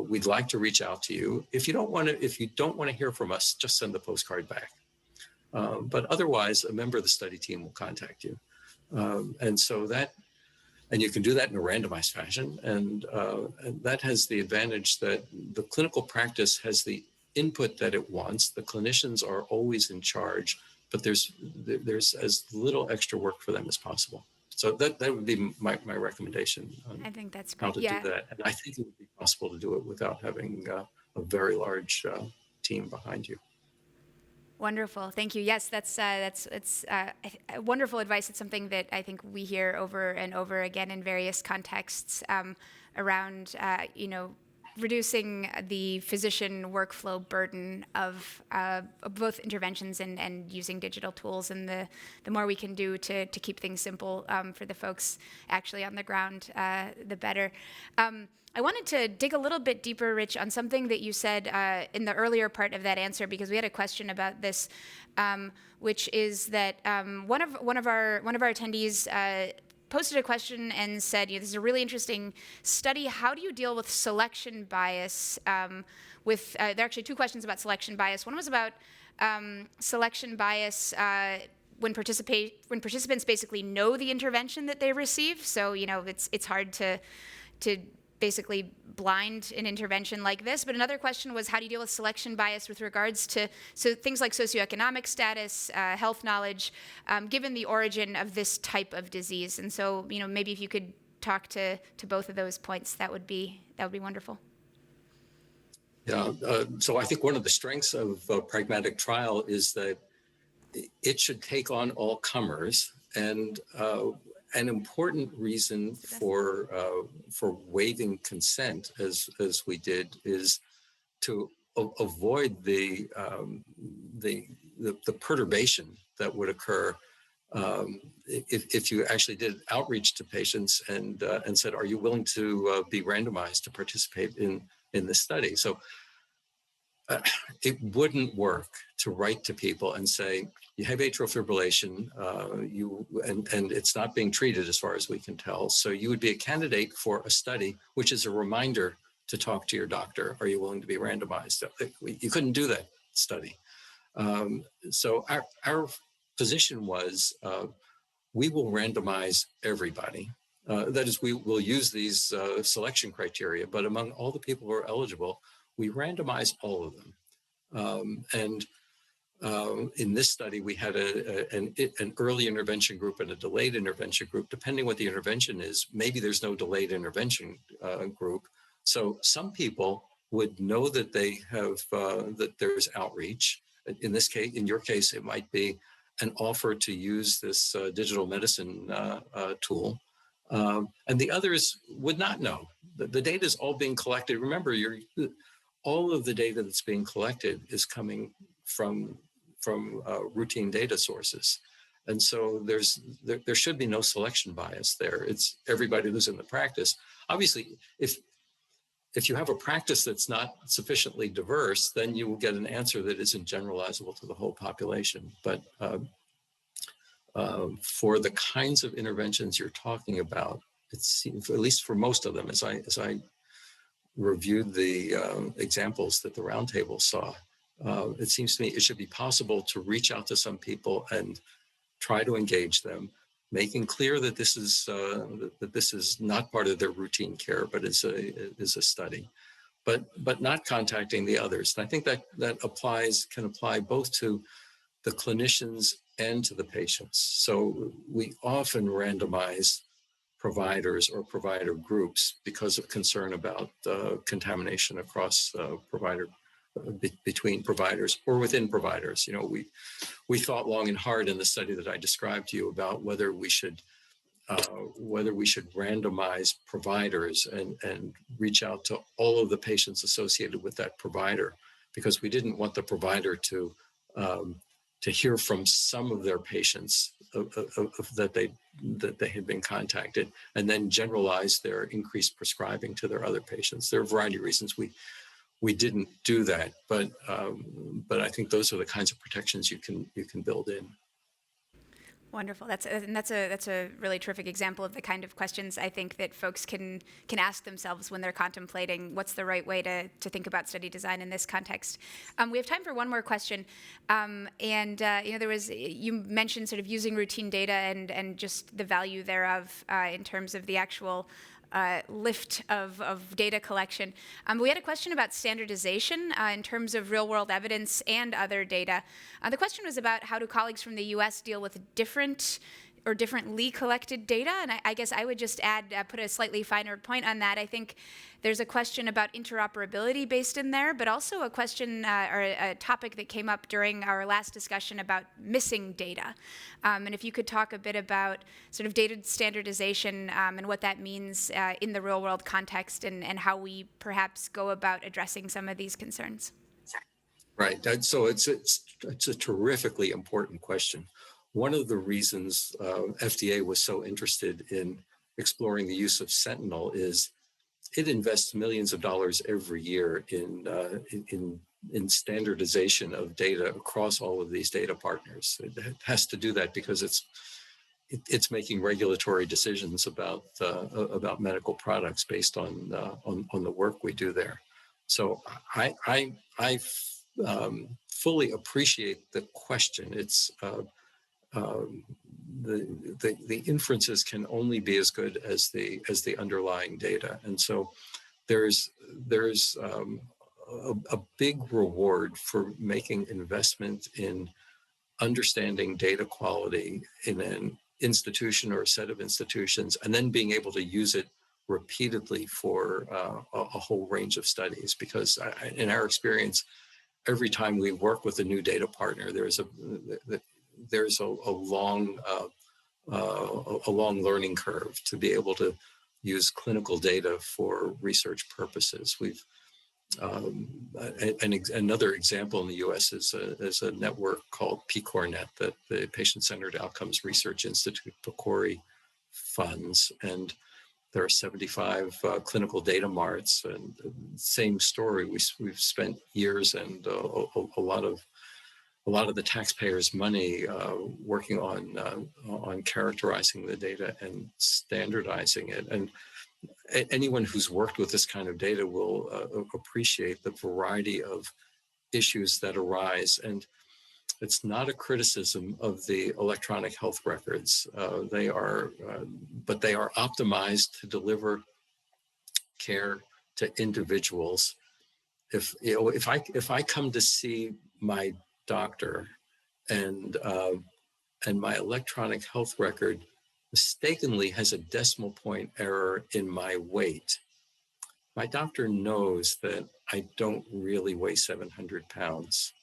We'd like to reach out to you. If you don't want to hear from us, just send the postcard back. But otherwise, a member of the study team will contact you. And so And you can do that in a randomized fashion. And that has the advantage that the clinical practice has the input that it wants. The clinicians are always in charge, but there's as little extra work for them as possible. So that would be my recommendation on I think that's great. how to do that. And I think it would be possible to do it without having a very large team behind you. Wonderful, thank you. Yes, that's wonderful advice. It's something that I think we hear over and over again in various contexts around, reducing the physician workflow burden of both interventions and using digital tools. And the more we can do to keep things simple for the folks actually on the ground, the better. I wanted to dig a little bit deeper, Rich, on something that you said in the earlier part of that answer, because we had a question about this, which is that one of our attendees posted a question and said, this is a really interesting study. How do you deal with selection bias? There are actually two questions about selection bias. One was about selection bias when participants basically know the intervention that they receive. So it's hard to basically blind an intervention like this. But another question was, how do you deal with selection bias with regards to things like socioeconomic status, health knowledge, given the origin of this type of disease? And so, maybe if you could talk to both of those points, that would be wonderful. Yeah, so I think one of the strengths of pragmatic trial is that it should take on all comers, and an important reason for waiving consent, as we did, is to avoid the perturbation that would occur if you actually did outreach to patients and said, "Are you willing to be randomized to participate in this study?" So it wouldn't work to write to people and say, you have atrial fibrillation, and it's not being treated as far as we can tell. So you would be a candidate for a study, which is a reminder to talk to your doctor. Are you willing to be randomized? You couldn't do that study. So our position was, we will randomize everybody. That is, we will use these selection criteria, but among all the people who are eligible, we randomize all of them. In this study, we had an early intervention group and a delayed intervention group. Depending what the intervention is, maybe there's no delayed intervention group. So some people would know that they have that there's outreach. In this case, in your case, it might be an offer to use this digital medicine tool, and the others would not know. The data is all being collected. Remember, all of the data that's being collected is coming from routine data sources. And so there should be no selection bias there. It's everybody who's in the practice. Obviously, if you have a practice that's not sufficiently diverse, then you will get an answer that isn't generalizable to the whole population. But for the kinds of interventions you're talking about, it seems, at least for most of them, as I reviewed the examples that the roundtable saw, it seems to me it should be possible to reach out to some people and try to engage them, making clear that this is not part of their routine care, but is a study, but not contacting the others. And I think that can apply both to the clinicians and to the patients. So we often randomize providers or provider groups because of concern about contamination across between providers or within providers. We thought long and hard in the study that I described to you about whether we should randomize providers and reach out to all of the patients associated with that provider, because we didn't want the provider to hear from some of their patients that they had been contacted, and then generalize their increased prescribing to their other patients. There are a variety of reasons we didn't do that, but I think those are the kinds of protections you can build in. Wonderful. That's a really terrific example of the kind of questions I think that folks can ask themselves when they're contemplating what's the right way to think about study design in this context. We have time for one more question, you mentioned sort of using routine data and just the value thereof in terms of the actual lift of data collection. We had a question about standardization in terms of real-world evidence and other data. The question was about how do colleagues from the US deal with differently collected data, and I guess I would just add, put a slightly finer point on that. I think there's a question about interoperability based in there, but also a question or a topic that came up during our last discussion about missing data. And if you could talk a bit about sort of data standardization and what that means in the real world context and how we perhaps go about addressing some of these concerns. Right, so it's a terrifically important question. One of the reasons FDA was so interested in exploring the use of Sentinel is it invests millions of dollars every year in standardization of data across all of these data partners. It has to do that because it's making regulatory decisions about medical products based on the work we do there. So I fully appreciate the question. It's the inferences can only be as good as the underlying data, and so there's a big reward for making investment in understanding data quality in an institution or a set of institutions, and then being able to use it repeatedly for a whole range of studies. Because in our experience, every time we work with a new data partner, there's a long learning curve to be able to use clinical data for research purposes. We've another example in the U.S. is a network called PCORNet that the Patient-Centered Outcomes Research Institute, PCORI, funds, and there are 75 clinical data marts, and same story. We've spent years and a lot of the taxpayers' money working on characterizing the data and standardizing it. And anyone who's worked with this kind of data will appreciate the variety of issues that arise. And it's not a criticism of the electronic health records. They are optimized to deliver care to individuals. If I come to see my doctor and my electronic health record mistakenly has a decimal point error in my weight, my doctor knows that I don't really weigh 700 pounds,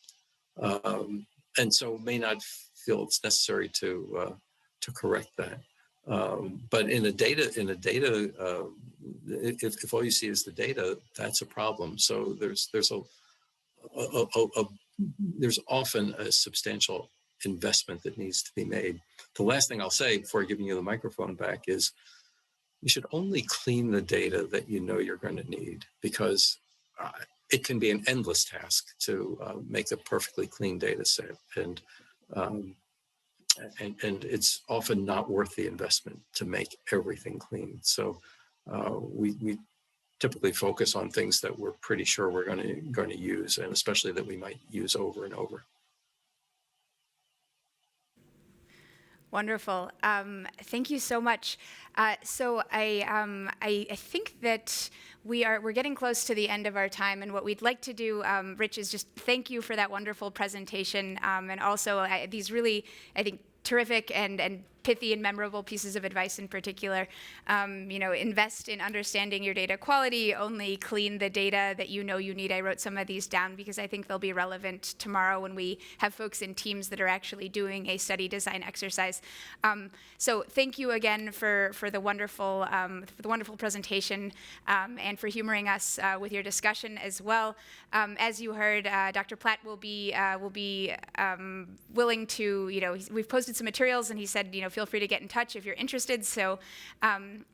and so may not feel it's necessary to correct that. But in a data, if all you see is the data, that's a problem. So there's often a substantial investment that needs to be made. The last thing I'll say before giving you the microphone back is you should only clean the data that you know you're going to need, because it can be an endless task to make a perfectly clean data set, and it's often not worth the investment to make everything clean. So we typically focus on things that we're pretty sure we're going to use, and especially that we might use over and over. Wonderful. Thank you so much. So I think that we're getting close to the end of our time, and what we'd like to do, Rich, is just thank you for that wonderful presentation, and also these really, I think, terrific and pithy and memorable pieces of advice in particular. Invest in understanding your data quality, only clean the data that you know you need. I wrote some of these down because I think they'll be relevant tomorrow when we have folks in teams that are actually doing a study design exercise. So thank you again for the wonderful presentation and for humoring us with your discussion as well. As you heard, Dr. Platt will be willing to, we've posted some materials, and he said, feel free to get in touch if you're interested. So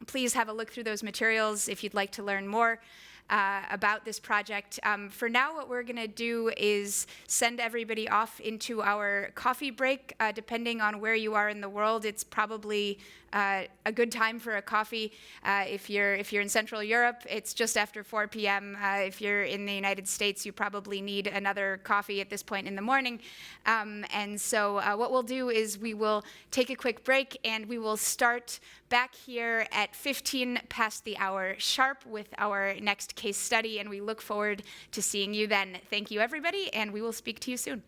please have a look through those materials if you'd like to learn more. about this project. For now, what we're going to do is send everybody off into our coffee break. Depending on where you are in the world, it's probably a good time for a coffee. If you're in Central Europe, it's just after 4 p.m. If you're in the United States, you probably need another coffee at this point in the morning. And so what we'll do is we will take a quick break, and we will start back here at 15 past the hour sharp with our next case study, and we look forward to seeing you then. Thank you, everybody, and we will speak to you soon.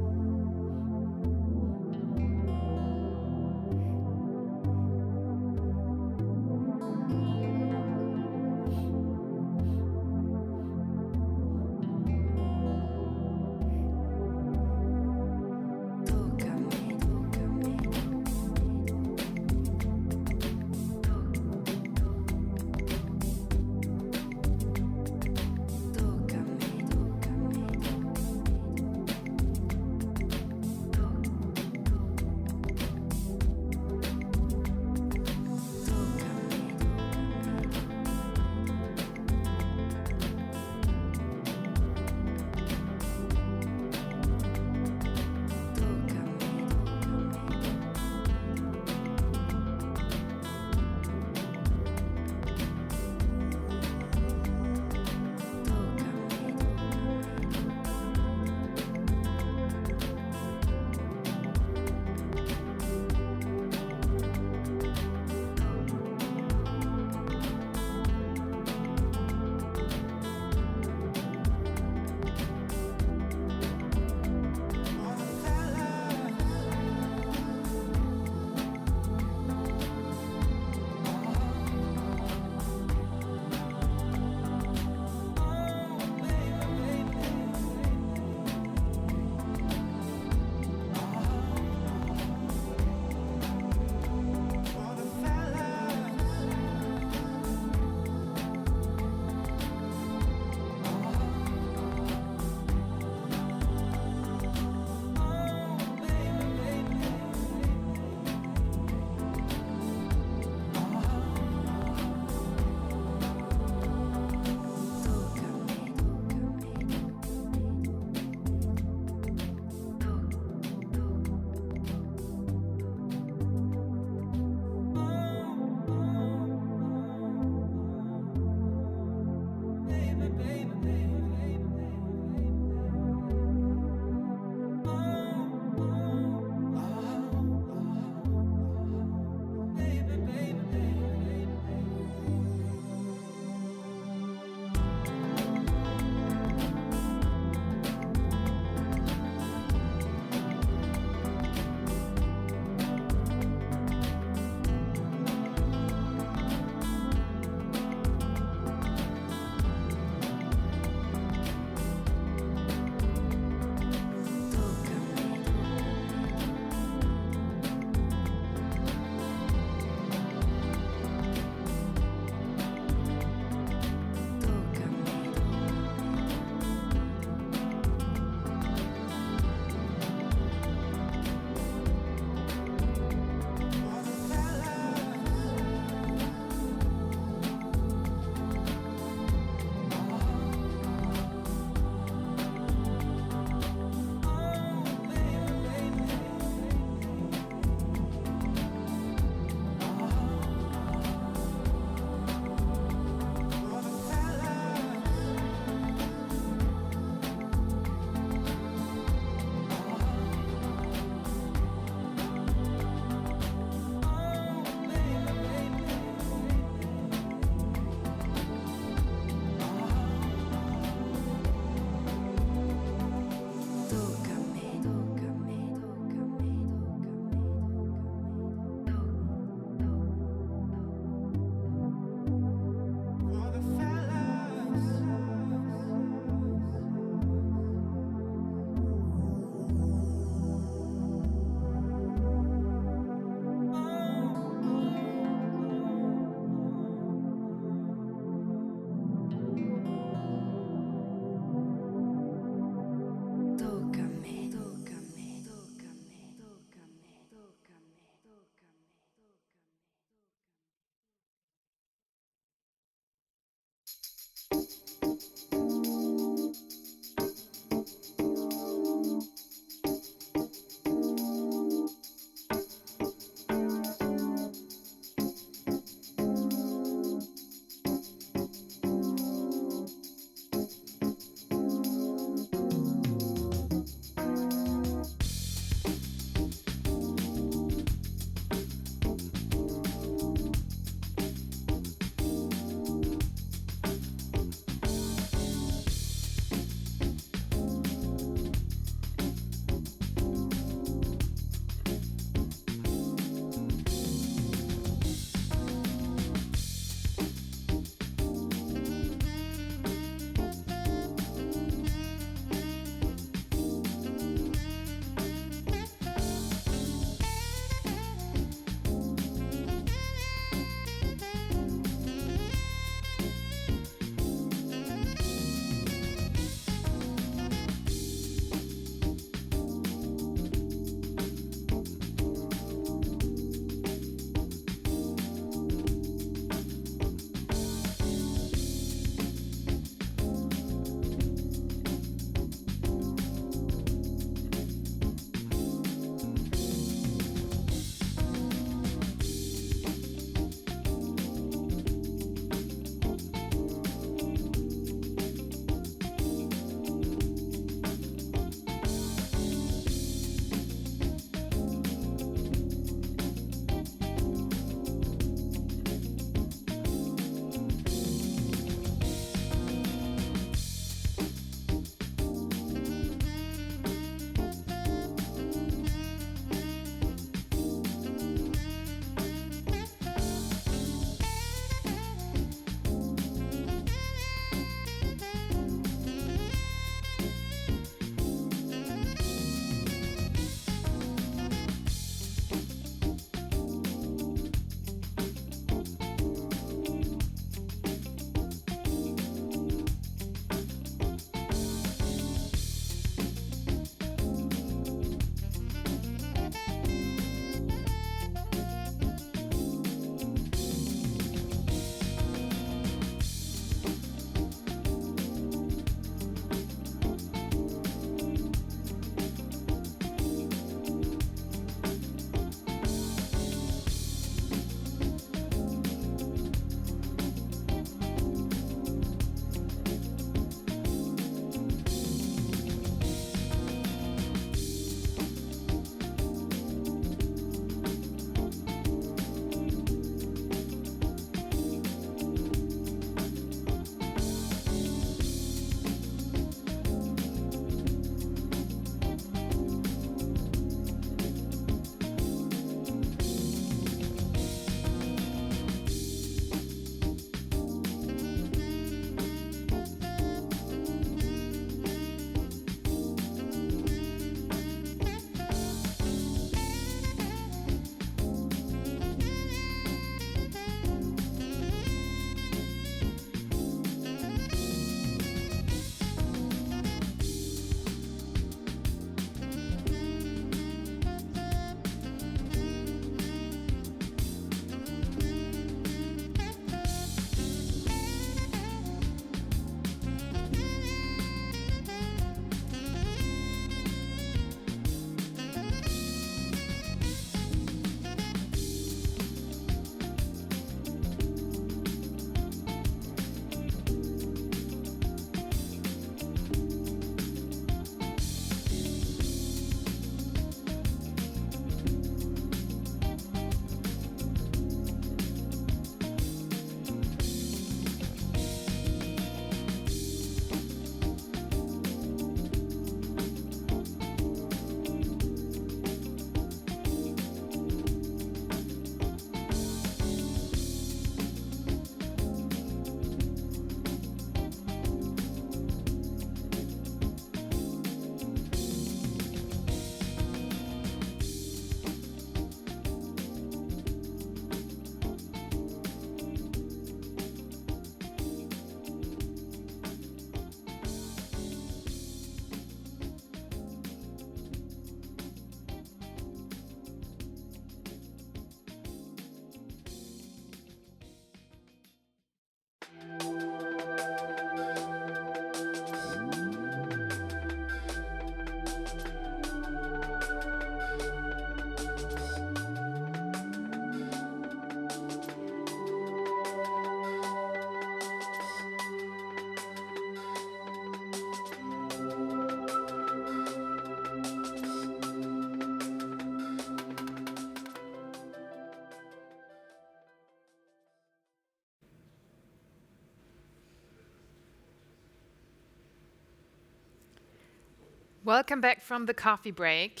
Welcome back from the coffee break,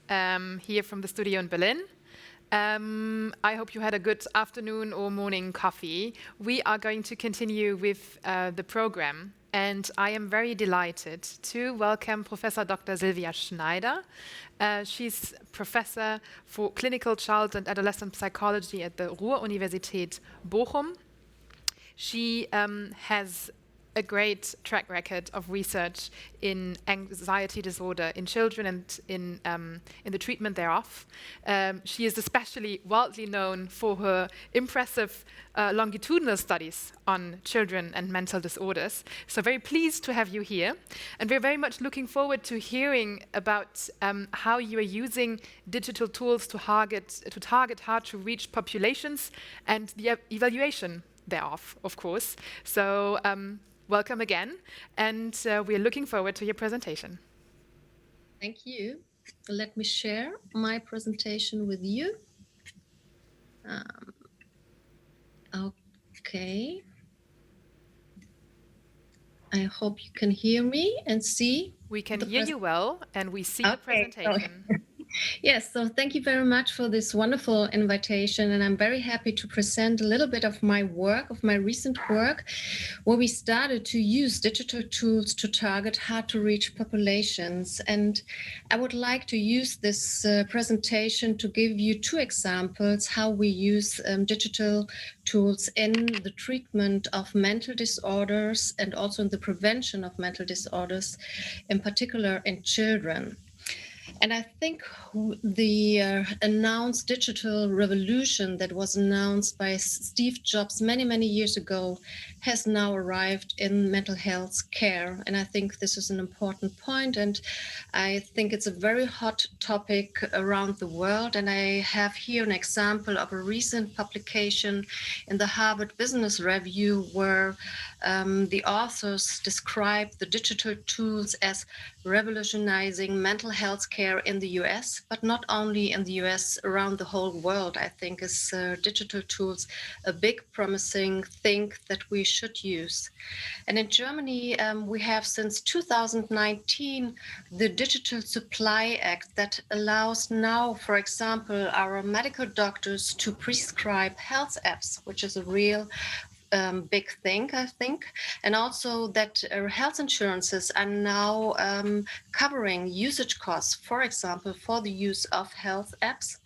here from the studio in Berlin. I hope you had a good afternoon or morning coffee. We are going to continue with the program, and I am very delighted to welcome Professor Dr. Silvia Schneider. She's professor for clinical child and adolescent psychology at the Ruhr-Universität Bochum. She has a great track record of research in anxiety disorder in children and in the treatment thereof. She is especially widely known for her impressive longitudinal studies on children and mental disorders. So very pleased to have you here. And we're very much looking forward to hearing about how you are using digital tools to target hard-to-reach populations and the evaluation thereof, of course. So welcome again, and we're looking forward to your presentation. Thank you. Let me share my presentation with you. Okay. I hope you can hear me and see. We can hear you well, and we see the presentation. Yes, so thank you very much for this wonderful invitation, and I'm very happy to present a little bit of my work, of my recent work, where we started to use digital tools to target hard-to-reach populations. And I would like to use this presentation to give you two examples how we use digital tools in the treatment of mental disorders and also in the prevention of mental disorders, in particular in children. And I think the announced digital revolution that was announced by Steve Jobs many, many years ago has now arrived in mental health care. And I think this is an important point. And I think it's a very hot topic around the world. And I have here an example of a recent publication in the Harvard Business Review where the authors describe the digital tools as revolutionizing mental health care in the US, but not only in the US, around the whole world. I think is digital tools a big promising thing that we should use. And in Germany, we have since 2019 the Digital Supply Act that allows now, for example, our medical doctors to prescribe health apps, which is a real big thing, I think. And also that health insurances are now covering usage costs, for example, for the use of health apps.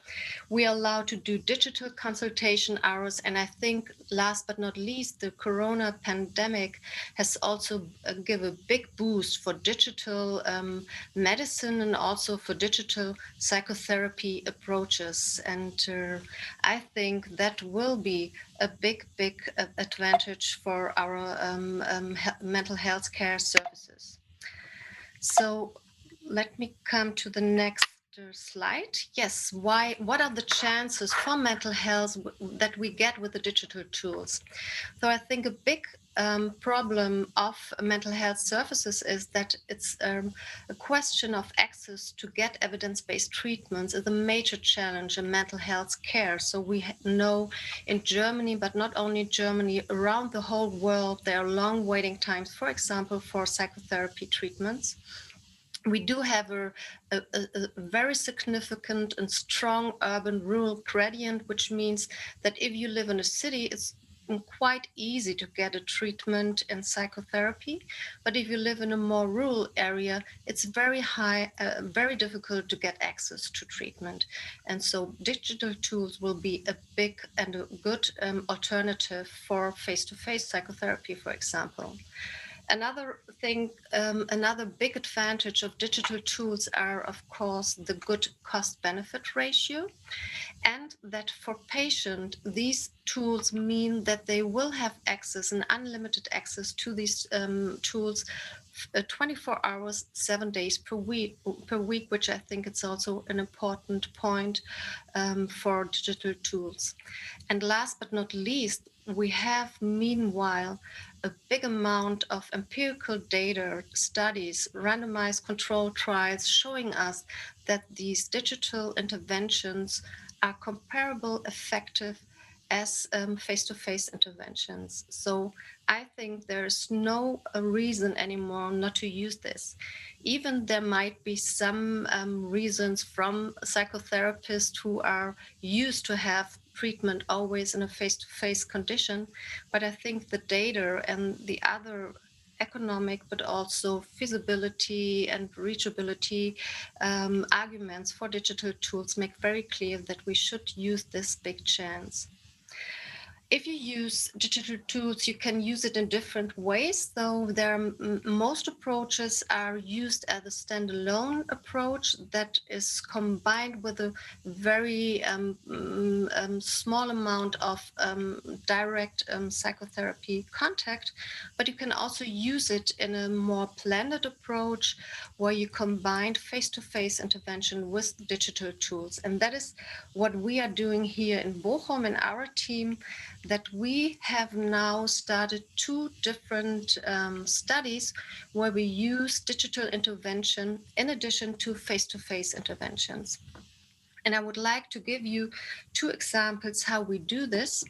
We are allowed to do digital consultation hours. And I think last but not least, the Corona pandemic has also given a big boost for digital medicine and also for digital psychotherapy approaches. And I think that will be a big advantage for our mental health care services. So let me come to the next slide. Yes, what are the chances for mental health that we get with the digital tools? So I think a big problem of mental health services is that it's a question of access to get evidence-based treatments is a major challenge in mental health care. So we know in Germany, but not only Germany, around the whole world, there are long waiting times, for example, for psychotherapy treatments. We do have a very significant and strong urban-rural gradient, which means that if you live in a city, it's quite easy to get a treatment in psychotherapy. But if you live in a more rural area, it's very difficult to get access to treatment. And so digital tools will be a big and a good alternative for face-to-face psychotherapy, for example. Another thing, another big advantage of digital tools are, of course, the good cost-benefit ratio, and that for patient, these tools mean that they will have access and unlimited access to these tools 24 hours, 7 days per week, which I think it's also an important point for digital tools. And last but not least, we have meanwhile a big amount of empirical data, studies, randomized control trials showing us that these digital interventions are comparable, effective, as face-to-face interventions. So I think there's no reason anymore not to use this. Even there might be some reasons from psychotherapists who are used to have treatment always in a face-to-face condition, but I think the data and the other economic but also feasibility and reachability arguments for digital tools make very clear that we should use this big chance. If you use digital tools, you can use it in different ways. So most approaches are used as a standalone approach that is combined with a very small amount of direct psychotherapy contact. But you can also use it in a more blended approach where you combine face-to-face intervention with digital tools. And that is what we are doing here in Bochum in our team, that we have now started 2 different studies where we use digital intervention in addition to face-to-face interventions. And I would like to give you 2 examples how we do this.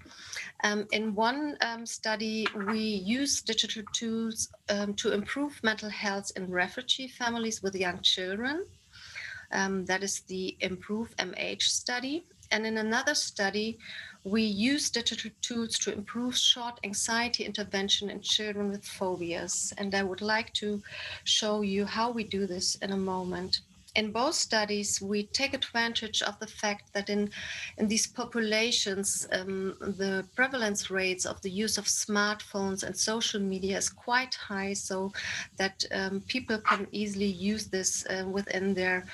In one study, we use digital tools to improve mental health in refugee families with young children. That is the Improve MH study. And in another study, we use digital tools to improve short anxiety intervention in children with phobias. And I would like to show you how we do this in a moment. In both studies, we take advantage of the fact that in these populations, the prevalence rates of the use of smartphones and social media is quite high, so that people can easily use this within their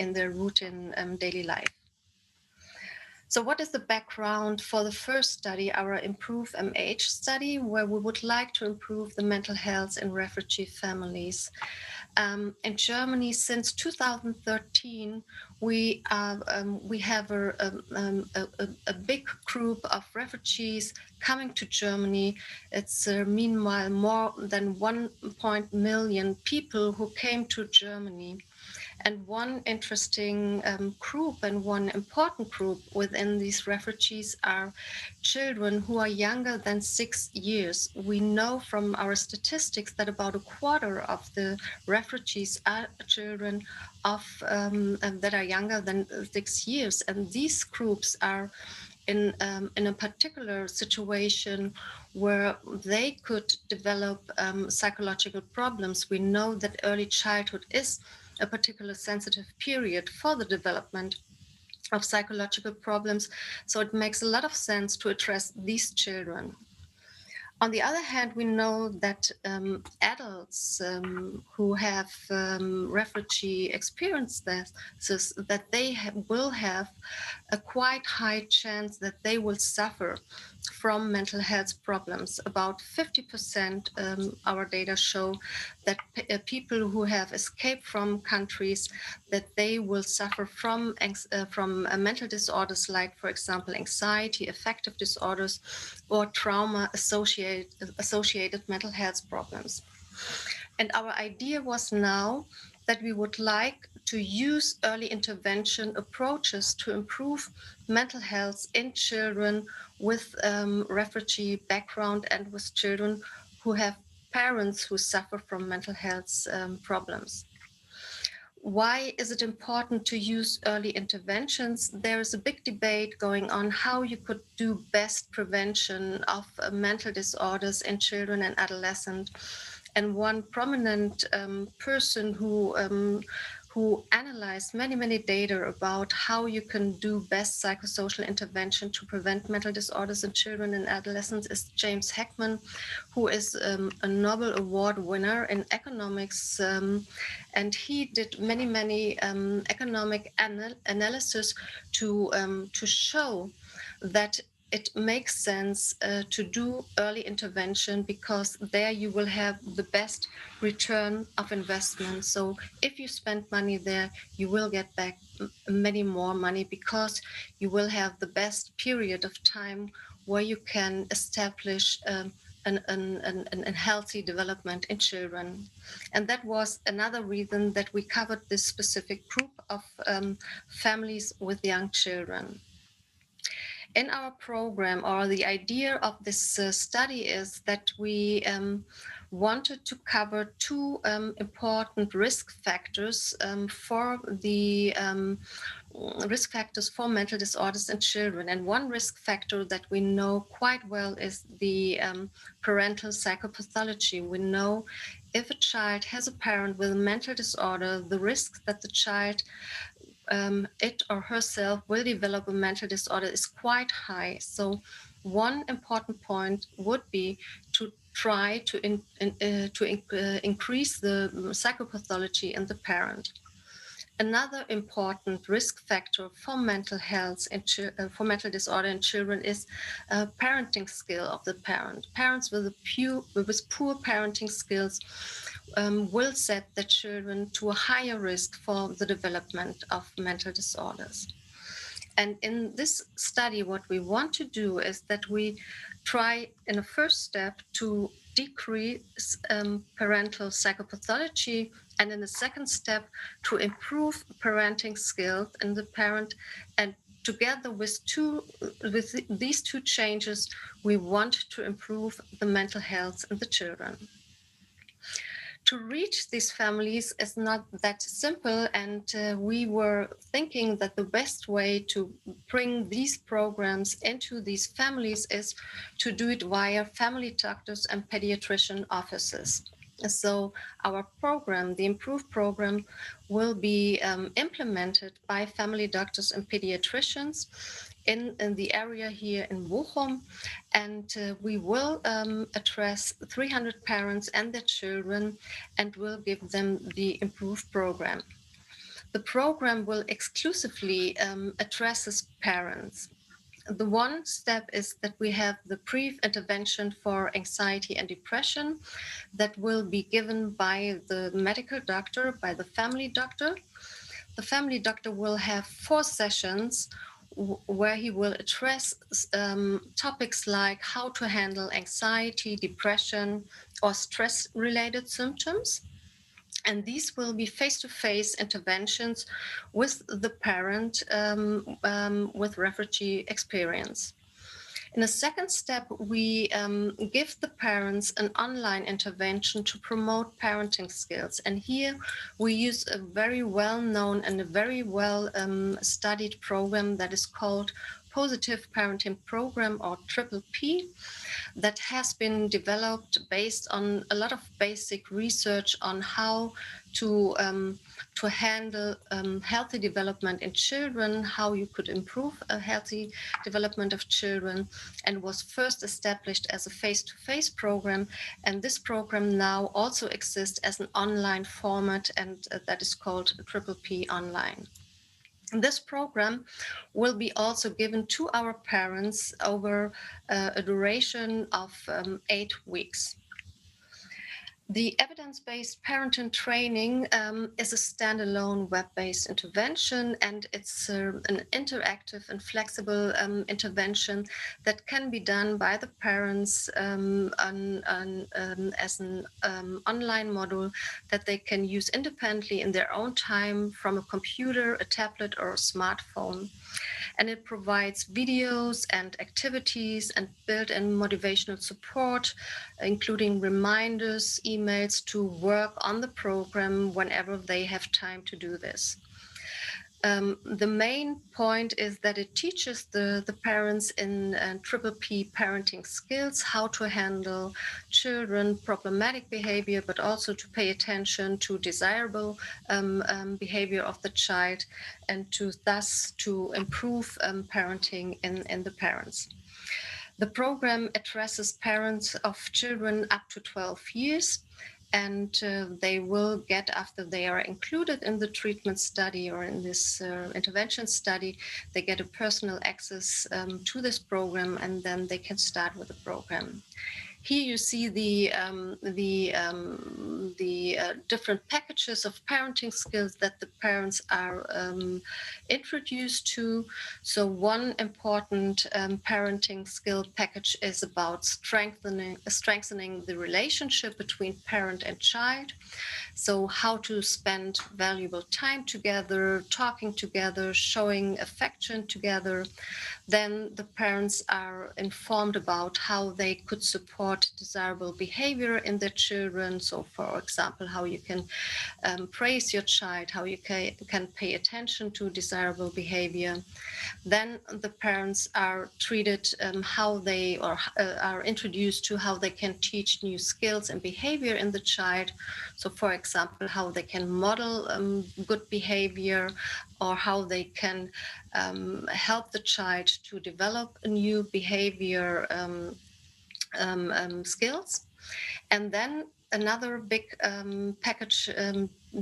in their routine daily life. So what is the background for the first study, our Improve MH study, where we would like to improve the mental health in refugee families? In Germany, since 2013, we have a big group of refugees coming to Germany. It's meanwhile more than 1 million people who came to Germany. And one interesting group and one important group within these refugees are children who are younger than 6 years. We know from our statistics that about a quarter of the refugees are children of that are younger than 6 years. And these groups are in a particular situation where they could develop psychological problems. We know that early childhood is a particular sensitive period for the development of psychological problems. So it makes a lot of sense to address these children. On the other hand, we know that adults who have refugee experiences, that they will have a quite high chance that they will suffer from mental health problems. About 50% our data show that people who have escaped from countries, that they will suffer from mental disorders like, for example, anxiety, affective disorders, or trauma associated mental health problems. And our idea was now that we would like to use early intervention approaches to improve mental health in children with refugee background and with children who have parents who suffer from mental health problems. Why is it important to use early interventions? There is a big debate going on how you could do best prevention of mental disorders in children and adolescents. And one prominent person who analyzed many data about how you can do best psychosocial intervention to prevent mental disorders in children and adolescents is James Heckman, who is a Nobel Award winner in economics, and he did many economic analysis to show that it makes sense to do early intervention, because there you will have the best return of investment. So if you spend money there, you will get back many more money, because you will have the best period of time where you can establish a healthy development in children. And that was another reason that we covered this specific group of families with young children. In our program, or the idea of this study is that we wanted to cover two important risk factors for the risk factors for mental disorders in children. And one risk factor that we know quite well is the parental psychopathology. We know if a child has a parent with a mental disorder, the risk that the child it or herself will develop a mental disorder is quite high. So one important point would be to try to increase the psychopathology in the parent. Another important risk factor for mental health and for mental disorder in children is parenting skill of the parent. Parents with poor parenting skills will set their children to a higher risk for the development of mental disorders. And in this study, what we want to do is that we try in a first step to decrease parental psychopathology, and in the second step to improve parenting skills in the parent. And together with these two changes, we want to improve the mental health in the children. To reach these families is not that simple, and we were thinking that the best way to bring these programs into these families is to do it via family doctors and pediatrician offices. So our program, the Improve program, will be implemented by family doctors and pediatricians in the area here in Bochum, and we will address 300 parents and their children and will give them the Improve program. The program will exclusively address parents. The one step is that we have the pre-intervention for anxiety and depression that will be given by the medical doctor, by the family doctor. The family doctor will have 4 sessions where he will address topics like how to handle anxiety, depression, or stress-related symptoms. And these will be face-to-face interventions with the parent with refugee experience. In a second step, we give the parents an online intervention to promote parenting skills. And here we use a very well-known and a very well-studied program that is called Positive Parenting Program, or PPP, that has been developed based on a lot of basic research on how to handle healthy development in children, how you could improve a healthy development of children, and was first established as a face-to-face program. And this program now also exists as an online format, and that is called PPP Online. This program will be also given to our parents over a duration of 8 weeks. The evidence-based parenting training is a standalone web-based intervention, and it's an interactive and flexible intervention that can be done by the parents as an online module that they can use independently in their own time from a computer, a tablet, or a smartphone. And it provides videos and activities and built-in motivational support, including reminders, emails to work on the program whenever they have time to do this. The main point is that it teaches the parents in PPP parenting skills how to handle children, problematic behavior, but also to pay attention to desirable behavior of the child, and to thus to improve parenting in the parents. The program addresses parents of children up to 12 years, and they will get, after they are included in the treatment study or in this intervention study, they get a personal access to this program, and then they can start with the program. Here you see the different packages of parenting skills that the parents are introduced to. So one important parenting skill package is about strengthening the relationship between parent and child. So how to spend valuable time together, talking together, showing affection together. Then the parents are informed about how they could support desirable behavior in their children. So for example, how you can praise your child, how you can pay attention to desirable behavior. Then the parents are treated are introduced to how they can teach new skills and behavior in the child. So for example, how they can model good behavior, or how they can help the child to develop a new behavior skills. And then another big package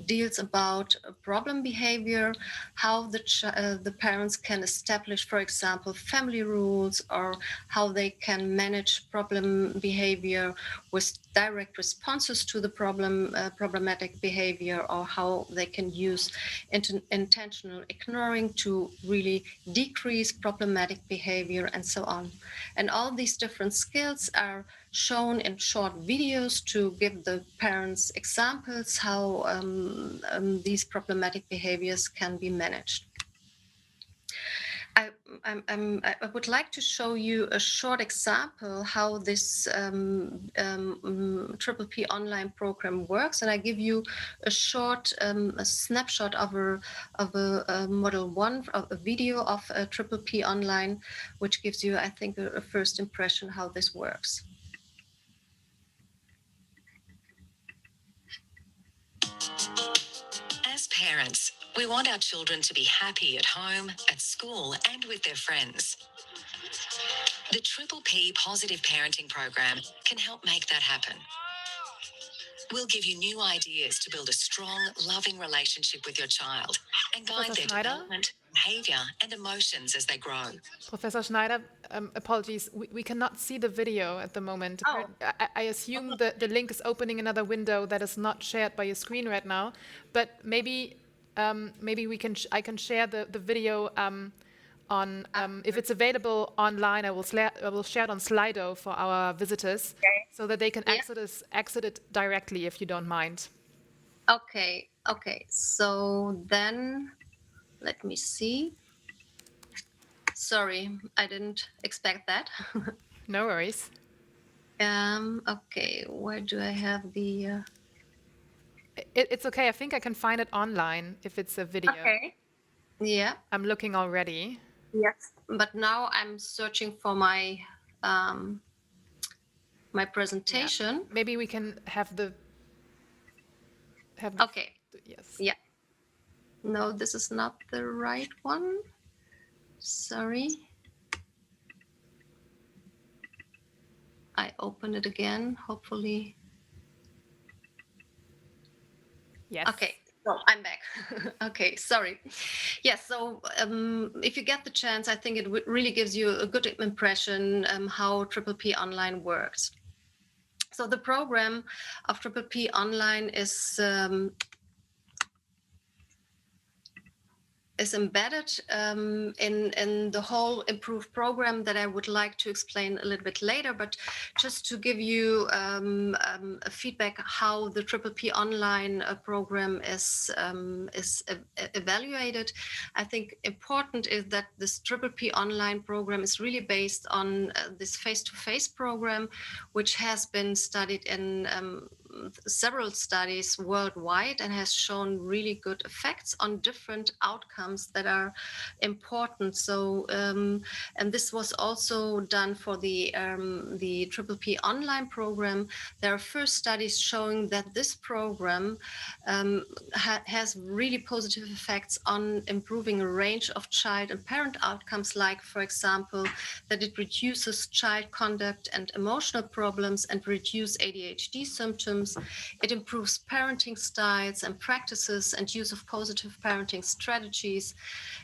deals about problem behavior, how the parents can establish, for example, family rules, or how they can manage problem behavior with direct responses to the problematic behavior, or how they can use intentional ignoring to really decrease problematic behavior, and so on. And all these different skills are shown in short videos to give the parents examples how these problematic behaviors can be managed. I would like to show you a short example how this Triple P online program works, and I give you a short a snapshot of a model one, of a video of a Triple P online, which gives you, I think, a first impression how this works. As parents, we want our children to be happy at home, at school, and with their friends. The Triple P Positive Parenting Program can help make that happen. We'll give you new ideas to build a strong, loving relationship with your child and guide Professor their Schneider? development, behavior, and emotions as they grow. Professor Schneider, apologies, we cannot see the video at the moment. Oh. I assume that the link is opening another window that is not shared by your screen right now, but maybe I can share the video on if it's available online. I will share it on Slido for our visitors, so that they can exit it directly, if you don't mind. Okay. So then, let me see. Sorry, I didn't expect that. No worries. Okay, where do I have the... It's okay. I think I can find it online if it's a video. Okay. Yeah. I'm looking already. Yes, but now I'm searching for my my presentation. Yeah. Maybe we can have the... Okay. Yes. Yeah. No, this is not the right one. Sorry. I open it again, hopefully. Yes. Okay, so I'm back. Okay, sorry. Yes, so if you get the chance, I think it really gives you a good impression how Triple P Online works. So the program of Triple P Online is embedded in the whole improved program that I would like to explain a little bit later, but just to give you a feedback how the Triple P Online program is evaluated. I think important is that this Triple P Online program is really based on this face-to-face program, which has been studied in several studies worldwide and has shown really good effects on different outcomes that are important. So, and this was also done for the Triple P Online program. There are first studies showing that this program has really positive effects on improving a range of child and parent outcomes, like, for example, that it reduces child conduct and emotional problems and reduce ADHD symptoms. programs. It improves parenting styles and practices and use of positive parenting strategies.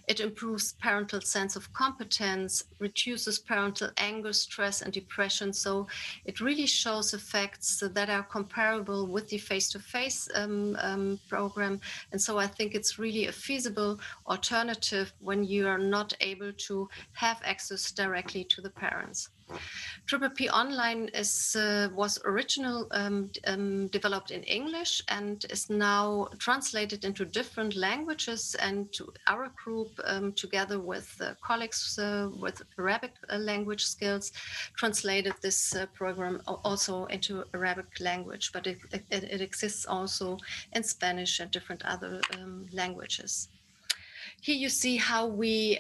It improves parental sense of competence, reduces parental anger, stress, and depression. So it really shows effects that are comparable with the face-to-face program. And so I think it's really a feasible alternative when you are not able to have access directly to the parents. PPP Online was originally developed in English and is now translated into different languages. And our group, together with colleagues with Arabic language skills, translated this program also into Arabic language, but it exists also in Spanish and different other languages. Here you see how we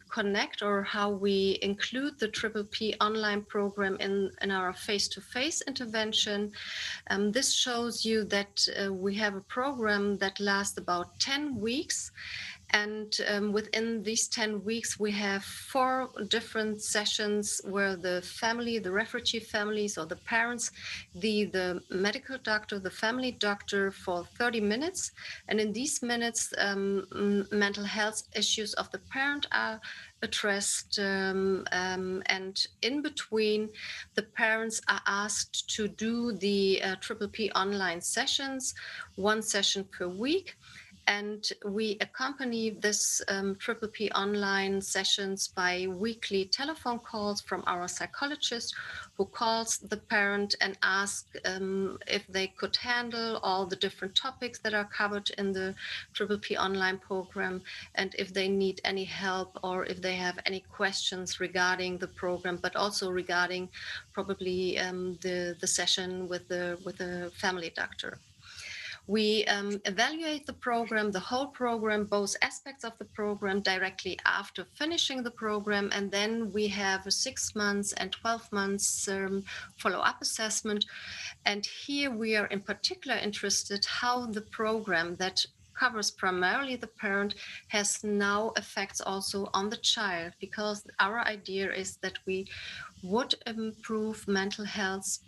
connect or how we include the PPP online program in our face-to-face intervention. This shows you that we have a program that lasts about 10 weeks. And within these 10 weeks, we have 4 different sessions where the family, the refugee families or the parents, the medical doctor, the family doctor for 30 minutes. And in these minutes, mental health issues of the parent are addressed. And in between, the parents are asked to do the PPP online sessions, 1 session per week. And we accompany this PPP online sessions by weekly telephone calls from our psychologist, who calls the parent and asks if they could handle all the different topics that are covered in the PPP online program, and if they need any help or if they have any questions regarding the program, but also regarding probably the session with the family doctor. We evaluate the program, the whole program, both aspects of the program directly after finishing the program. And then we have a 6 months and 12 months follow-up assessment. And here we are in particular interested how the program that covers primarily the parent has now effects also on the child, because our idea is that we would improve mental health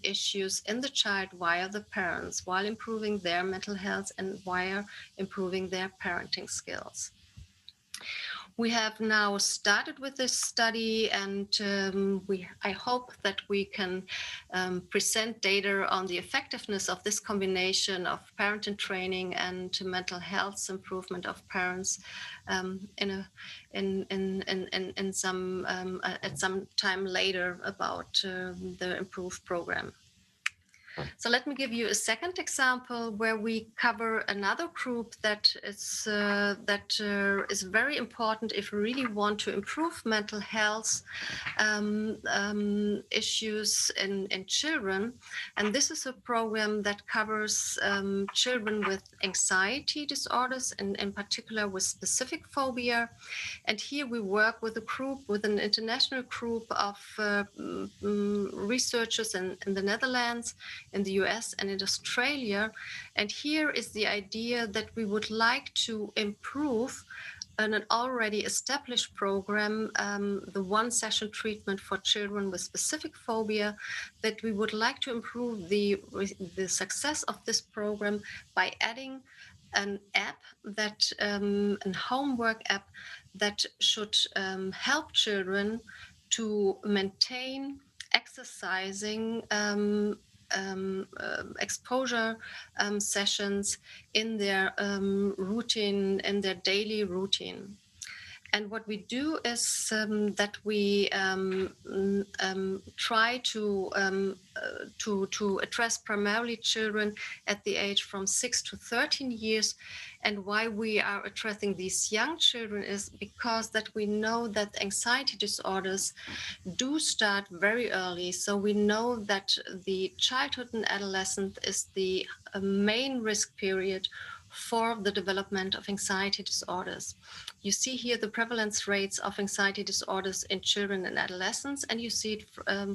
issues in the child via the parents, while improving their mental health and while improving their parenting skills. We have now started with this study, and I hope that we can present data on the effectiveness of this combination of parenting training and mental health improvement of parents at some time later about the improved program. So let me give you a second example where we cover another group that is very important if we really want to improve mental health issues in children. And this is a program that covers children with anxiety disorders, and in particular with specific phobia. And here we work with a group, with an international group of researchers in the Netherlands, in the US, and in Australia. And here is the idea that we would like to improve an already established program, the 1 session treatment for children with specific phobia, that we would like to improve the success of this program by adding an app that, a homework app that should help children to maintain exercising exposure sessions in their routine, in their daily routine. And what we do is that we try to address primarily children at the age from 6 to 13 years. And why we are addressing these young children is because that we know that anxiety disorders do start very early. So we know that the childhood and adolescence is the main risk period for the development of anxiety disorders. You see here the prevalence rates of anxiety disorders in children and adolescents, and you see it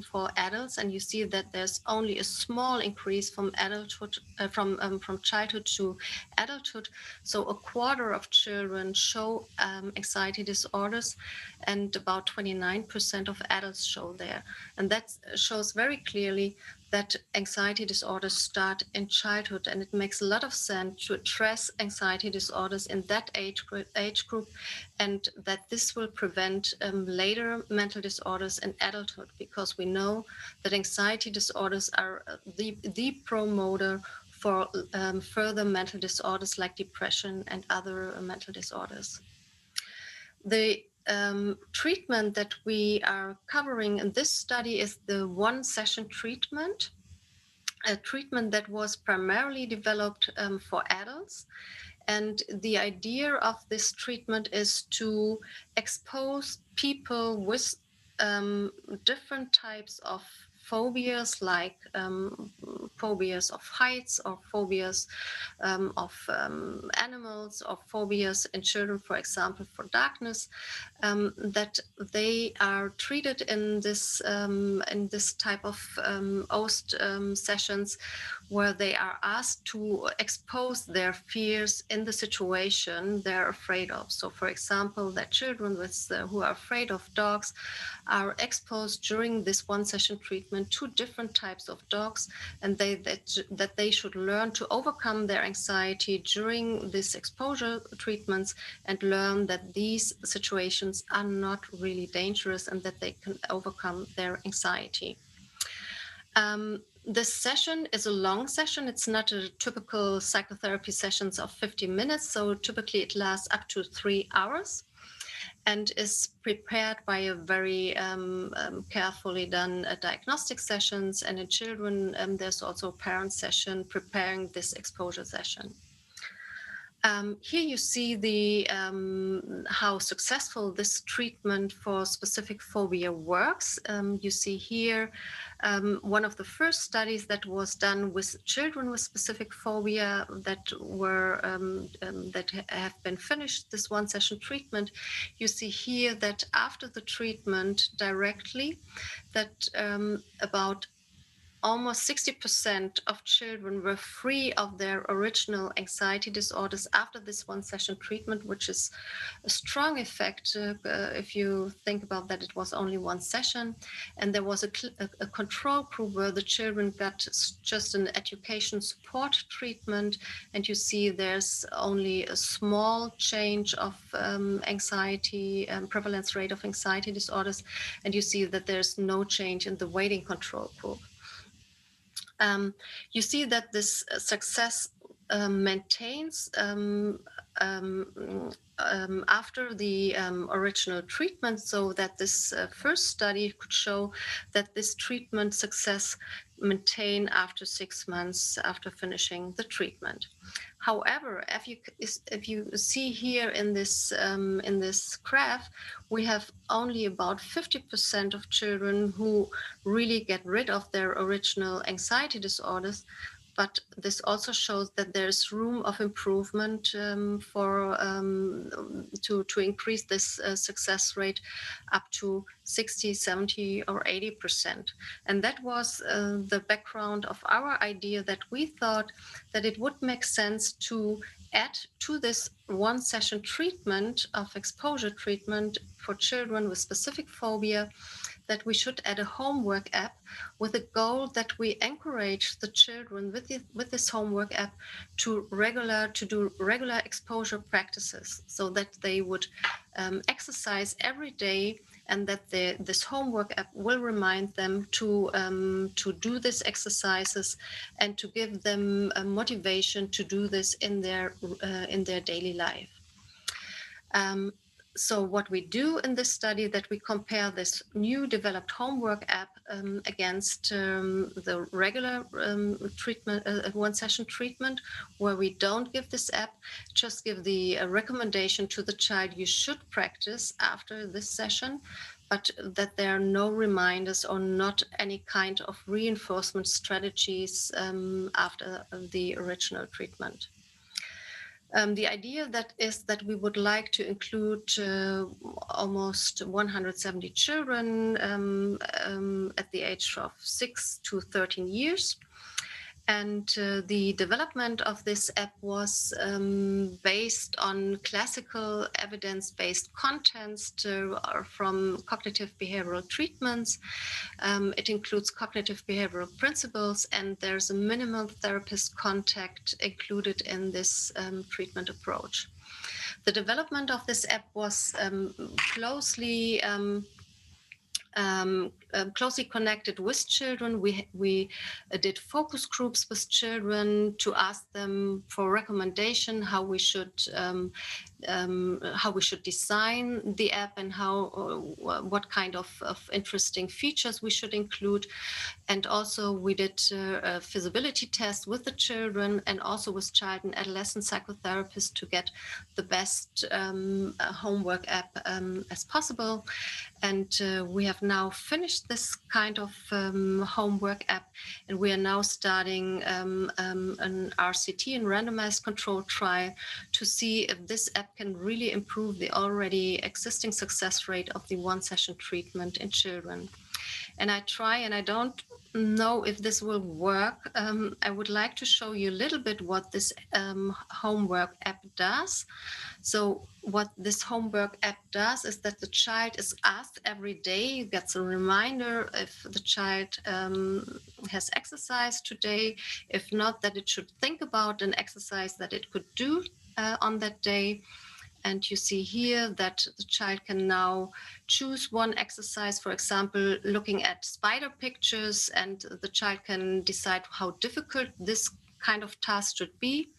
for adults, and you see that there's only a small increase from adulthood, from childhood to adulthood. So a quarter of children show anxiety disorders, and about 29% of adults show there. And that shows very clearly that anxiety disorders start in childhood, and it makes a lot of sense to address anxiety disorders in that age group, and that this will prevent later mental disorders in adulthood, because we know that anxiety disorders are the promoter for further mental disorders like depression and other mental disorders. The treatment that we are covering in this study is the one-session treatment, a treatment that was primarily developed for adults. And the idea of this treatment is to expose people with different types of phobias, like phobias of heights, or phobias of animals, or phobias in children, for example, for darkness, that they are treated in this type of OST sessions, where they are asked to expose their fears in the situation they're afraid of. So, for example, that children who are afraid of dogs are exposed during this one-session treatment to different types of dogs, and that they should learn to overcome their anxiety during this exposure treatments, and learn that these situations are not really dangerous and that they can overcome their anxiety. This session is a long session. It's not a typical psychotherapy sessions of 50 minutes. So typically it lasts up to 3 hours and is prepared by a very carefully done diagnostic sessions. And in children, there's also a parent session preparing this exposure session. Here you see the how successful this treatment for specific phobia works. You see here one of the first studies that was done with children with specific phobia that were that have been finished this one-session treatment. You see here that after the treatment directly, that about almost 60% of children were free of their original anxiety disorders after this one-session treatment, which is a strong effect if you think about that it was only one session. And there was a control group where the children got just an education support treatment, and you see there's only a small change of anxiety prevalence rate of anxiety disorders, and you see that there's no change in the waiting control group. You see that this success maintains after the original treatment, so that this first study could show that this treatment success maintained after 6 months after finishing the treatment. However, if you see here in this graph, we have only about 50% of children who really get rid of their original anxiety disorders. But this also shows that there's room of improvement to increase this success rate up to 60, 70, or 80%. And that was the background of our idea, that we thought that it would make sense to add to this one-session treatment of exposure treatment for children with specific phobia, that we should add a homework app, with a goal that we encourage the children with this homework app to do regular exposure practices, so that they would exercise every day, and that this homework app will remind them to do these exercises and to give them a motivation to do this in their daily life. So what we do in this study, that we compare this new developed homework app against the regular treatment, one-session treatment, where we don't give this app, just give the recommendation to the child, you should practice after this session, but that there are no reminders or not any kind of reinforcement strategies after the original treatment. The idea is that we would like to include almost 170 children at the age of 6 to 13 years. And the development of this app was based on classical evidence-based contents from cognitive behavioral treatments. It includes cognitive behavioral principles, and there's a minimal therapist contact included in this treatment approach. The development of this app was closely connected with children. We did focus groups with children to ask them for recommendation how we should design the app and what kind of interesting features we should include. And also we did a feasibility test with the children and also with child and adolescent psychotherapists to get the best homework app as possible. And we have now finished this kind of homework app, and we are now starting an RCT, and randomized control trial, to see if this app can really improve the already existing success rate of the one-session treatment in children. And I don't know if this will work. I would like to show you a little bit what this homework app does. So what this homework app does is that the child is asked every day, gets a reminder if the child has exercised today. If not, that it should think about an exercise that it could do on that day. And you see here that the child can now choose one exercise, for example, looking at spider pictures, and the child can decide how difficult this kind of task should be.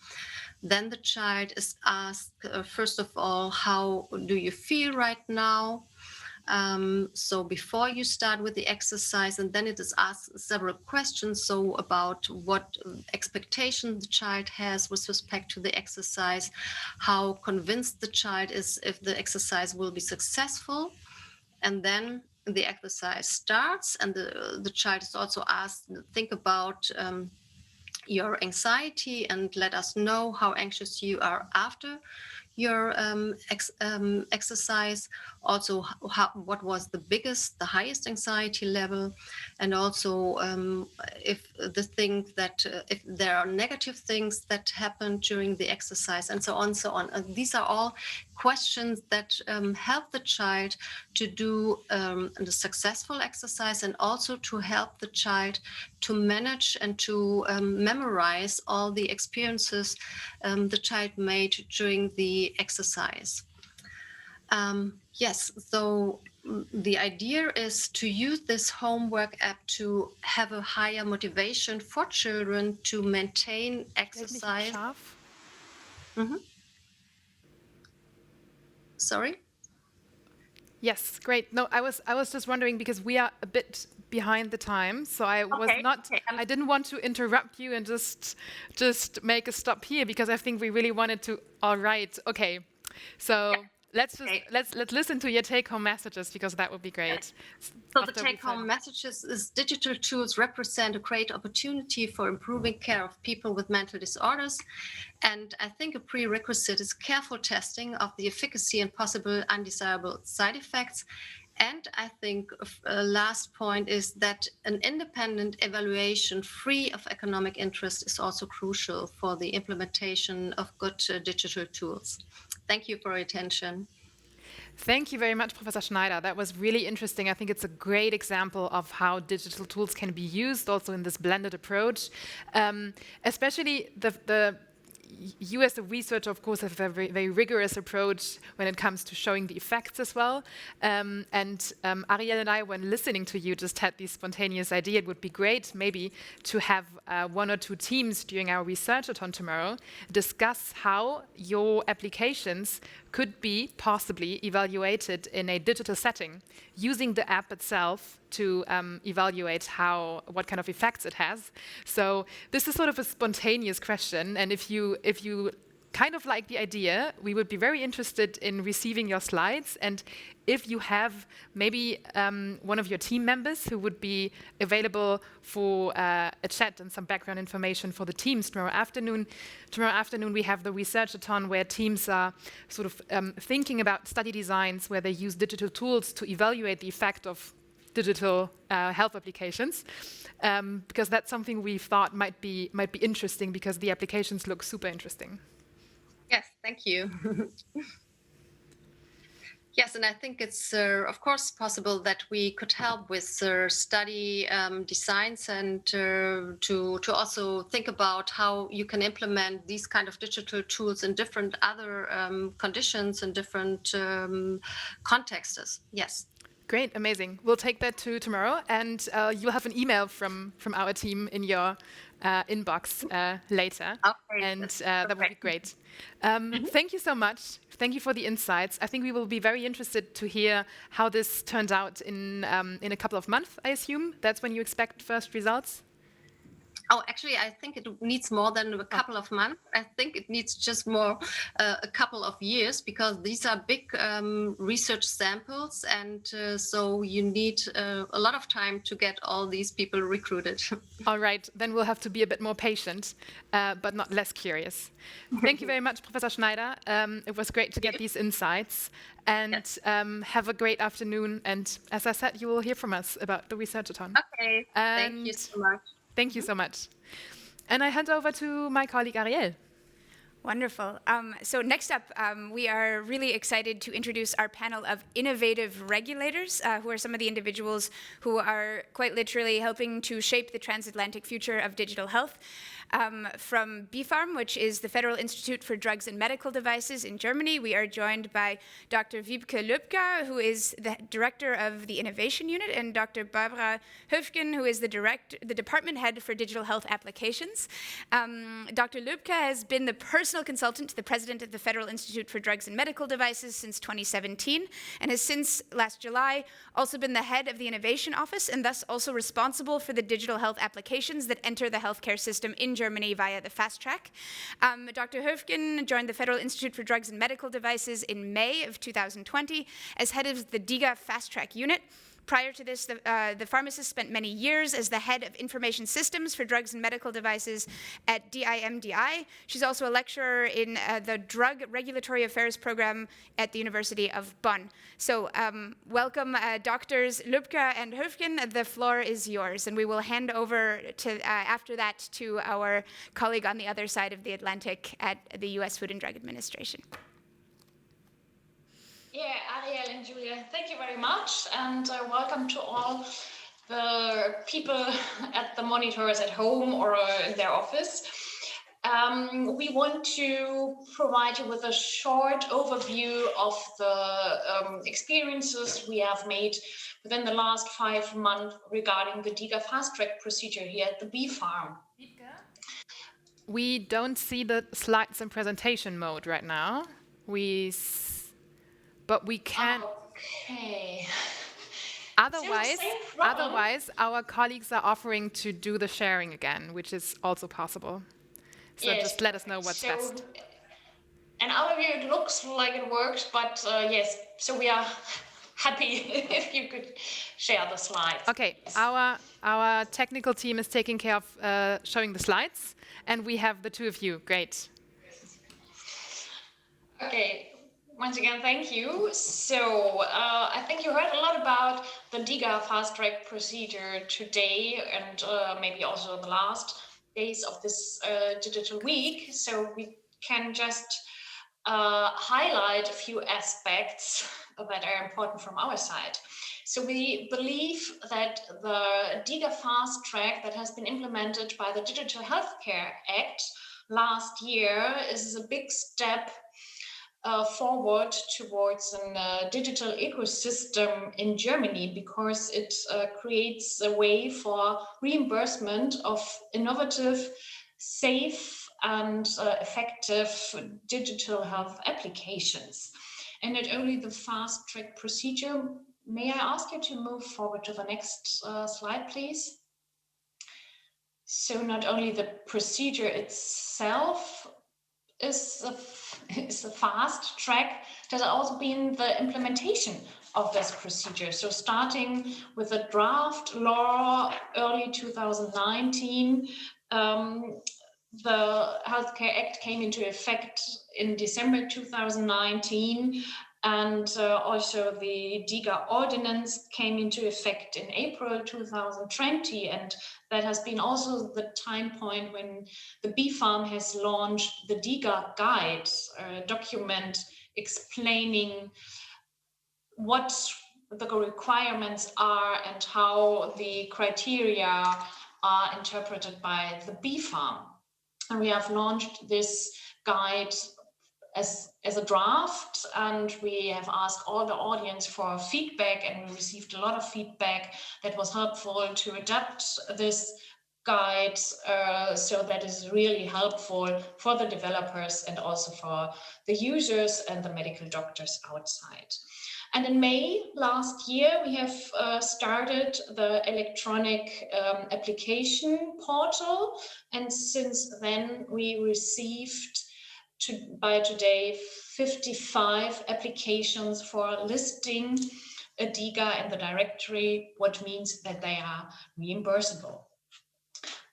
Then the child is asked, first of all, how do you feel right now? So before you start with the exercise, and then it is asked several questions. So about what expectation the child has with respect to the exercise, how convinced the child is if the exercise will be successful. And then the exercise starts, and the child is also asked, think about your anxiety and let us know how anxious you are after your exercise. Also, what was the highest anxiety level, and also if there are negative things that happen during the exercise, and so on, so on. And these are all questions that help the child to do the successful exercise, and also to help the child to manage and to memorize all the experiences the child made during the exercise. Yes, so the idea is to use this homework app to have a higher motivation for children to maintain exercise. Sorry? Yes, great. No, I was just wondering, because we are a bit behind the time, so I didn't want to interrupt you and just make a stop here, because I think we really wanted to. All right, okay. So let's listen to your take-home messages, because that would be great. So the take-home messages is digital tools represent a great opportunity for improving care of people with mental disorders. And I think a prerequisite is careful testing of the efficacy and possible undesirable side effects. And I think a last point is that an independent evaluation free of economic interest is also crucial for the implementation of good digital tools. Thank you for your attention. Thank you very much, Professor Schneider. That was really interesting. I think it's a great example of how digital tools can be used also in this blended approach. Especially you as a researcher, of course, have a very, very rigorous approach when it comes to showing the effects as well. Ariel and I, when listening to you, just had this spontaneous idea. It would be great maybe to have one or two teams during our researchathon tomorrow discuss how your applications could be possibly evaluated in a digital setting, using the app itself to evaluate what kind of effects it has. So this is sort of a spontaneous question, and if you kind of like the idea, we would be very interested in receiving your slides. And if you have maybe one of your team members who would be available for a chat and some background information for the teams tomorrow afternoon. Tomorrow afternoon we have the researchathon, where teams are sort of thinking about study designs where they use digital tools to evaluate the effect of digital health applications, because that's something we thought might be interesting because the applications look super interesting. Yes, thank you. Yes, and I think it's, of course, possible that we could help with study designs and to also think about how you can implement these kind of digital tools in different other conditions and different contexts. Yes. Great, amazing. We'll take that to tomorrow, and you'll have an email from our team in your inbox later. Okay, and that would be great. Thank you so much. Thank you for the insights. I think we will be very interested to hear how this turns out in a couple of months, I assume. That's when you expect first results? Oh, actually, I think it needs more than a couple of months. I think it needs just more a couple of years, because these are big research samples, and so you need a lot of time to get all these people recruited. All right, then we'll have to be a bit more patient, but not less curious. Thank you very much, Professor Schneider. It was great to get these insights, and have a great afternoon. And as I said, you will hear from us about the Researchathon. Okay, thank you so much. Thank you so much. And I hand over to my colleague, Ariel. Wonderful. So next up, we are really excited to introduce our panel of innovative regulators, who are some of the individuals who are quite literally helping to shape the transatlantic future of digital health. From BfArM, which is the Federal Institute for Drugs and Medical Devices in Germany, we are joined by Dr. Wiebke Löbker, who is the director of the Innovation Unit, and Dr. Barbara Höfgen, who is the department head for digital health applications. Dr. Löbker has been the personal consultant to the president of the Federal Institute for Drugs and Medical Devices since 2017, and has since last July also been the head of the Innovation Office, and thus also responsible for the digital health applications that enter the healthcare system in Germany via the Fast-Track. Dr. Höfgen joined the Federal Institute for Drugs and Medical Devices in May of 2020 as head of the DiGA Fast-Track unit. Prior to this, the pharmacist spent many years as the head of information systems for drugs and medical devices at DMW. She's also a lecturer in the Drug Regulatory Affairs program at the University of Bonn. So welcome, Doctors Löbker and Höfgen. The floor is yours, and we will hand over to, after that, to our colleague on the other side of the Atlantic at the US Food and Drug Administration. Yeah, Ariel and Julia, thank you very much, and welcome to all the people at the monitors at home or in their office. We want to provide you with a short overview of the experiences we have made within the last 5 months regarding the DiGA Fast-Track procedure here at the BfArM. We don't see the slides in presentation mode right now. But we can. Okay. Otherwise, our colleagues are offering to do the sharing again, which is also possible. So yes, just let us know what's best. And out of you, it looks like it works, but yes, so we are happy if you could share the slides. Okay, our technical team is taking care of showing the slides, and we have the two of you. Great. Okay. Once again, thank you. So I think you heard a lot about the DiGA Fast-Track procedure today, and maybe also in the last days of this digital week. So we can just highlight a few aspects that are important from our side. So we believe that the DiGA Fast-Track that has been implemented by the Digital Healthcare Act last year is a big step forward towards a digital ecosystem in Germany, because it creates a way for reimbursement of innovative, safe, and effective digital health applications. And not only the fast-track procedure, may I ask you to move forward to the next slide, please? So not only the procedure itself is a fast track, there's also been the implementation of this procedure. So starting with a draft law early 2019, the Healthcare Act came into effect in December 2019, And also the DiGA ordinance came into effect in April 2020, and that has been also the time point when the BfArM has launched the DiGA guide, a document explaining what the requirements are and how the criteria are interpreted by the BfArM. And we have launched this guide as a draft, and we have asked all the audience for feedback, and we received a lot of feedback that was helpful to adapt this guide, so that is really helpful for the developers and also for the users and the medical doctors outside. And in May last year, we have started the electronic application portal. And since then, we received by today 55 applications for listing a DiGA in the directory, what means that they are reimbursable.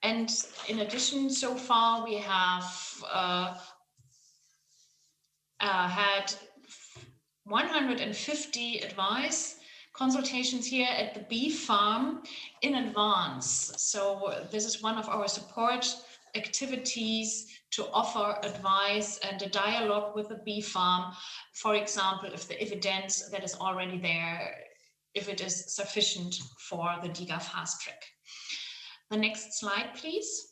And in addition, so far we have had 150 advice consultations here at the BfArM in advance. So this is one of our support activities to offer advice and a dialogue with the BfArM. For example, if the evidence that is already there, if it is sufficient for the DiGA Fast-Track. The next slide, please.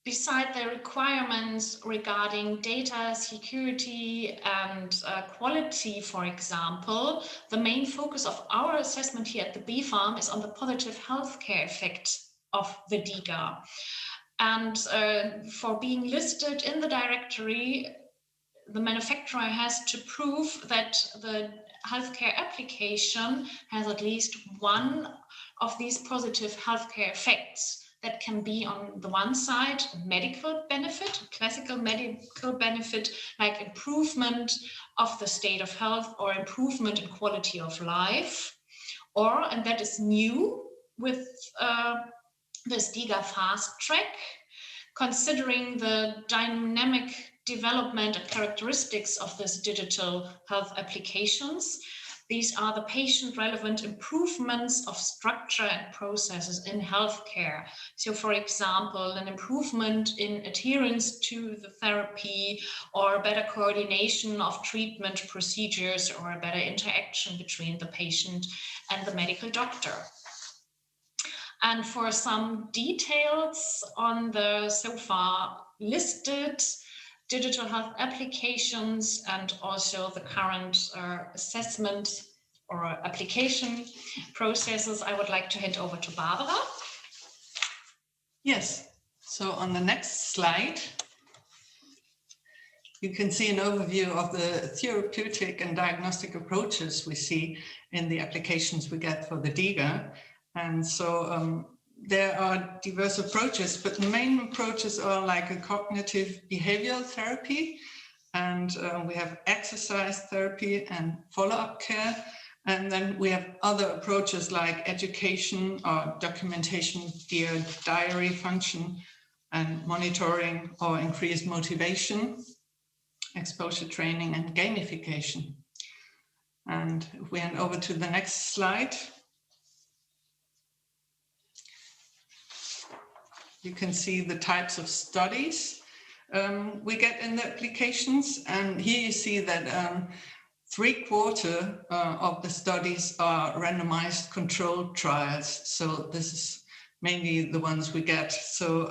Beside the requirements regarding data security and quality, for example, the main focus of our assessment here at the BfArM is on the positive healthcare effect of the DiGA. And for being listed in the directory, the manufacturer has to prove that the healthcare application has at least one of these positive healthcare effects. That can be on the one side, medical benefit, classical medical benefit, like improvement of the state of health or improvement in quality of life. Or, and that is new with this DiGA Fast-Track, considering the dynamic development and characteristics of this digital health applications. These are the patient-relevant improvements of structure and processes in healthcare. So, for example, an improvement in adherence to the therapy, or better coordination of treatment procedures, or a better interaction between the patient and the medical doctor. And for some details on the so far listed digital health applications and also the current assessment or application processes, I would like to hand over to Barbara. Yes, so on the next slide, you can see an overview of the therapeutic and diagnostic approaches we see in the applications we get for the DiGA. And so there are diverse approaches, but the main approaches are like a cognitive behavioral therapy, and we have exercise therapy and follow-up care. And then we have other approaches like education or documentation via diary function and monitoring or increased motivation, exposure training and gamification. And if we hand over to the next slide, you can see the types of studies we get in the applications. And here you see that 3/4 of the studies are randomized controlled trials. So this is mainly the ones we get. So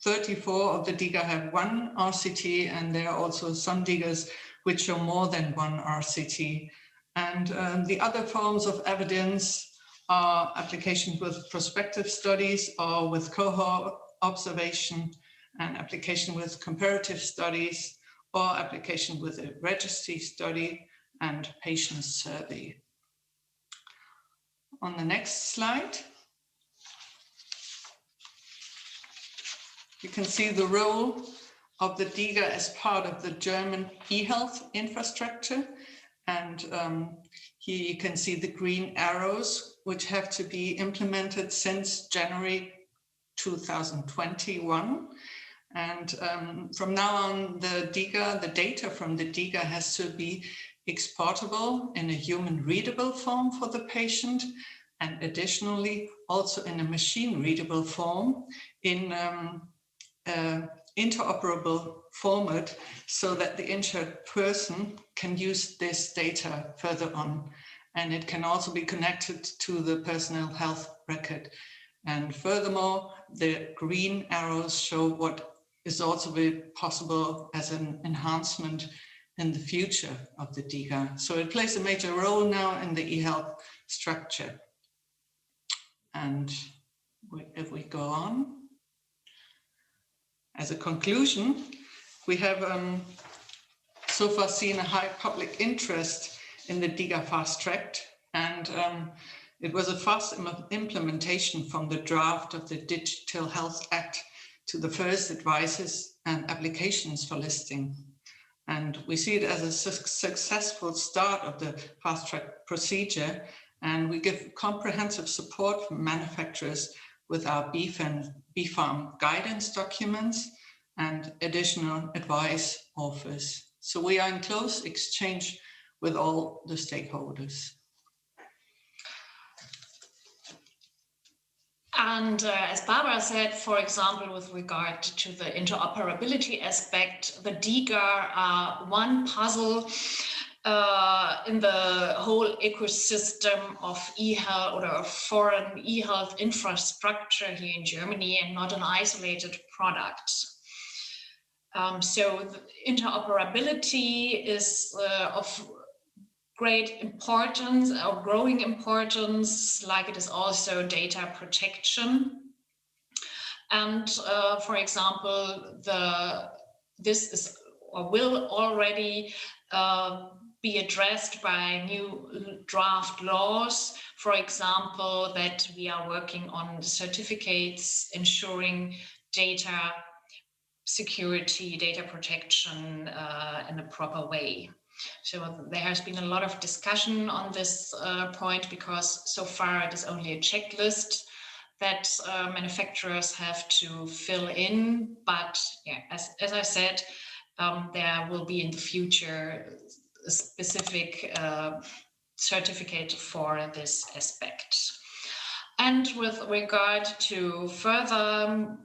34 of the DiGA have one RCT, and there are also some DiGAs which show more than one RCT. And the other forms of evidence are applications with prospective studies or with cohort observation, and application with comparative studies, or application with a registry study and patient survey. On the next slide, you can see the role of the DiGA as part of the German e-health infrastructure. And here you can see the green arrows, which have to be implemented since January 2021. And from now on, the data from the DiGA has to be exportable in a human readable form for the patient, and additionally also in a machine readable form in interoperable format, so that the injured person can use this data further on. And it can also be connected to the personal health record. And furthermore, the green arrows show what is also possible as an enhancement in the future of the DiGA. So it plays a major role now in the e-health structure. And if we go on, as a conclusion, we have so far seen a high public interest in the DiGA Fast-Track, and it was a fast implementation from the draft of the Digital Health Act to the first advices and applications for listing. And we see it as a successful start of the fast-track procedure, and we give comprehensive support from manufacturers with our BfArM guidance documents and additional advice offers. So we are in close exchange with all the stakeholders. And as Barbara said, for example, with regard to the interoperability aspect, the DiGA are one puzzle in the whole ecosystem of e-health or foreign e-health infrastructure here in Germany, and not an isolated product. So the interoperability is of great importance or growing importance, like it is also data protection. And for example, this is or will already be addressed by new draft laws. For example, that we are working on certificates ensuring data security, data protection in a proper way. So there has been a lot of discussion on this point, because so far it is only a checklist that manufacturers have to fill in. But yeah, as I said, there will be in the future a specific certificate for this aspect. And with regard to further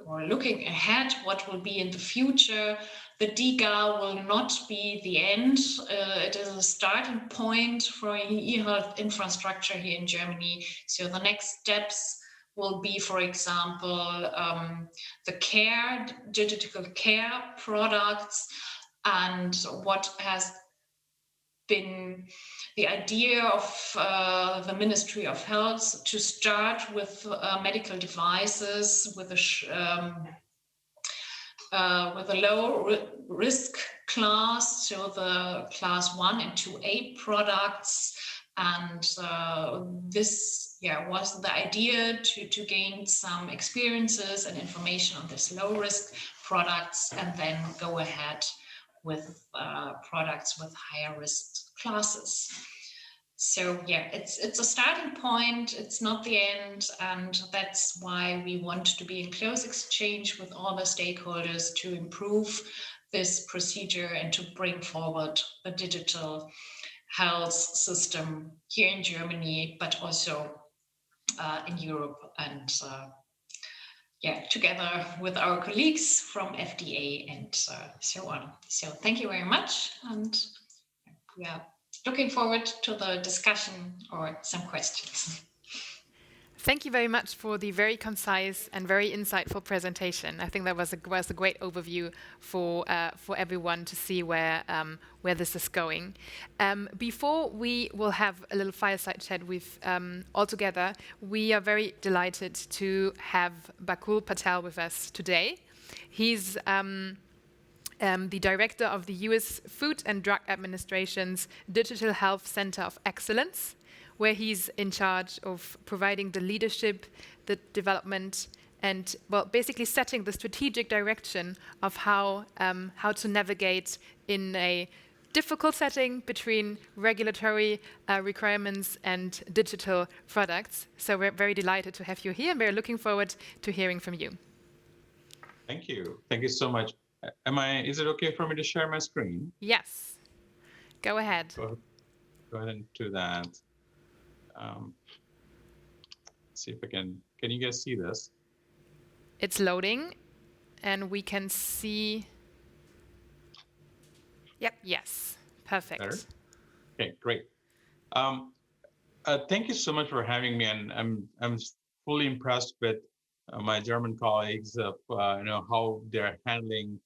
or looking ahead, what will be in the future, the DiGA will not be the end. It is a starting point for e-health infrastructure here in Germany. So the next steps will be, for example, the digital care products, and what has been the idea of the Ministry of Health to start with medical devices with a low risk class, so the class 1 and 2A products. And this was the idea to gain some experiences and information on this low risk products, and then go ahead with products with higher risk classes. So yeah, it's a starting point, it's not the end, and that's why we want to be in close exchange with all the stakeholders to improve this procedure and to bring forward the digital health system here in Germany, but also in Europe, and together with our colleagues from FDA and so on. So thank you very much, and we are looking forward to the discussion or some questions. Thank you very much for the very concise and very insightful presentation. I think that was a great overview for everyone to see where this is going. Before we will have a little fireside chat with all together, we are very delighted to have Bakul Patel with us today. He's the director of the US Food and Drug Administration's Digital Health Center of Excellence, where he's in charge of providing the leadership, the development, and basically setting the strategic direction of how to navigate in a difficult setting between regulatory requirements and digital products. So we're very delighted to have you here, and we're looking forward to hearing from you. Thank you. Thank you so much. Is it okay for me to share my screen? Yes. Go ahead. Go ahead and do that. See if I can you guys see this? It's loading and we can see. Yep. Yes. Perfect. Better? Okay, great. Thank you so much for having me, and I'm fully impressed with my German colleagues of how they're handling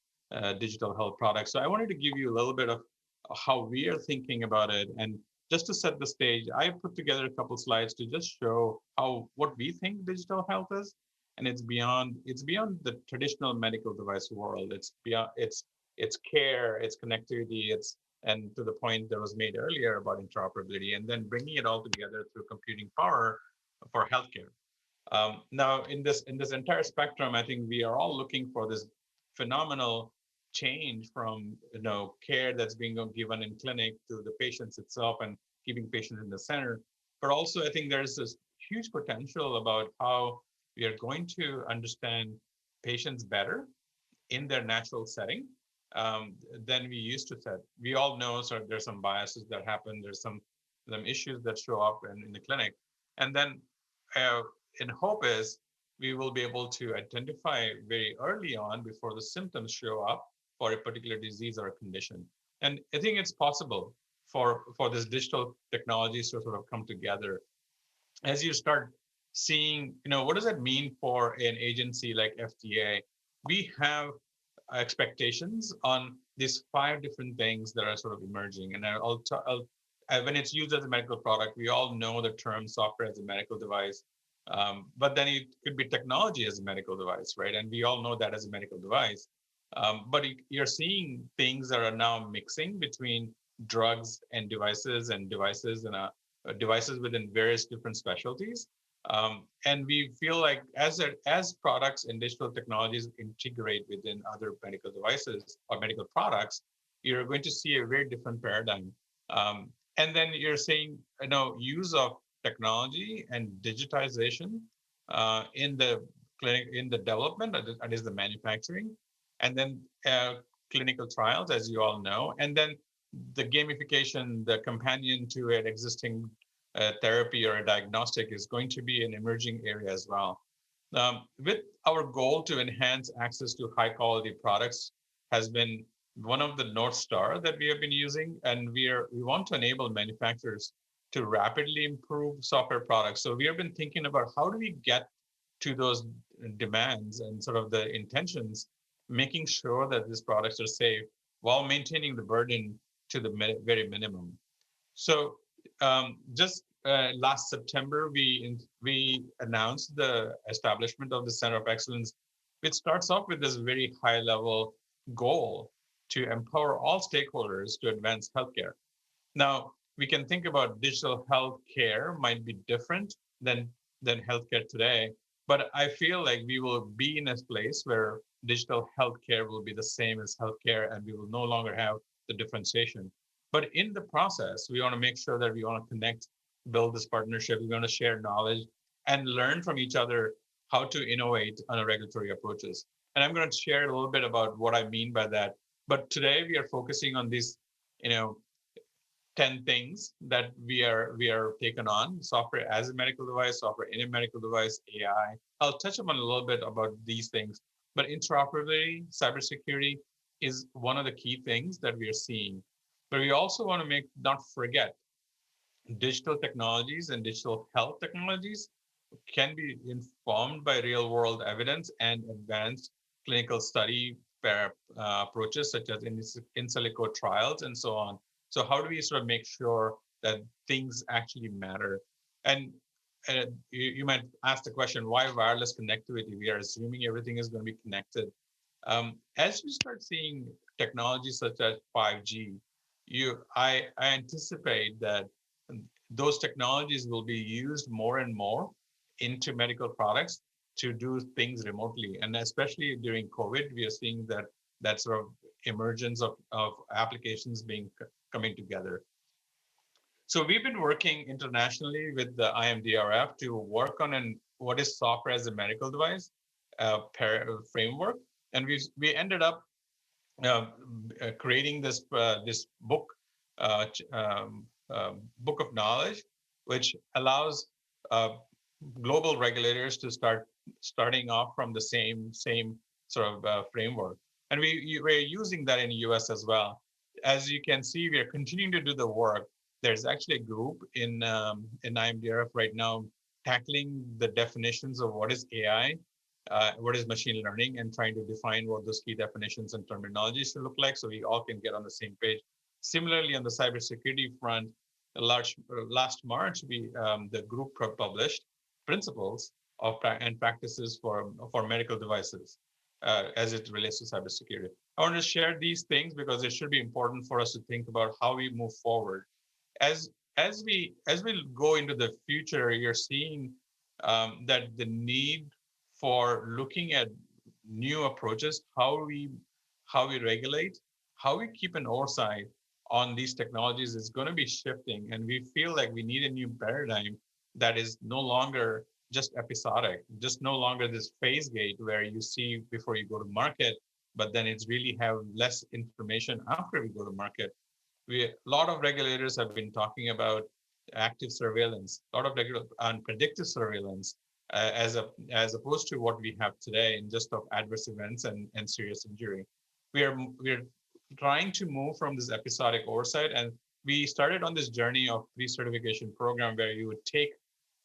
digital health products. So I wanted to give you a little bit of how we are thinking about it, and just to set the stage, I put together a couple slides to just show what we think digital health is, and it's beyond the traditional medical device world. It's beyond it's care, it's connectivity, and to the point that was made earlier about interoperability, and then bringing it all together through computing power for healthcare. Now, in this entire spectrum, I think we are all looking for this phenomenal change from care that's being given in clinic to the patients itself and keeping patients in the center. But also, I think there's this huge potential about how we are going to understand patients better in their natural setting than we used to set. We all know sort of there's some biases that happen. There's some issues that show up in the clinic, and then in hope is we will be able to identify very early on before the symptoms show up for a particular disease or a condition. And I think it's possible for this digital technologies to sort of come together as you start seeing, what does that mean for an agency like FDA? We have expectations on these 5 different things that are sort of emerging. And when it's used as a medical product, we all know the term software as a medical device, but then it could be technology as a medical device, right? And we all know that as a medical device. But you're seeing things that are now mixing between drugs and devices and devices within various different specialties. And we feel like as products and digital technologies integrate within other medical devices or medical products, you're going to see a very different paradigm. And then you're seeing, use of technology and digitization in the clinic, in the development, that is the manufacturing, and then clinical trials, as you all know, and then the gamification, the companion to an existing therapy or a diagnostic is going to be an emerging area as well. With our goal to enhance access to high quality products has been one of the North Star that we have been using, and we want to enable manufacturers to rapidly improve software products. So we have been thinking about how do we get to those demands and sort of the intentions, making sure that these products are safe while maintaining the burden to the very minimum. So just last September, we announced the establishment of the Center of Excellence, which starts off with this very high level goal to empower all stakeholders to advance healthcare. Now, we can think about digital healthcare might be different than healthcare today, but I feel like we will be in a place where digital healthcare will be the same as healthcare, and we will no longer have the differentiation. But in the process, we want to make sure that we want to connect, build this partnership. We want to share knowledge and learn from each other how to innovate on regulatory approaches. And I'm going to share a little bit about what I mean by that. But today we are focusing on these, 10 things that we are taken on: software as a medical device, software in a medical device, AI. I'll touch upon a little bit about these things, but interoperability, cybersecurity is one of the key things that we are seeing. But we also want to not forget digital technologies and digital health technologies can be informed by real world evidence and advanced clinical study approaches such as in silico trials and so on. So how do we sort of make sure that things actually matter? And you might ask the question, why wireless connectivity? We are assuming everything is going to be connected. As you start seeing technologies such as 5G, I anticipate that those technologies will be used more and more into medical products to do things remotely. And especially during COVID, we are seeing that sort of emergence of applications coming together. So we've been working internationally with the IMDRF to work on what is software as a medical device framework And we ended up creating this book, book of knowledge, which allows global regulators to starting off from the same sort of framework. And we're using that in the US as well. As you can see, we are continuing to do the work. There's actually a group in IMDRF right now tackling the definitions of what is AI, what is machine learning, and trying to define what those key definitions and terminologies should look like, so we all can get on the same page. Similarly, on the cybersecurity front, last March, the group published principles of and practices for medical devices as it relates to cybersecurity. I want to share these things because it should be important for us to think about how we move forward. As we go into the future, you're seeing that the need for looking at new approaches, how we regulate, how we keep an oversight on these technologies is going to be shifting, and we feel like we need a new paradigm that is no longer just episodic, just no longer this phase gate where you see before you go to market, but then it's really have less information after we go to market. A lot of regulators have been talking about active surveillance, a lot of on predictive surveillance, as opposed to what we have today in just of adverse events and serious injury. We're trying to move from this episodic oversight, and we started on this journey of pre-certification program where you would take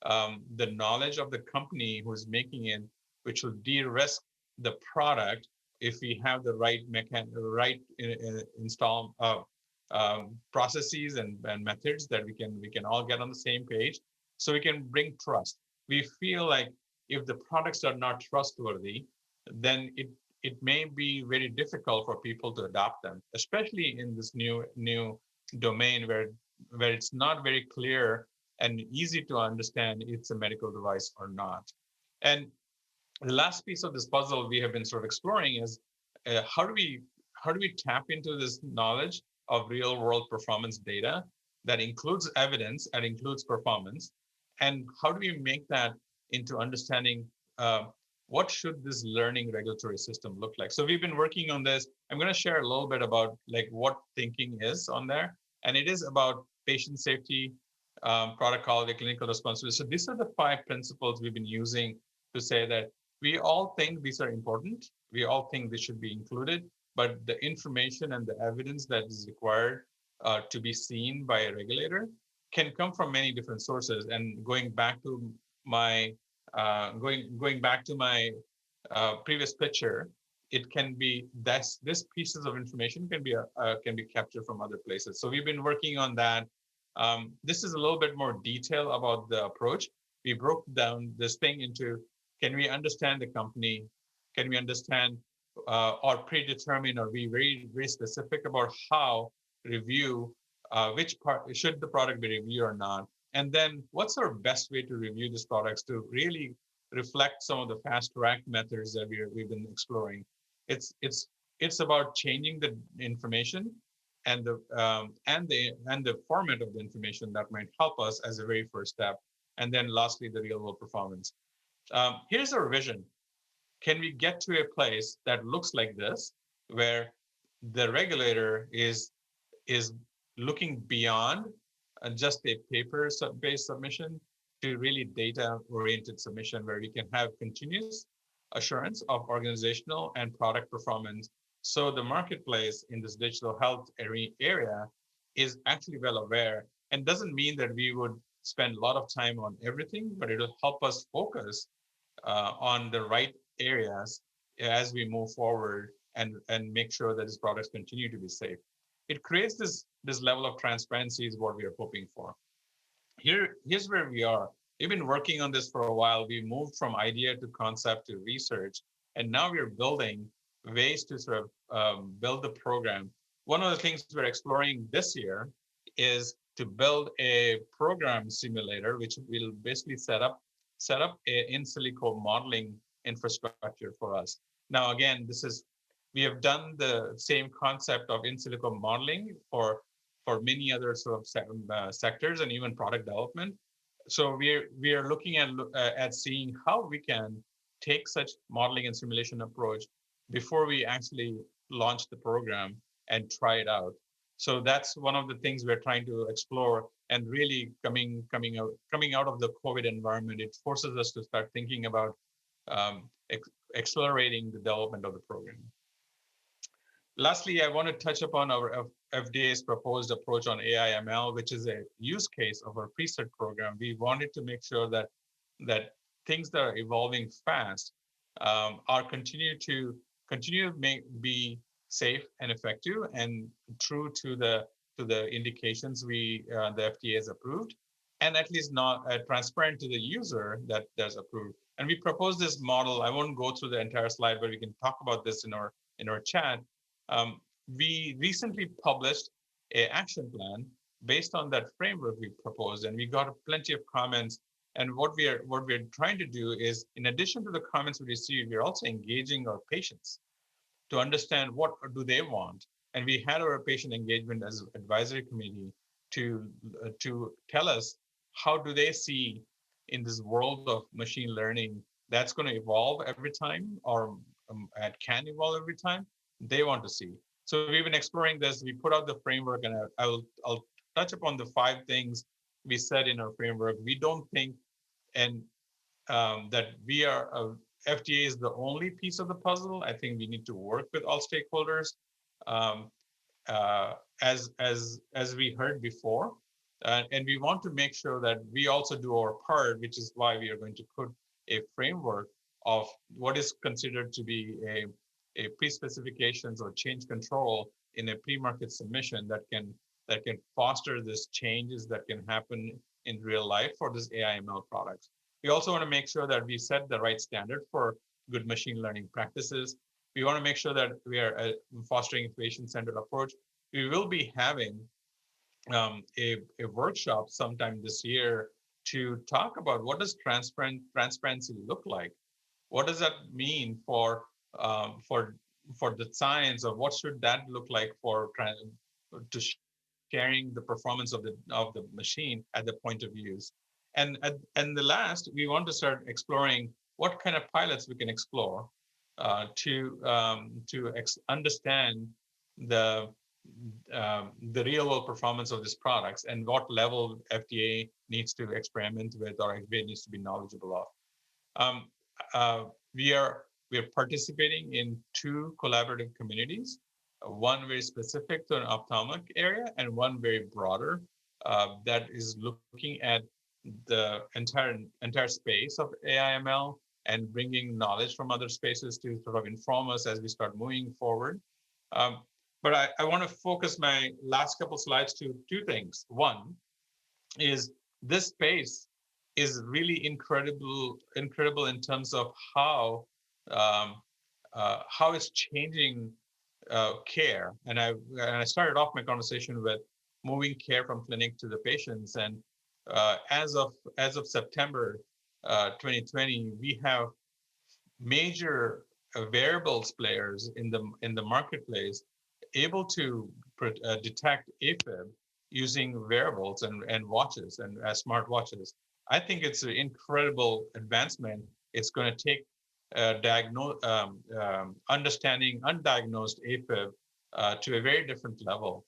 the knowledge of the company who's making it, which will de-risk the product if we have the right install processes and methods that we can all get on the same page, so we can bring trust. We feel like if the products are not trustworthy, then it may be very difficult for people to adopt them, especially in this new domain where it's not very clear and easy to understand it's a medical device or not. And the last piece of this puzzle we have been sort of exploring is how do we tap into this knowledge of real world performance data that includes evidence and includes performance, and how do we make that into understanding what should this learning regulatory system look like? So we've been working on this. I'm going to share a little bit about like what thinking is on there, and it is about patient safety, product quality, clinical responsibility. So these are the 5 principles we've been using to say that we all think these are important. We all think they should be included, but the information and the evidence that is required to be seen by a regulator can come from many different sources. And going back to my previous picture, it can be this pieces of information can be captured from other places. So we've been working on that. This is a little bit more detail about the approach. We broke down this thing into, can we understand the company? Can we understand or predetermine or be very, very specific about how review, which part, should the product be reviewed or not? And then what's our best way to review these products to really reflect some of the fast-track methods that we've been exploring? It's about changing the information and the format of the information that might help us as a very first step. And then lastly, the real world performance. Here's our vision. Can we get to a place that looks like this, where the regulator is looking beyond just a paper-based submission to really data-oriented submission, where we can have continuous assurance of organizational and product performance. So the marketplace in this digital health area is actually well aware, and doesn't mean that we would spend a lot of time on everything, but it'll help us focus on the right areas as we move forward and make sure that these products continue to be safe. It creates this level of transparency is what we are hoping for. Here's where we are. We've been working on this for a while. We moved from idea to concept to research, and now we're building ways to sort of build the program. One of the things we're exploring this year is to build a program simulator, which will basically set up a in silico modeling infrastructure for us. Now, again, we have done the same concept of in silico modeling for many other sort of sectors and even product development. So we are looking at seeing how we can take such modeling and simulation approach, before we actually launch the program and try it out. So that's one of the things we're trying to explore, and really coming out of the COVID environment, it forces us to start thinking about accelerating the development of the program. Lastly, I want to touch upon our FDA's proposed approach on AI/ML, which is a use case of our pre-cert program. We wanted to make sure that things that are evolving fast are continue to be safe and effective and true to the indications the FDA has approved, and at least not transparent to the user that there's approved. And we propose this model. I won't go through the entire slide, but we can talk about this in our chat. We recently published an action plan based on that framework we proposed, and we got plenty of comments. And what we're trying to do is, in addition to the comments we received, we're also engaging our patients to understand what do they want. And we had our patient engagement as advisory committee to tell us how do they see in this world of machine learning that's going to evolve every time, or it can evolve every time. They want to see. So we've been exploring this. We put out the framework, and I'll touch upon the 5 things we said in our framework. We don't think that we are FDA is the only piece of the puzzle. I think we need to work with all stakeholders, as we heard before, and we want to make sure that we also do our part, which is why we are going to put a framework of what is considered to be a pre-specifications or change control in a pre-market submission that can foster these changes that can happen in real life for this AI/ML products. We also want to make sure that we set the right standard for good machine learning practices. We want to make sure that we are fostering a patient-centered approach. We will be having a workshop sometime this year to talk about what does transparency look like. What does that mean for the science, of what should that look like to sharing the performance of the machine at the point of use. And the last, we want to start exploring what kind of pilots we can explore to understand the real world performance of these products and what level FDA needs to experiment with or FDA needs to be knowledgeable of. We are participating in 2 collaborative communities, one very specific to an ophthalmic area and one very broader that is looking at the entire space of AI/ML and bringing knowledge from other spaces to sort of inform us as we start moving forward. But I want to focus my last couple slides to 2 things. One is this space is really incredible in terms of how it's changing care. And I started off my conversation with moving care from clinic to the patients. And as of September 2020, we have major wearables players in the marketplace able to detect AFib using wearables and watches and smart watches. I think it's an incredible advancement. It's going to take understanding undiagnosed AFib to a very different level.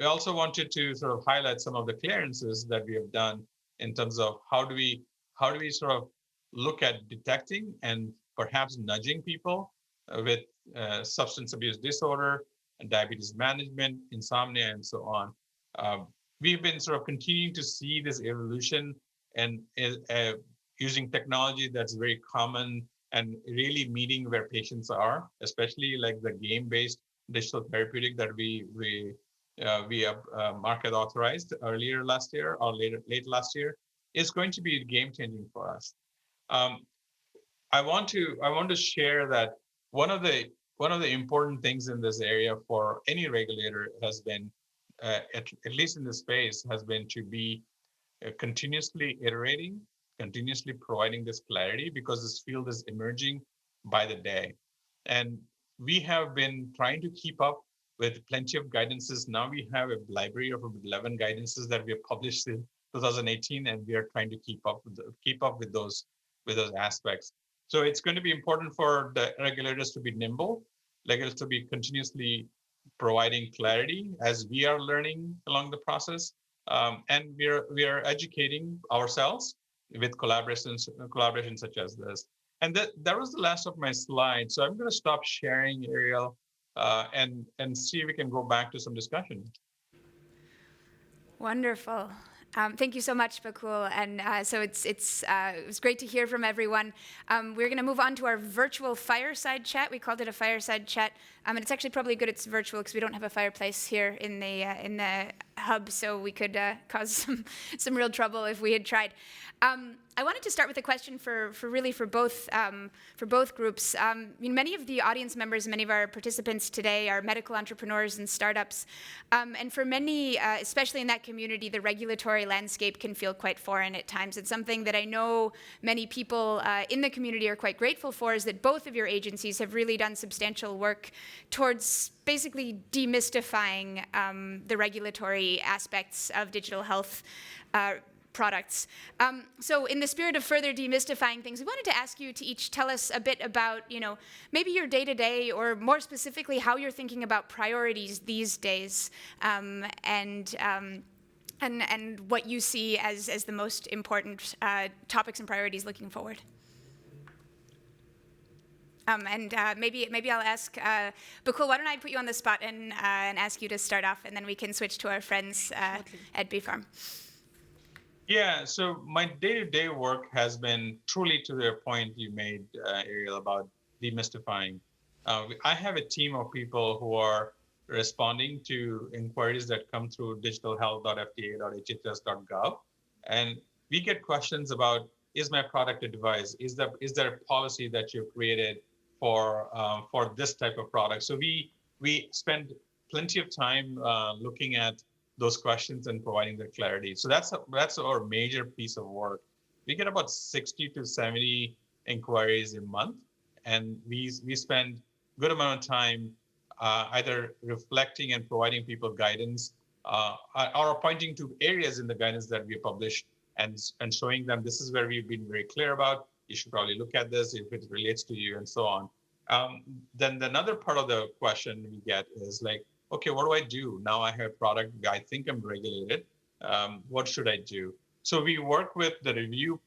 We also wanted to sort of highlight some of the clearances that we have done in terms of how do we sort of look at detecting and perhaps nudging people with substance abuse disorder, and diabetes management, insomnia, and so on. We've been sort of continuing to see this evolution and using technology that's very common and really meeting where patients are, especially like the game-based digital therapeutic that we market authorized earlier last year or late last year, is going to be game-changing for us. I want to share that one of the important things in this area for any regulator has been, at least in this space, has been to be continuously iterating, continuously providing this clarity, because this field is emerging by the day. And we have been trying to keep up with plenty of guidances. Now we have a library of 11 guidances that we have published in 2018, and we are trying to keep up with those aspects. So it's going to be important for the regulators to be nimble, regulators to be continuously providing clarity as we are learning along the process. And we are educating ourselves with collaborations such as this. And that was the last of my slides. So I'm going to stop sharing, Ariel, and see if we can go back to some discussion. Wonderful. Thank you so much, Bakul. And so it was great to hear from everyone. We're going to move on to our virtual fireside chat. We called it a fireside chat, and it's actually probably good it's virtual because we don't have a fireplace here in the hub, so we could cause some real trouble if we had tried. I wanted to start with a question for both groups. Many of the audience members, many of our participants today are medical entrepreneurs and startups. And for many, especially in that community, the regulatory landscape can feel quite foreign at times. It's something that I know many people in the community are quite grateful for, is that both of your agencies have really done substantial work towards basically demystifying the regulatory aspects of digital health products. So in the spirit of further demystifying things, we wanted to ask you to each tell us a bit about, maybe your day-to-day, or more specifically, how you're thinking about priorities these days, and what you see as the most important topics and priorities looking forward. Maybe I'll ask Bakul, why don't I put you on the spot and ask you to start off, and then we can switch to our friends at BFARM. Yeah, so my day-to-day work has been truly to the point you made, Ariel, about demystifying. I have a team of people who are responding to inquiries that come through digitalhealth.fda.hhs.gov, and we get questions about, is my product a device? Is there a policy that you've created for this type of product? So we spend plenty of time looking at those questions and providing the clarity. So that's our major piece of work. We get about 60 to 70 inquiries a month, and we spend a good amount of time either reflecting and providing people guidance, or pointing to areas in the guidance that we publish and showing them, this is where we've been very clear about. You should probably look at this if it relates to you, and so on. Then another part of the question we get is like, okay, what do I do? Now I have a product, I think I'm regulated. What should I do? So we work with the review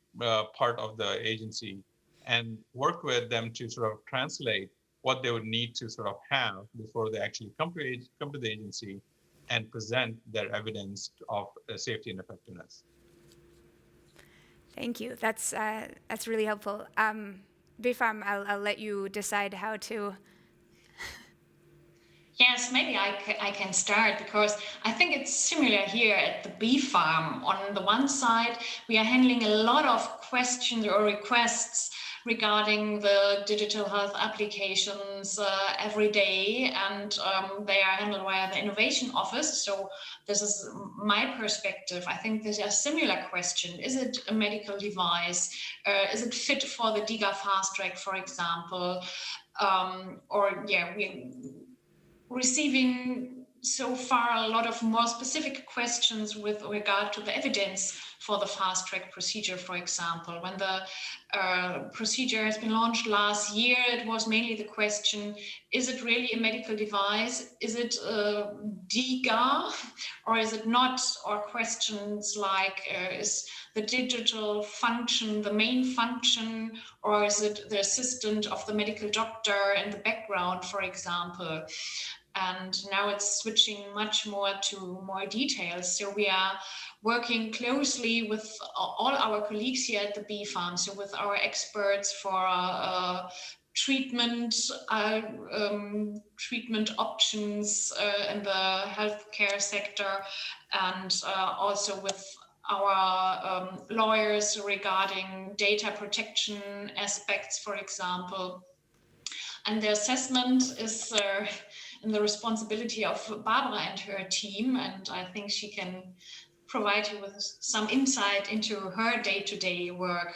part of the agency and work with them to sort of translate what they would need to sort of have before they actually come to the agency and present their evidence of safety and effectiveness. Thank you. That's really helpful. BFARM, I'll let you decide how to. Yes, maybe I can start, because I think it's similar here at the BFARM. On the one side, we are handling a lot of questions or requests regarding the digital health applications every day, and they are handled via the Innovation Office. So this is my perspective. I think there's a similar question. Is it a medical device? Is it fit for the DiGA Fast-Track, for example? We're receiving so far a lot of more specific questions with regard to the evidence for the fast-track procedure, for example. When the procedure has been launched last year, it was mainly the question, is it really a medical device? Is it DiGA or is it not? Or questions like, is the digital function the main function, or is it the assistant of the medical doctor in the background, for example? And now it's switching much more to more details. So we are working closely with all our colleagues here at the BFARM, so with our experts for treatment options in the healthcare sector, and also with our lawyers regarding data protection aspects, for example. And the assessment is in the responsibility of Barbara and her team, and I think she can provide you with some insight into her day-to-day work.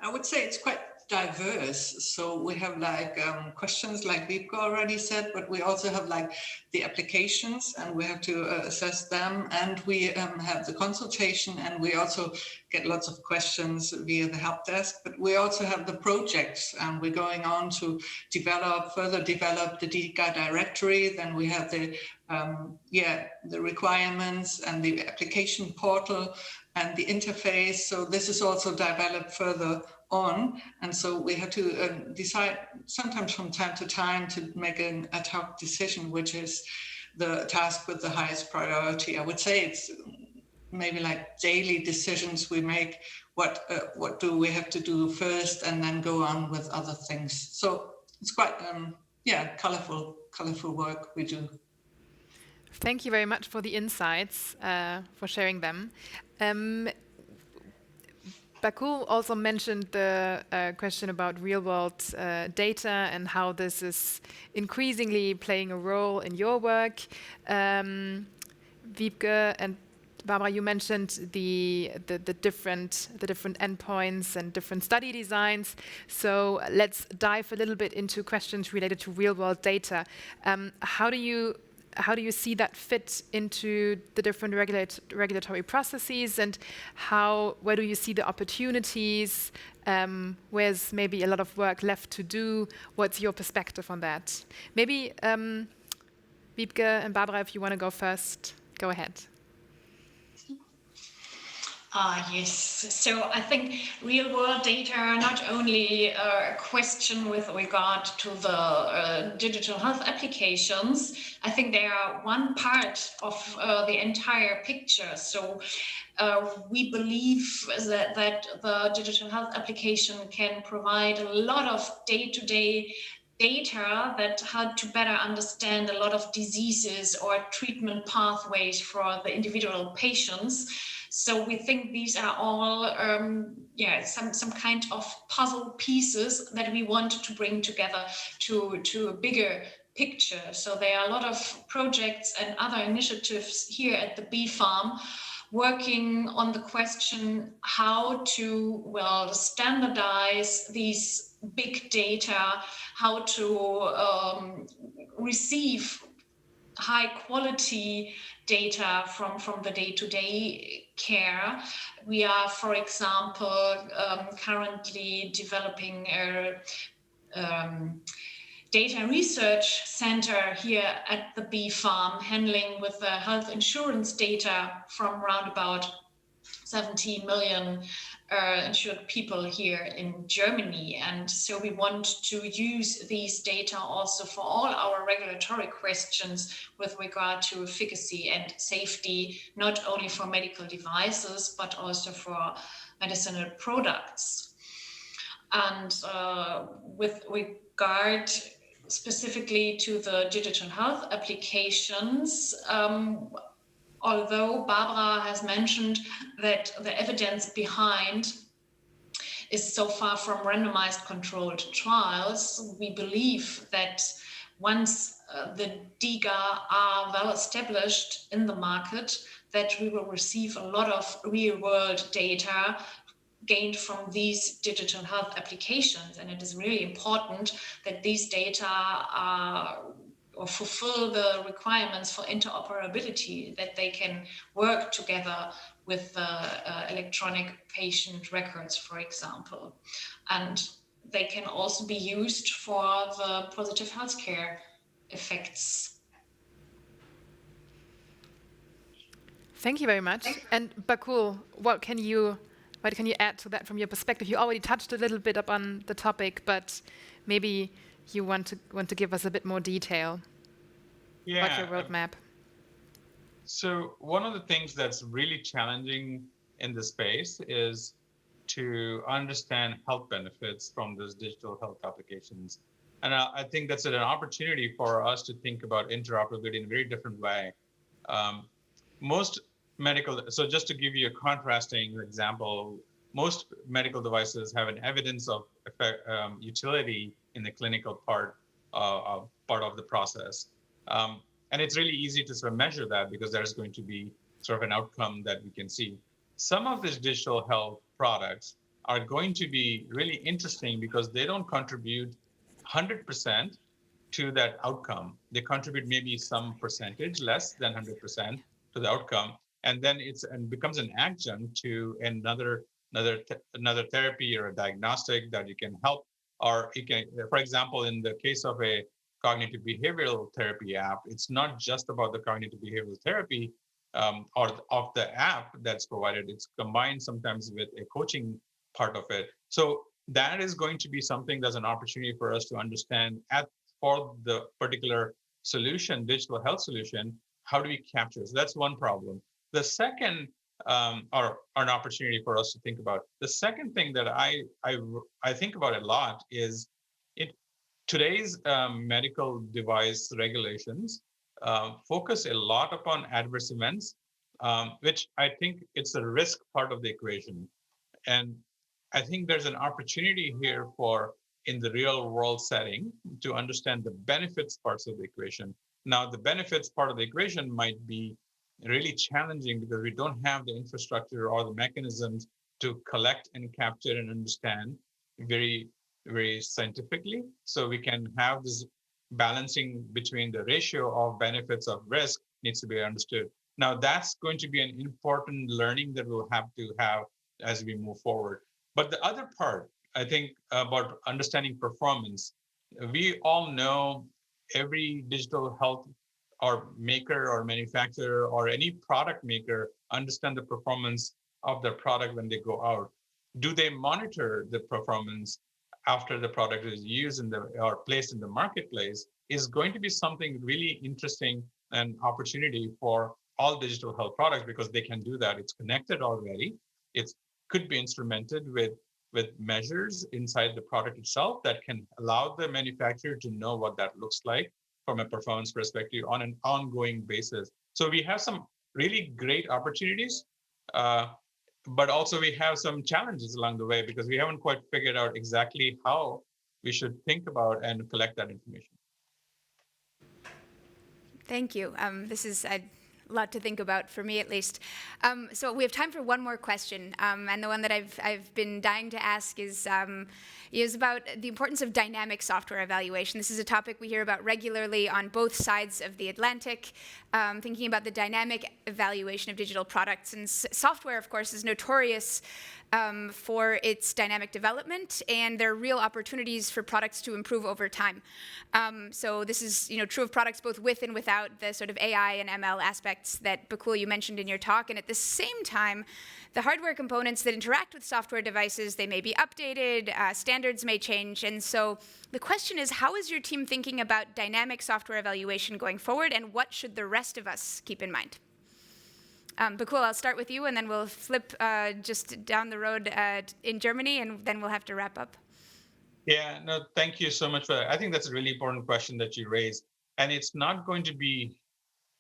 I would say it's quite diverse. So we have like questions like Wiebke already said, but we also have like the applications, and we have to assess them, and we have the consultation, and we also get lots of questions via the help desk, but we also have the projects, and we're going on to further develop the DiGA directory. Then we have the requirements and the application portal and the interface. So this is also developed further on. And so we have to decide sometimes from time to time to make an ad hoc decision, which is the task with the highest priority. I would say it's maybe like daily decisions we make. What do we have to do first, and then go on with other things. So it's quite, colorful work we do. Thank you very much for the insights, for sharing them. Bakul also mentioned the question about real-world data and how this is increasingly playing a role in your work. Wiebke and Barbara, you mentioned the different endpoints and different study designs. So let's dive a little bit into questions related to real-world data. How do you see that fit into the different regulatory processes, and where do you see the opportunities? Where's maybe a lot of work left to do? What's your perspective on that? Maybe Wiebke and Barbara, if you want to go first, go ahead. Yes, so I think real-world data are not only a question with regard to the digital health applications. I think they are one part of the entire picture. So we believe that the digital health application can provide a lot of day-to-day data that help to better understand a lot of diseases or treatment pathways for the individual patients. So we think these are all some kind of puzzle pieces that we want to bring together to a bigger picture. So there are a lot of projects and other initiatives here at the Bee Farm working on the question how to standardize these big data, how to receive high quality data from the day-to-day care. We are, for example, currently developing a data research center here at the Bee Farm, handling with the health insurance data from around about 17 million insured people here in Germany. And so we want to use these data also for all our regulatory questions with regard to efficacy and safety, not only for medical devices, but also for medicinal products. And with regard specifically to the digital health applications, although Barbara has mentioned that the evidence behind is so far from randomized controlled trials, we believe that once the DiGA are well established in the market, that we will receive a lot of real-world data gained from these digital health applications. And it is really important that these data are or fulfill the requirements for interoperability, that they can work together with electronic patient records, for example. And they can also be used for the positive healthcare effects. Thank you very much. And Bakul, what can you add to that from your perspective? You already touched a little bit upon the topic, but maybe you want to give us a bit more detail about your roadmap. So one of the things that's really challenging in this space is to understand health benefits from those digital health applications. And I think that's an opportunity for us to think about interoperability in a very different way. So just to give you a contrasting example, most medical devices have an evidence of utility in the clinical part of the process. And it's really easy to sort of measure that because there's going to be sort of an outcome that we can see. Some of these digital health products are going to be really interesting because they don't contribute 100% to that outcome. They contribute maybe some percentage, less than 100% to the outcome, and then and becomes an adjunct to another therapy or a diagnostic that you can help, or you can, for example, in the case of a cognitive behavioral therapy app, it's not just about the cognitive behavioral therapy or of the app that's provided. It's combined sometimes with a coaching part of it. So that is going to be something that's an opportunity for us to understand for the particular solution, digital health solution, how do we capture? So that's one problem. The second, or an opportunity for us to think about. The second thing that I think about a lot is today's medical device regulations focus a lot upon adverse events, which I think it's the risk part of the equation. And I think there's an opportunity here for, in the real world setting, to understand the benefits parts of the equation. Now, the benefits part of the equation might be really challenging because we don't have the infrastructure or the mechanisms to collect and capture and understand very, very scientifically. So we can have this balancing between the ratio of benefits of risk needs to be understood. Now, that's going to be an important learning that we'll have to have as we move forward. But the other part, I think, about understanding performance, we all know every digital health or maker or manufacturer or any product maker understand the performance of their product when they go out. Do they monitor the performance after the product is used or placed in the marketplace? Is going to be something really interesting and opportunity for all digital health products, because they can do that. It's connected already. It could be instrumented with measures inside the product itself that can allow the manufacturer to know what that looks like from a performance perspective on an ongoing basis. So we have some really great opportunities, but also we have some challenges along the way because we haven't quite figured out exactly how we should think about and collect that information. Thank you. This is a lot to think about, for me at least. So we have time for one more question, and the one that I've been dying to ask is about the importance of dynamic software evaluation. This is a topic we hear about regularly on both sides of the Atlantic, thinking about the dynamic evaluation of digital products. And software, of course, is notorious for its dynamic development, and there are real opportunities for products to improve over time. So this is true of products both with and without the sort of AI and ML aspects that, Bakul, you mentioned in your talk. And at the same time, the hardware components that interact with software devices, they may be updated, standards may change. And so the question is, how is your team thinking about dynamic software evaluation going forward, and what should the rest of us keep in mind? Bakul, I'll start with you, and then we'll flip just down the road in Germany, and then we'll have to wrap up. Yeah, no, thank you so much for that. I think that's a really important question that you raised. And it's not going to be,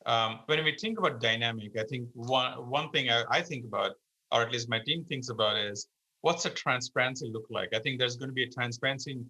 when we think about dynamic, I think one thing I think about, or at least my team thinks about, is what's the transparency look like? I think there's going to be a transparency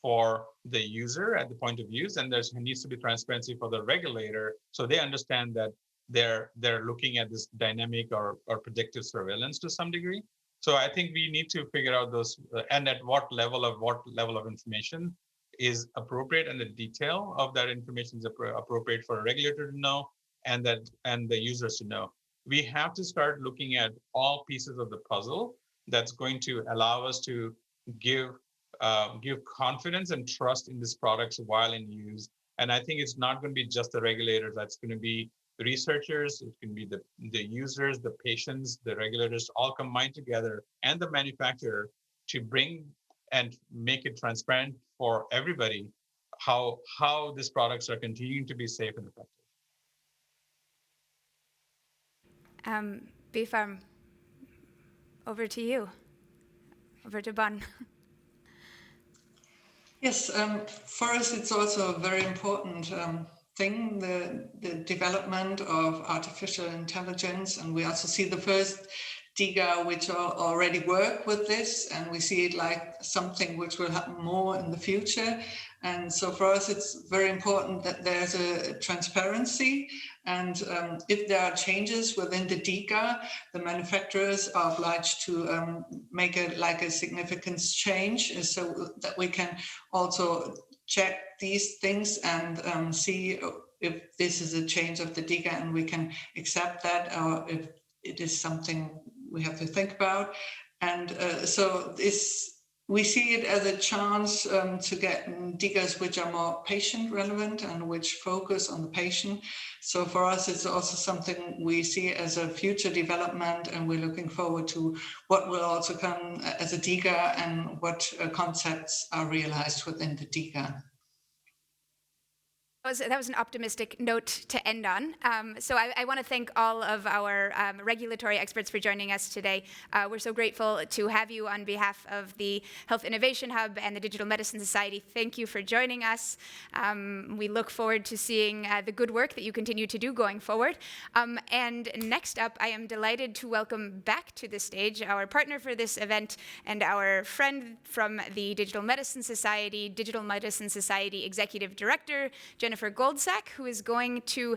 for the user at the point of use, and there needs to be transparency for the regulator, so they understand that they're looking at this dynamic or predictive surveillance to some degree. So I think we need to figure out those, and at what level of information is appropriate, and the detail of that information is appropriate for a regulator to know, and the users to know. We have to start looking at all pieces of the puzzle that's going to allow us to give confidence and trust in these products while in use. And I think it's not going to be just the regulators. That's going to be the researchers, it can be the users, the patients, the regulators, all combined together, and the manufacturer to bring and make it transparent for everybody how these products are continuing to be safe and effective. Bifam, over to you. Over to Ban. Yes, for us it's also a very important thing, the development of artificial intelligence, and we also see the first DiGA which already work with this, and we see it like something which will happen more in the future. And so for us it's very important that there's a transparency And if there are changes within the DiGA, the manufacturers are obliged to make a significant change so that we can also check these things and see if this is a change of the DiGA and we can accept that, or if it is something we have to think about. And so we see it as a chance to get DiGAs which are more patient relevant and which focus on the patient. So for us, it's also something we see as a future development, and we're looking forward to what will also come as a DiGA and what concepts are realized within the DiGA. That was an optimistic note to end on. So I want to thank all of our regulatory experts for joining us today. We're so grateful to have you on behalf of the Health Innovation Hub and the Digital Medicine Society. Thank you for joining us. We look forward to seeing the good work that you continue to do going forward. And next up, I am delighted to welcome back to the stage our partner for this event and our friend from the Digital Medicine Society Executive Director, Jennifer Goldsack, who is going to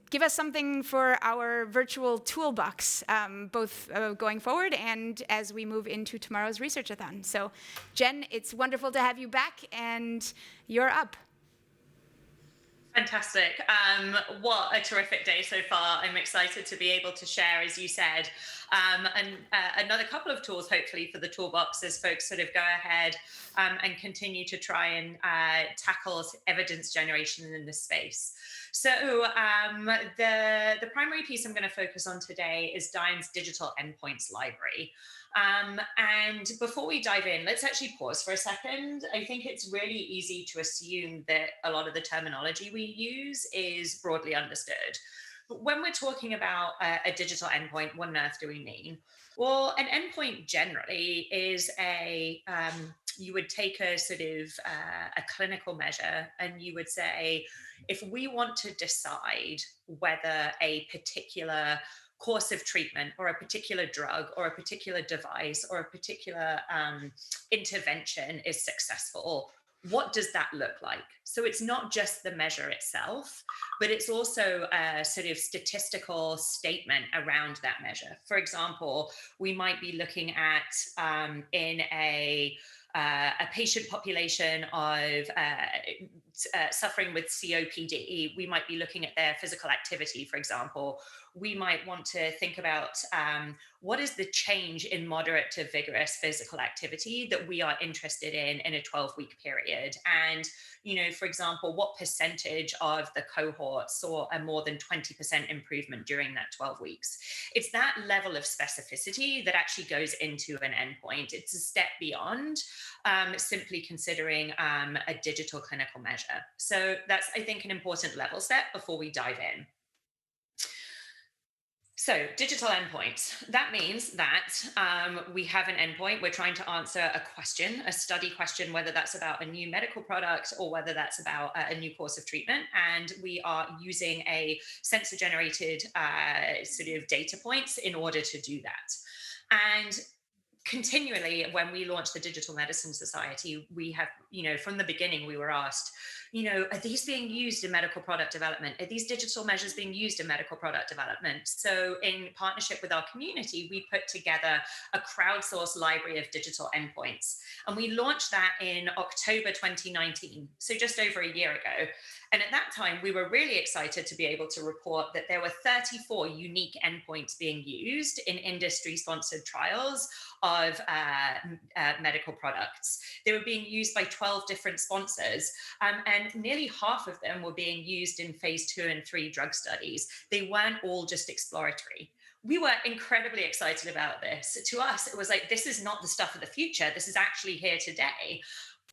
give us something for our virtual toolbox, both going forward and as we move into tomorrow's research-a-thon. So, Jen, it's wonderful to have you back, and you're up. Fantastic. What a terrific day so far. I'm excited to be able to share, as you said, and another couple of tools, hopefully, for the toolbox as folks sort of go ahead and continue to try and tackle evidence generation in this space. So the primary piece I'm going to focus on today is DIME's Digital Endpoints Library. And before we dive in, let's actually pause for a second. I think it's really easy to assume that a lot of the terminology we use is broadly understood. But when we're talking about a digital endpoint, what on earth do we mean? Well, an endpoint generally is you would take a sort of a clinical measure and you would say, if we want to decide whether a particular course of treatment or a particular drug or a particular device or a particular intervention is successful, what does that look like? So it's not just the measure itself, but it's also a sort of statistical statement around that measure. For example, we might be looking at in a patient population of suffering with COPD, we might be looking at their physical activity, for example. We might want to think about what is the change in moderate to vigorous physical activity that we are interested in a 12-week period. And, you know, for example, what percentage of the cohort saw a more than 20% improvement during that 12 weeks? It's that level of specificity that actually goes into an endpoint. It's a step beyond simply considering a digital clinical measure. So that's, I think, an important level step before we dive in. So digital endpoints, that means that we have an endpoint. We're trying to answer a question, a study question, whether that's about a new medical product or whether that's about a new course of treatment. And we are using a sensor-generated sort of data points in order to do that. And continually, when we launched the Digital Medicine Society, we have, you know, from the beginning, we were asked, you know, are these being used in medical product development? Are these digital measures being used in medical product development? So in partnership with our community, we put together a crowdsourced library of digital endpoints. And we launched that in October 2019, so just over a year ago. And at that time, we were really excited to be able to report that there were 34 unique endpoints being used in industry-sponsored trials of medical products. They were being used by 12 different sponsors, and nearly half of them were being used in phase 2 and 3 drug studies. They weren't all just exploratory. We were incredibly excited about this. To us, it was like, this is not the stuff of the future. This is actually here today.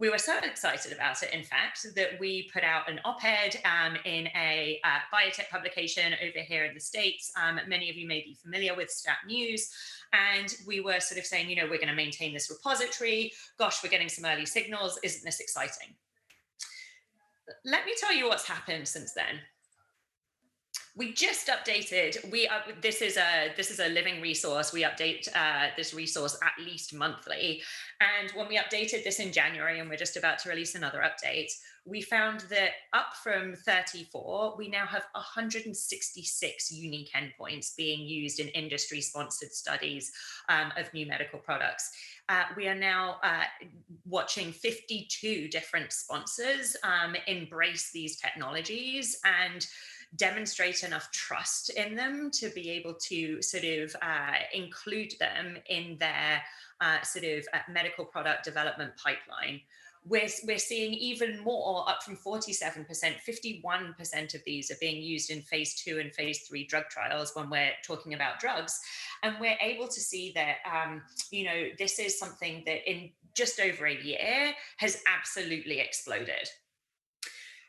We were so excited about it, in fact, that we put out an op-ed in a biotech publication over here in the States. Many of you may be familiar with Stat News. And we were sort of saying, you know, we're going to maintain this repository. Gosh, we're getting some early signals. Isn't this exciting? Let me tell you what's happened since then. We just updated. This is a living resource. We update this resource at least monthly. And when we updated this in January, and we're just about to release another update, we found that up from 34, we now have 166 unique endpoints being used in industry-sponsored studies of new medical products. We are now watching 52 different sponsors embrace these technologies and demonstrate enough trust in them to be able to sort of include them in their medical product development pipeline. We're seeing even more, up from 47%, 51% of these are being used in phase 2 and phase 3 drug trials when we're talking about drugs. And we're able to see that, this is something that in just over a year has absolutely exploded.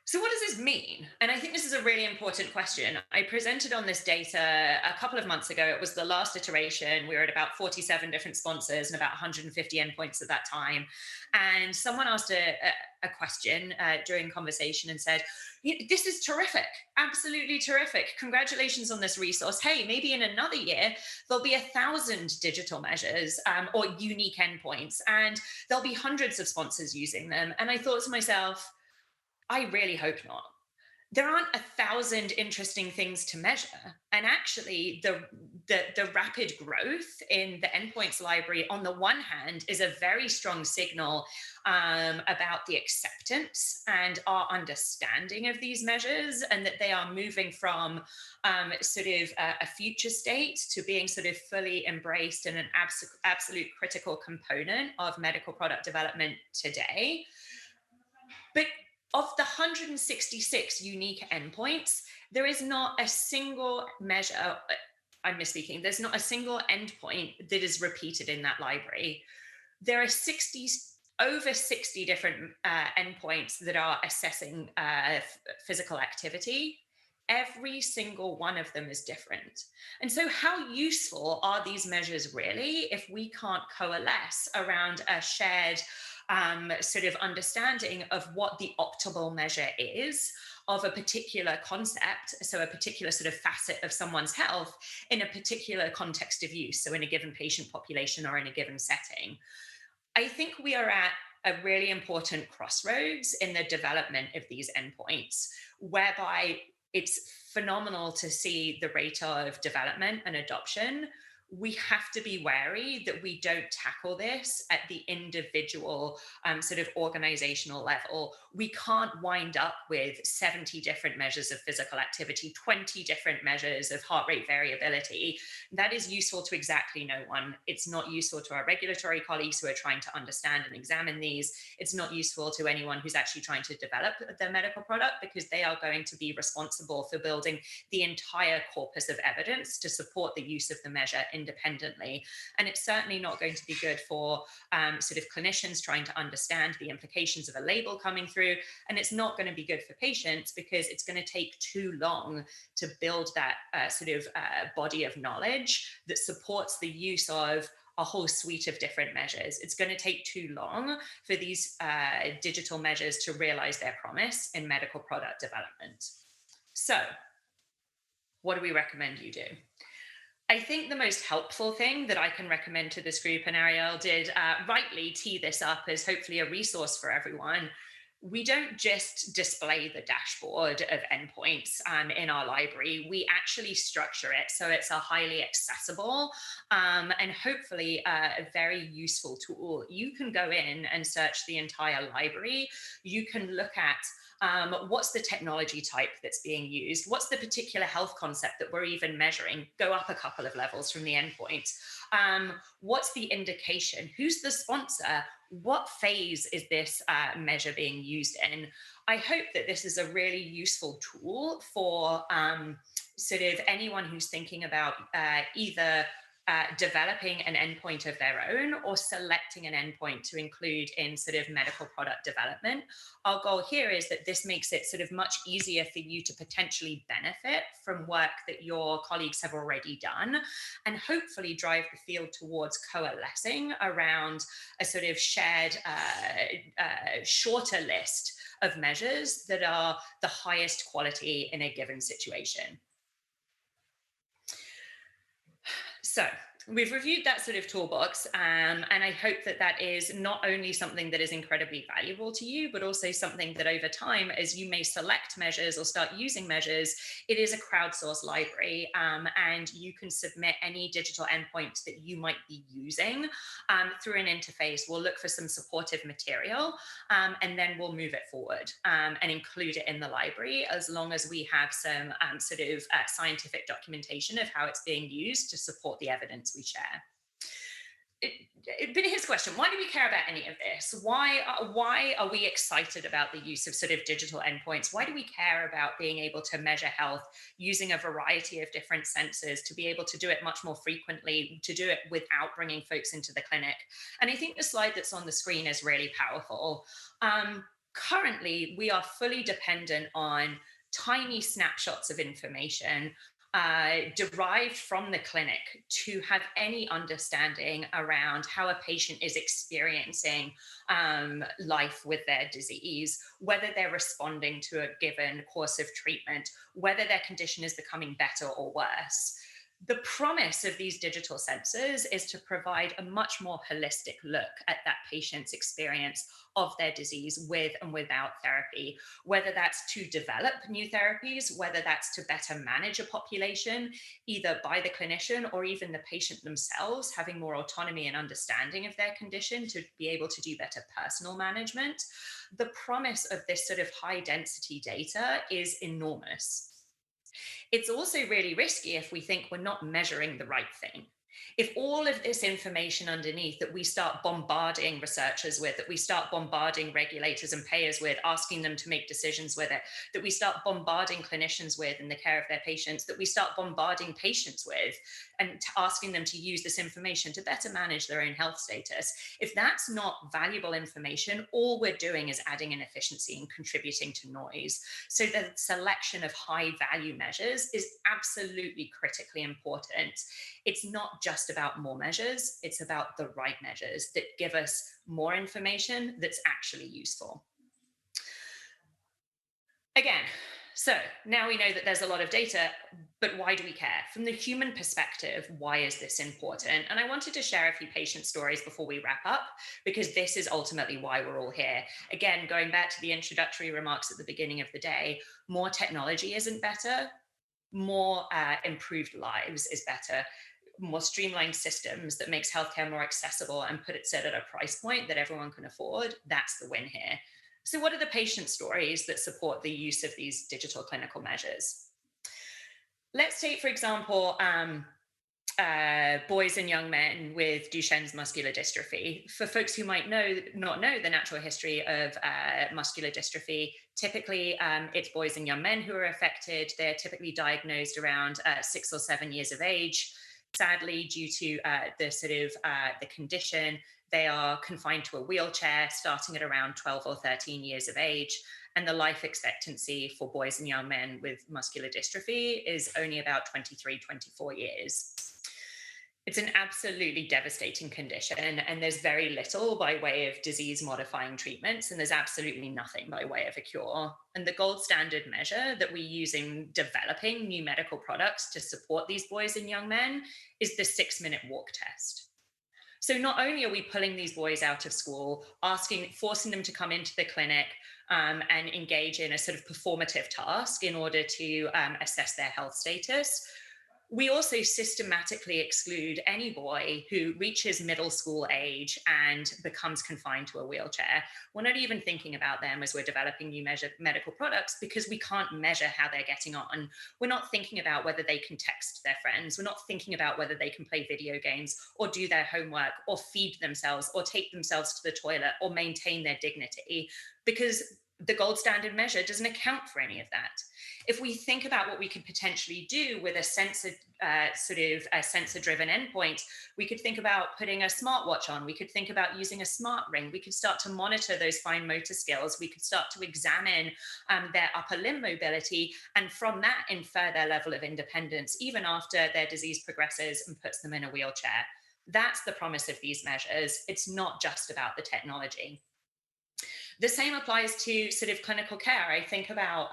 So what does this mean? And I think this is a really important question. I presented on this data a couple of months ago. It was the last iteration. We were at about 47 different sponsors and about 150 endpoints at that time. And someone asked a question during conversation and said, this is terrific, absolutely terrific. Congratulations on this resource. Hey, maybe in another year, there'll be 1,000 digital measures or unique endpoints, and there'll be hundreds of sponsors using them. And I thought to myself, I really hope not. There aren't 1,000 interesting things to measure. And actually, the rapid growth in the endpoints library, on the one hand, is a very strong signal about the acceptance and our understanding of these measures, and that they are moving from a future state to being sort of fully embraced and an absolute critical component of medical product development today. But of the 166 unique endpoints, there is not a single measure, I'm misspeaking, there's not a single endpoint that is repeated in that library. There are over 60 different endpoints that are assessing physical activity. Every single one of them is different. And so how useful are these measures really if we can't coalesce around a shared sort of understanding of what the optimal measure is of a particular concept, so a particular sort of facet of someone's health in a particular context of use, so in a given patient population or in a given setting. I think we are at a really important crossroads in the development of these endpoints, whereby it's phenomenal to see the rate of development and adoption. We have to be wary that we don't tackle this at the individual sort of organizational level. We can't wind up with 70 different measures of physical activity, 20 different measures of heart rate variability. That is useful to exactly no one. It's not useful to our regulatory colleagues who are trying to understand and examine these. It's not useful to anyone who's actually trying to develop their medical product, because they are going to be responsible for building the entire corpus of evidence to support the use of the measure independently. And it's certainly not going to be good for sort of clinicians trying to understand the implications of a label coming through. And it's not going to be good for patients, because it's going to take too long to build that body of knowledge that supports the use of a whole suite of different measures. It's going to take too long for these digital measures to realize their promise in medical product development. So what do we recommend you do? I think the most helpful thing that I can recommend to this group, and Ariel did rightly tee this up as hopefully a resource for everyone, we don't just display the dashboard of endpoints in our library. We actually structure it so it's a highly accessible and hopefully a very useful tool. You can go in and search the entire library. You can look at what's the technology type that's being used? What's the particular health concept that we're even measuring? Go up a couple of levels from the endpoint. What's the indication? Who's the sponsor? What phase is this measure being used in? I hope that this is a really useful tool for sort of anyone who's thinking about either developing an endpoint of their own or selecting an endpoint to include in sort of medical product development. Our goal here is that this makes it sort of much easier for you to potentially benefit from work that your colleagues have already done, and hopefully drive the field towards coalescing around a sort of shared, shorter list of measures that are the highest quality in a given situation. So we've reviewed that sort of toolbox, and I hope that that is not only something that is incredibly valuable to you, but also something that over time, as you may select measures or start using measures, it is a crowdsourced library, and you can submit any digital endpoint that you might be using through an interface. We'll look for some supportive material, and then we'll move it forward and include it in the library, as long as we have some sort of scientific documentation of how it's being used to support the evidence we share. But here's a question: why do we care about any of this? Why are we excited about the use of sort of digital endpoints? Why do we care about being able to measure health using a variety of different sensors, to be able to do it much more frequently, to do it without bringing folks into the clinic? And I think the slide that's on the screen is really powerful. Currently, we are fully dependent on tiny snapshots of information derived from the clinic to have any understanding around how a patient is experiencing life with their disease, whether they're responding to a given course of treatment, whether their condition is becoming better or worse. The promise of these digital sensors is to provide a much more holistic look at that patient's experience of their disease with and without therapy, whether that's to develop new therapies, whether that's to better manage a population, either by the clinician or even the patient themselves, having more autonomy and understanding of their condition to be able to do better personal management. The promise of this sort of high density data is enormous. It's also really risky if we think we're not measuring the right thing. If all of this information underneath that we start bombarding researchers with, that we start bombarding regulators and payers with, asking them to make decisions with it, that we start bombarding clinicians with in the care of their patients, that we start bombarding patients with and asking them to use this information to better manage their own health status, if that's not valuable information, all we're doing is adding inefficiency and contributing to noise. So the selection of high value measures is absolutely critically important. It's not just about more measures, it's about the right measures that give us more information that's actually useful. Again, so now we know that there's a lot of data, but why do we care? From the human perspective, why is this important? And I wanted to share a few patient stories before we wrap up, because this is ultimately why we're all here. Again, going back to the introductory remarks at the beginning of the day, more technology isn't better, more improved lives is better. More streamlined systems that makes healthcare more accessible and put it set at a price point that everyone can afford, that's the win here. So what are the patient stories that support the use of these digital clinical measures? Let's take, for example, boys and young men with Duchenne's muscular dystrophy. For folks who might not know the natural history of muscular dystrophy, typically it's boys and young men who are affected. They're typically diagnosed around 6 or 7 years of age. Sadly, due to the condition, they are confined to a wheelchair starting at around 12 or 13 years of age. And the life expectancy for boys and young men with muscular dystrophy is only about 23, 24 years. It's an absolutely devastating condition, and there's very little by way of disease-modifying treatments, and there's absolutely nothing by way of a cure. And the gold standard measure that we use in developing new medical products to support these boys and young men is the 6-minute walk test. So not only are we pulling these boys out of school, forcing them to come into the clinic and engage in a sort of performative task in order to assess their health status, we also systematically exclude any boy who reaches middle school age and becomes confined to a wheelchair. We're not even thinking about them as we're developing new medical products because we can't measure how they're getting on. We're not thinking about whether they can text their friends. We're not thinking about whether they can play video games or do their homework or feed themselves or take themselves to the toilet or maintain their dignity, because the gold standard measure doesn't account for any of that. If we think about what we could potentially do with a sensor-driven endpoint, we could think about putting a smartwatch on. We could think about using a smart ring. We could start to monitor those fine motor skills. We could start to examine their upper limb mobility, and from that infer their level of independence, even after their disease progresses and puts them in a wheelchair. That's the promise of these measures. It's not just about the technology. The same applies to sort of clinical care. I think about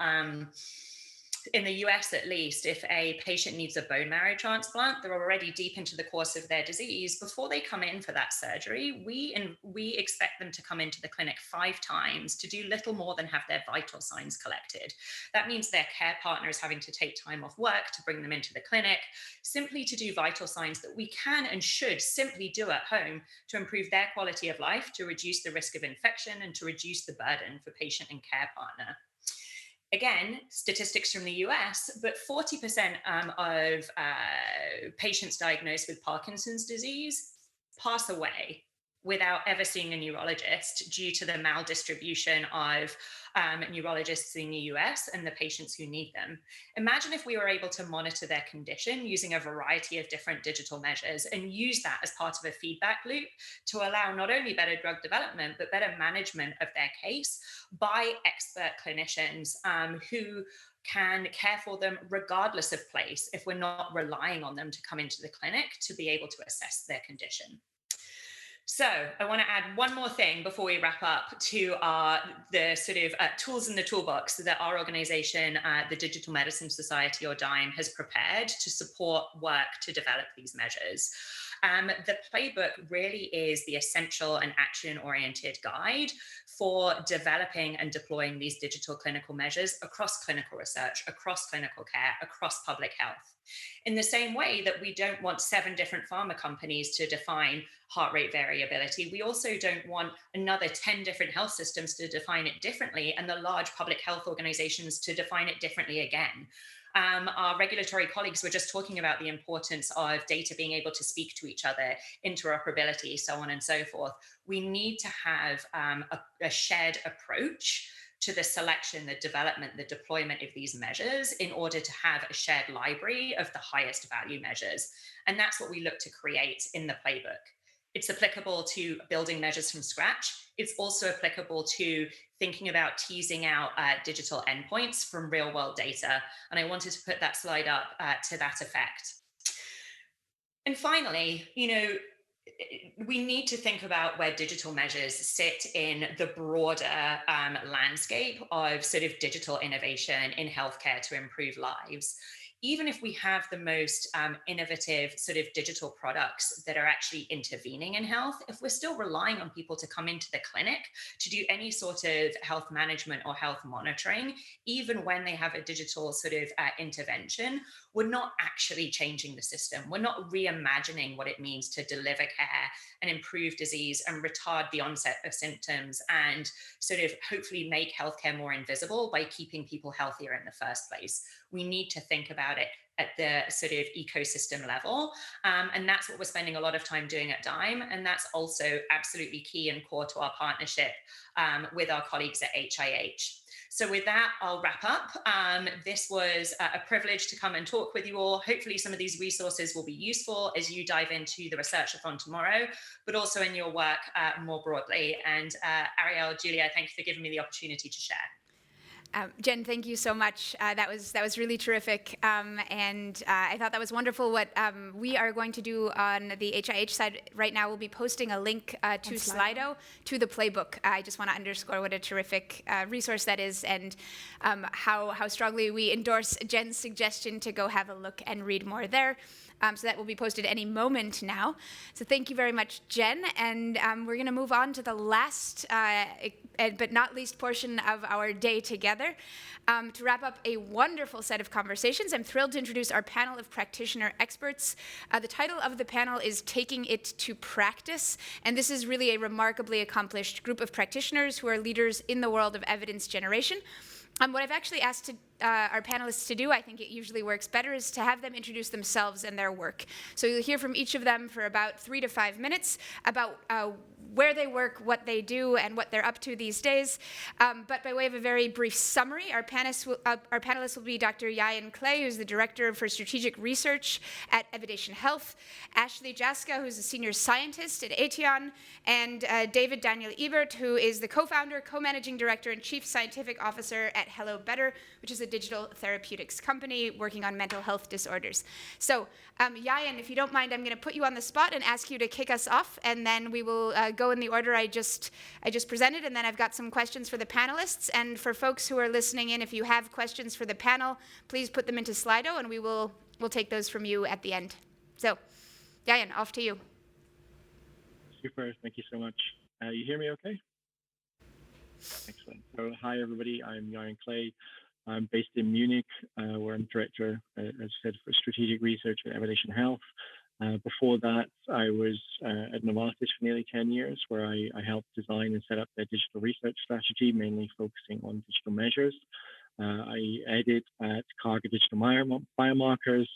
in the US at least, if a patient needs a bone marrow transplant, they're already deep into the course of their disease. Before they come in for that surgery, we expect them to come into the clinic 5 times to do little more than have their vital signs collected. That means their care partner is having to take time off work to bring them into the clinic, simply to do vital signs that we can and should simply do at home to improve their quality of life, to reduce the risk of infection, and to reduce the burden for patient and care partner. Again, statistics from the US, but 40% of patients diagnosed with Parkinson's disease pass away without ever seeing a neurologist due to the maldistribution of neurologists in the US and the patients who need them. Imagine if we were able to monitor their condition using a variety of different digital measures and use that as part of a feedback loop to allow not only better drug development, but better management of their case by expert clinicians who can care for them regardless of place if we're not relying on them to come into the clinic to be able to assess their condition. So I want to add one more thing before we wrap up to the sort of tools in the toolbox that our organization, the Digital Medicine Society, or DIME, has prepared to support work to develop these measures. The playbook really is the essential and action-oriented guide for developing and deploying these digital clinical measures across clinical research, across clinical care, across public health. In the same way that we don't want 7 different pharma companies to define heart rate variability, we also don't want another 10 different health systems to define it differently and the large public health organizations to define it differently again. Our regulatory colleagues were just talking about the importance of data being able to speak to each other, interoperability, so on and so forth. We need to have a shared approach to the selection, the development, the deployment of these measures in order to have a shared library of the highest value measures. And that's what we look to create in the playbook. It's applicable to building measures from scratch. It's also applicable to thinking about teasing out digital endpoints from real world data. And I wanted to put that slide up to that effect. And finally, we need to think about where digital measures sit in the broader landscape of sort of digital innovation in healthcare to improve lives. Even if we have the most innovative sort of digital products that are actually intervening in health, if we're still relying on people to come into the clinic to do any sort of health management or health monitoring, even when they have a digital sort of intervention, we're not actually changing the system. We're not reimagining what it means to deliver care and improve disease and retard the onset of symptoms and sort of hopefully make healthcare more invisible by keeping people healthier in the first place. We need to think about it at the sort of ecosystem level. And that's what we're spending a lot of time doing at DIME. And that's also absolutely key and core to our partnership with our colleagues at HIH. So with that, I'll wrap up. This was a privilege to come and talk with you all. Hopefully some of these resources will be useful as you dive into the Research-a-thon tomorrow, but also in your work more broadly. And Ariel, Julia, thank you for giving me the opportunity to share. Jen, thank you so much. That was really terrific, and I thought that was wonderful. What we are going to do on the HIH side right now, we'll be posting a link to Slido to the playbook. I just want to underscore what a terrific resource that is, and how strongly we endorse Jen's suggestion to go have a look and read more there. So that will be posted any moment now. So thank you very much, Jen. And we're going to move on to the last, but not least portion of our day together. To wrap up a wonderful set of conversations, I'm thrilled to introduce our panel of practitioner experts. The title of the panel is Taking It to Practice. And this is really a remarkably accomplished group of practitioners who are leaders in the world of evidence generation. What I've actually asked our panelists to do, I think it usually works better, is to have them introduce themselves and their work. So you'll hear from each of them for about 3 to 5 minutes about where they work, what they do, and what they're up to these days. But by way of a very brief summary, our panelists will be Dr. Yayan Clay, who's the Director for Strategic Research at Evidation Health, Ashley Jaska, who's a Senior Scientist at Aetion, and David Daniel Ebert, who is the co-founder, co-managing director, and Chief Scientific Officer at Hello Better, which is a digital therapeutics company working on mental health disorders. So, Yayan, if you don't mind, I'm going to put you on the spot and ask you to kick us off, and then we will go in the order I just presented, and then I've got some questions for the panelists. And for folks who are listening in, if you have questions for the panel, please put them into Slido, and we'll take those from you at the end. So, Yayan, off to you. Super, thank you so much. You hear me okay? Excellent. So, hi everybody, I'm Yayan Clay. I'm based in Munich, where I'm director, as I said, for strategic research at Evolution Health. Before that, I was at Novartis for nearly 10 years, where I helped design and set up their digital research strategy, mainly focusing on digital measures. I edit at Cargo Digital Biomarkers,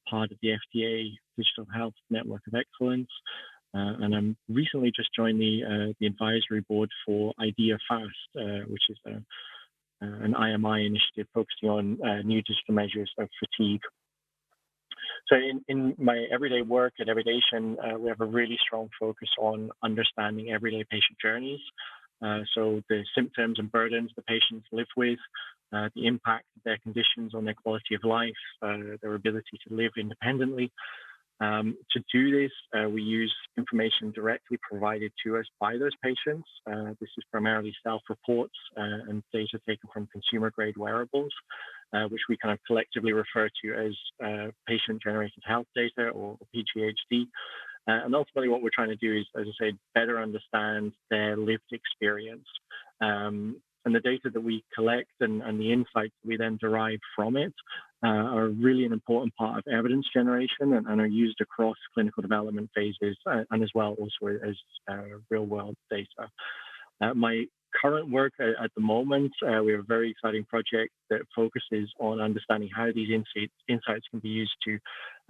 part of the FDA Digital Health Network of Excellence. And I'm recently just joined the advisory board for DiGA Fast, which is an IMI initiative focusing on new digital measures of fatigue. So in my everyday work at Evidation, we have a really strong focus on understanding everyday patient journeys. So the symptoms and burdens the patients live with, the impact of their conditions on their quality of life, their ability to live independently. To do this, we use information directly provided to us by those patients. This is primarily self-reports and data taken from consumer-grade wearables, which we kind of collectively refer to as patient-generated health data, or PGHD. And ultimately what we're trying to do is, as I say, better understand their lived experience. And the data that we collect and the insights we then derive from it are really an important part of evidence generation and are used across clinical development phases and as well also as real-world data. My current work at the moment, we have a very exciting project that focuses on understanding how these insights can be used to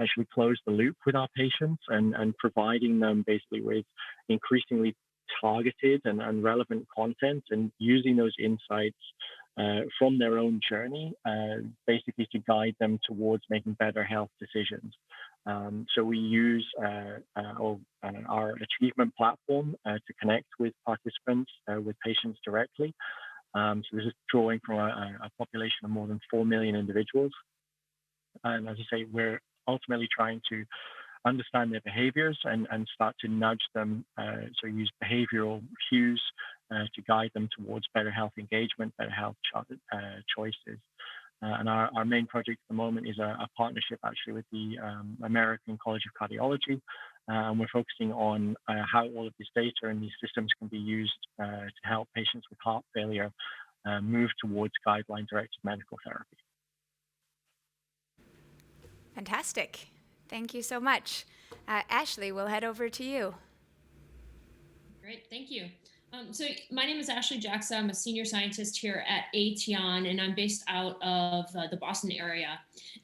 actually close the loop with our patients and providing them basically with increasingly targeted and relevant content, and using those insights from their own journey, basically to guide them towards making better health decisions. So we use our achievement platform to connect with participants, with patients directly. So this is drawing from a population of more than 4 million individuals. And as I say, we're ultimately trying to understand their behaviors and start to nudge them, so use behavioral cues to guide them towards better health engagement, better health choices. And our main project at the moment is a partnership actually with the American College of Cardiology. And we're focusing on how all of this data and these systems can be used to help patients with heart failure move towards guideline-directed medical therapy. Fantastic. Thank you so much. Ashley, we'll head over to you. Great, thank you. So my name is Ashley Jackson. I'm a senior scientist here at Aetion, and I'm based out of the Boston area.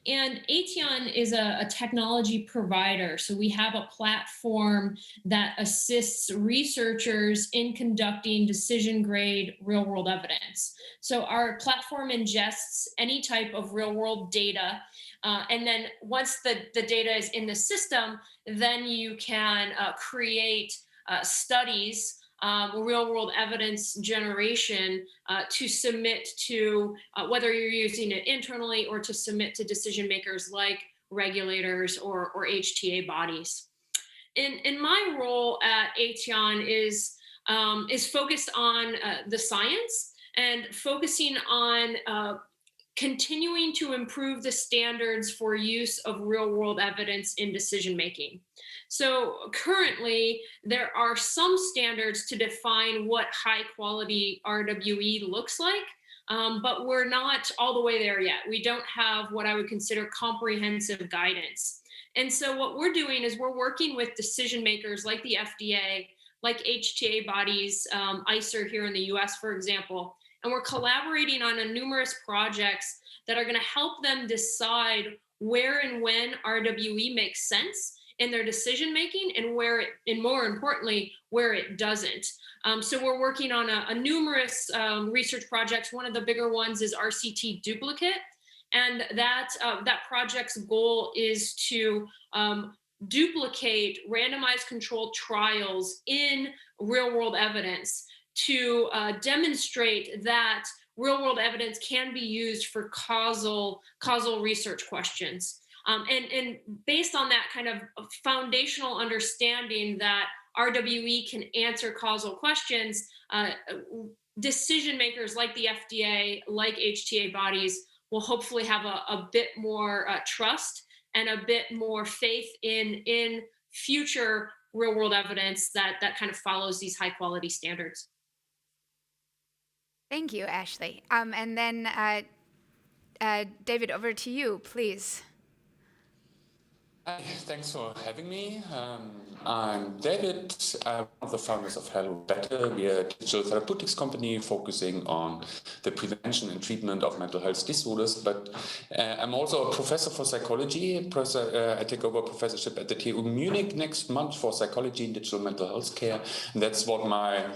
And Aetion is a technology provider. So we have a platform that assists researchers in conducting decision-grade real-world evidence. So our platform ingests any type of real-world data. And then once the data is in the system, then you can create studies, real-world evidence generation to submit to, whether you're using it internally or to submit to decision makers like regulators or HTA bodies. In my role at Aetion is focused on the science and focusing on continuing to improve the standards for use of real-world evidence in decision-making. So currently, there are some standards to define what high-quality RWE looks like, but we're not all the way there yet. We don't have what I would consider comprehensive guidance. And so what we're doing is we're working with decision makers like the FDA, like HTA bodies, ICER here in the US, for example, and we're collaborating on numerous projects that are going to help them decide where and when RWE makes sense in their decision making, and where it, and more importantly, where it doesn't. So we're working on a numerous research projects. One of the bigger ones is RCT duplicate, and that project's goal is to duplicate randomized controlled trials in real-world evidence to demonstrate that real world evidence can be used for causal research questions. And based on that kind of foundational understanding that RWE can answer causal questions, decision makers like the FDA, like HTA bodies, will hopefully have a bit more trust and a bit more faith in future real world evidence that kind of follows these high quality standards. Thank you, Ashley. And then David, over to you, please. Hi, thanks for having me. I'm David. I'm one of the founders of Hello Better. We are a digital therapeutics company focusing on the prevention and treatment of mental health disorders. But I'm also a professor for psychology. I take over a professorship at the TU Munich next month for psychology and digital mental health care. And that's what my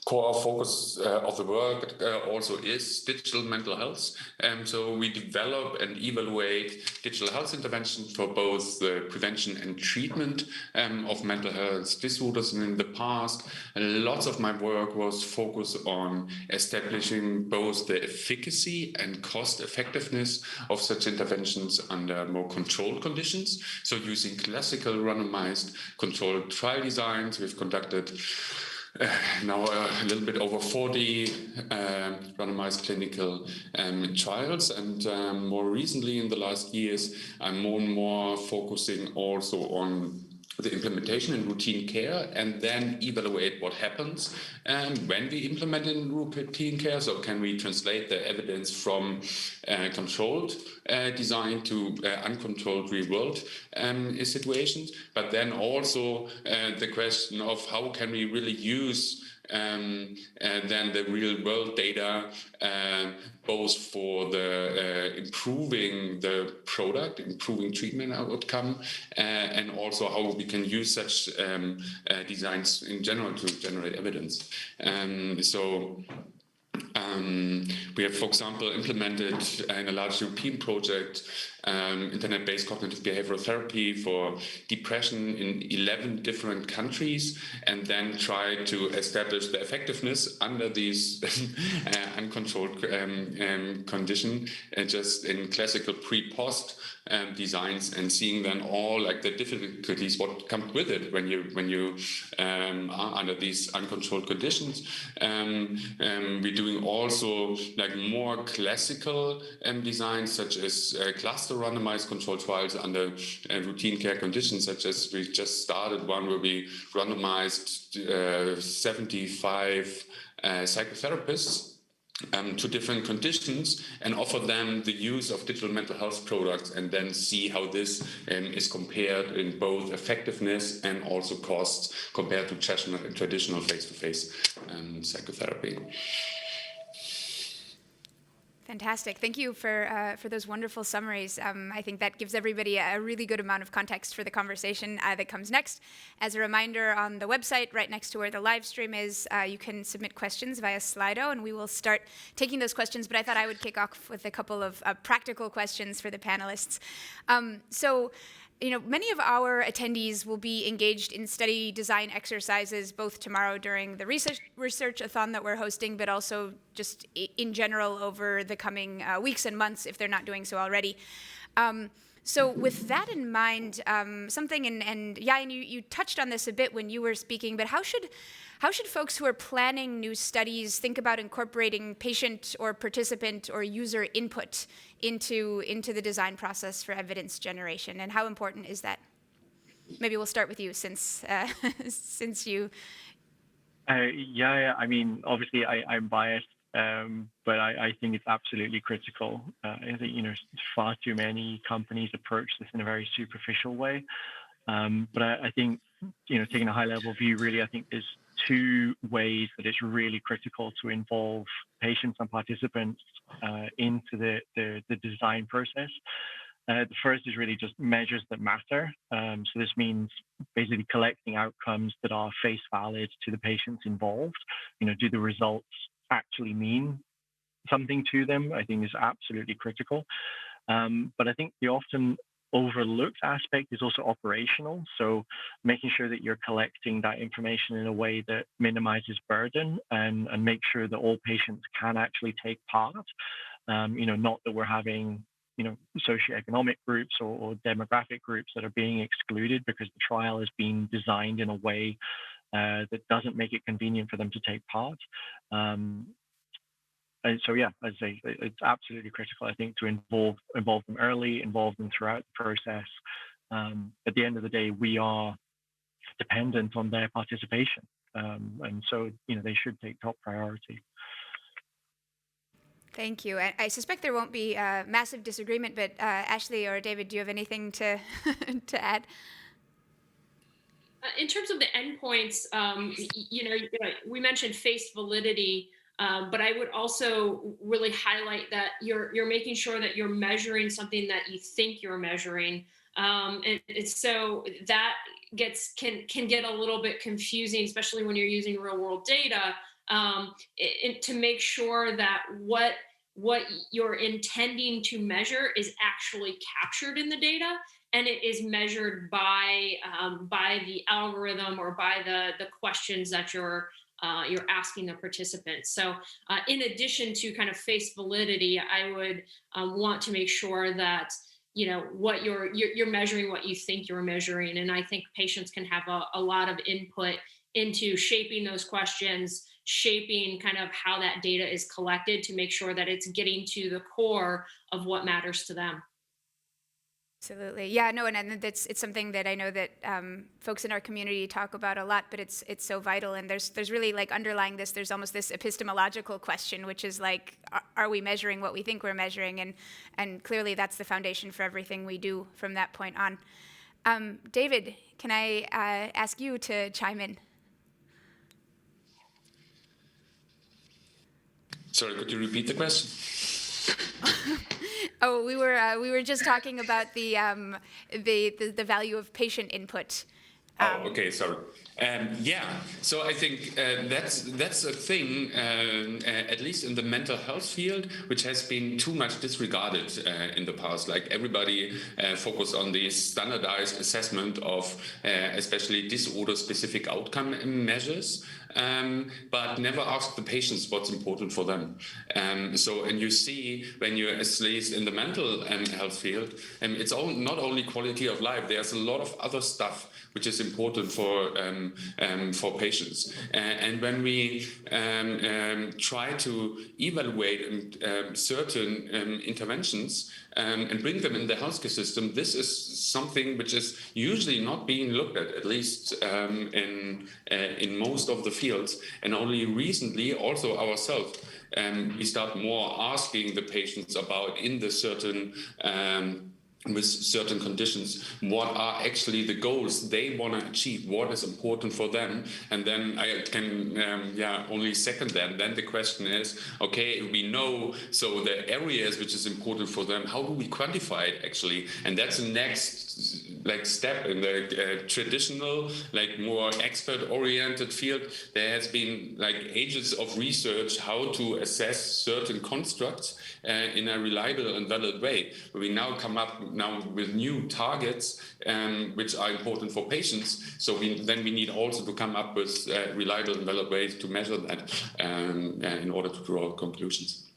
core focus of the work also is digital mental health. So we develop and evaluate digital health interventions for both the prevention and treatment of mental health disorders. And in the past, lots of my work was focused on establishing both the efficacy and cost effectiveness of such interventions under more controlled conditions. So using classical randomized controlled trial designs, we've conducted now a little bit over 40 randomized clinical trials, and more recently in the last years, I'm more and more focusing also on the implementation in routine care, and then evaluate what happens when we implement in routine care. So can we translate the evidence from controlled design to uncontrolled real-world situations, but then also the question of how can we really use and then the real-world data, both for the improving the product, improving treatment outcome, and also how we can use such designs in general to generate evidence. We have, for example, implemented in a large European project internet-based cognitive behavioral therapy for depression in 11 different countries, and then tried to establish the effectiveness under these uncontrolled condition, just in classical pre-post designs, and seeing then all like the difficulties what comes with it when you are under these uncontrolled conditions. We're doing also like more classical designs, such as cluster randomized controlled trials under routine care conditions, such as we just started one where we randomized 75 psychotherapists to different conditions and offer them the use of digital mental health products, and then see how this is compared in both effectiveness and also costs compared to traditional face-to-face psychotherapy. Fantastic. Thank you for those wonderful summaries. I think that gives everybody a really good amount of context for the conversation that comes next. As a reminder, on the website, right next to where the live stream is, you can submit questions via Slido, and we will start taking those questions. But I thought I would kick off with a couple of practical questions for the panelists. Many of our attendees will be engaged in study design exercises, both tomorrow during the research-a-thon that we're hosting, but also just in general over the coming weeks and months if they're not doing so already. So with that in mind, and Yain, you touched on this a bit when you were speaking, but how should folks who are planning new studies think about incorporating patient or participant or user input into the design process for evidence generation, and how important is that? Maybe we'll start with you, since you. Yeah. I mean, obviously, I'm biased, but I think it's absolutely critical. I think far too many companies approach this in a very superficial way. But I think taking a high-level view, really, I think there's two ways that it's really critical to involve patients and participants into the design process. The first is really just measures that matter. So this means basically collecting outcomes that are face valid to the patients involved. Do the results actually mean something to them? I think is absolutely critical. But I think the often overlooked aspect is also operational. So making sure that you're collecting that information in a way that minimizes burden and make sure that all patients can actually take part. Not that we're having, socioeconomic groups or demographic groups that are being excluded because the trial is being designed in a way that doesn't make it convenient for them to take part. And so, yeah, as I say, it's absolutely critical, I think, to involve them early, involve them throughout the process. At the end of the day, we are dependent on their participation. And so, they should take top priority. Thank you. I suspect there won't be massive disagreement, but Ashley or David, do you have anything to to add? In terms of the endpoints, we mentioned face validity, but I would also really highlight that you're making sure that you're measuring something that you think you're measuring, and so that can get a little bit confusing, especially when you're using real world data, to make sure that what you're intending to measure is actually captured in the data, and it is measured by the algorithm or by the questions that you're asking the participants. So in addition to kind of face validity, I would want to make sure that what you're measuring what you think you're measuring. And I think patients can have a lot of input into shaping those questions, shaping kind of how that data is collected to make sure that it's getting to the core of what matters to them. Absolutely. Yeah, no, and it's something that I know that folks in our community talk about a lot, but it's so vital. And there's really, like, underlying this, there's almost this epistemological question, which is like, are we measuring what we think we're measuring? And clearly that's the foundation for everything we do from that point on. David, can I ask you to chime in? Sorry, could you repeat the question? Oh, we were just talking about the value of patient input. Okay, sorry. Yeah, so I think that's a thing, at least in the mental health field, which has been too much disregarded in the past. Like, everybody focused on the standardized assessment of especially disorder-specific outcome measures, but never asked the patients what's important for them. And you see, when you're at least in the mental health field, it's not only quality of life. There's a lot of other stuff which is important for patients. And when we try to evaluate certain interventions and bring them in the healthcare system, this is something which is usually not being looked at least in most of the fields. And only recently, also ourselves, we start more asking the patients about with certain conditions, what are actually the goals they want to achieve, what is important for them. And then I can only second that. Then the question is, okay, we know, so the areas which is important for them, how do we quantify it actually? And that's the next step in the traditional, more expert-oriented field. There has been ages of research how to assess certain constructs in a reliable and valid way. We now come up with new targets which are important for patients. So we need also to come up with reliable and valid ways to measure that in order to draw conclusions.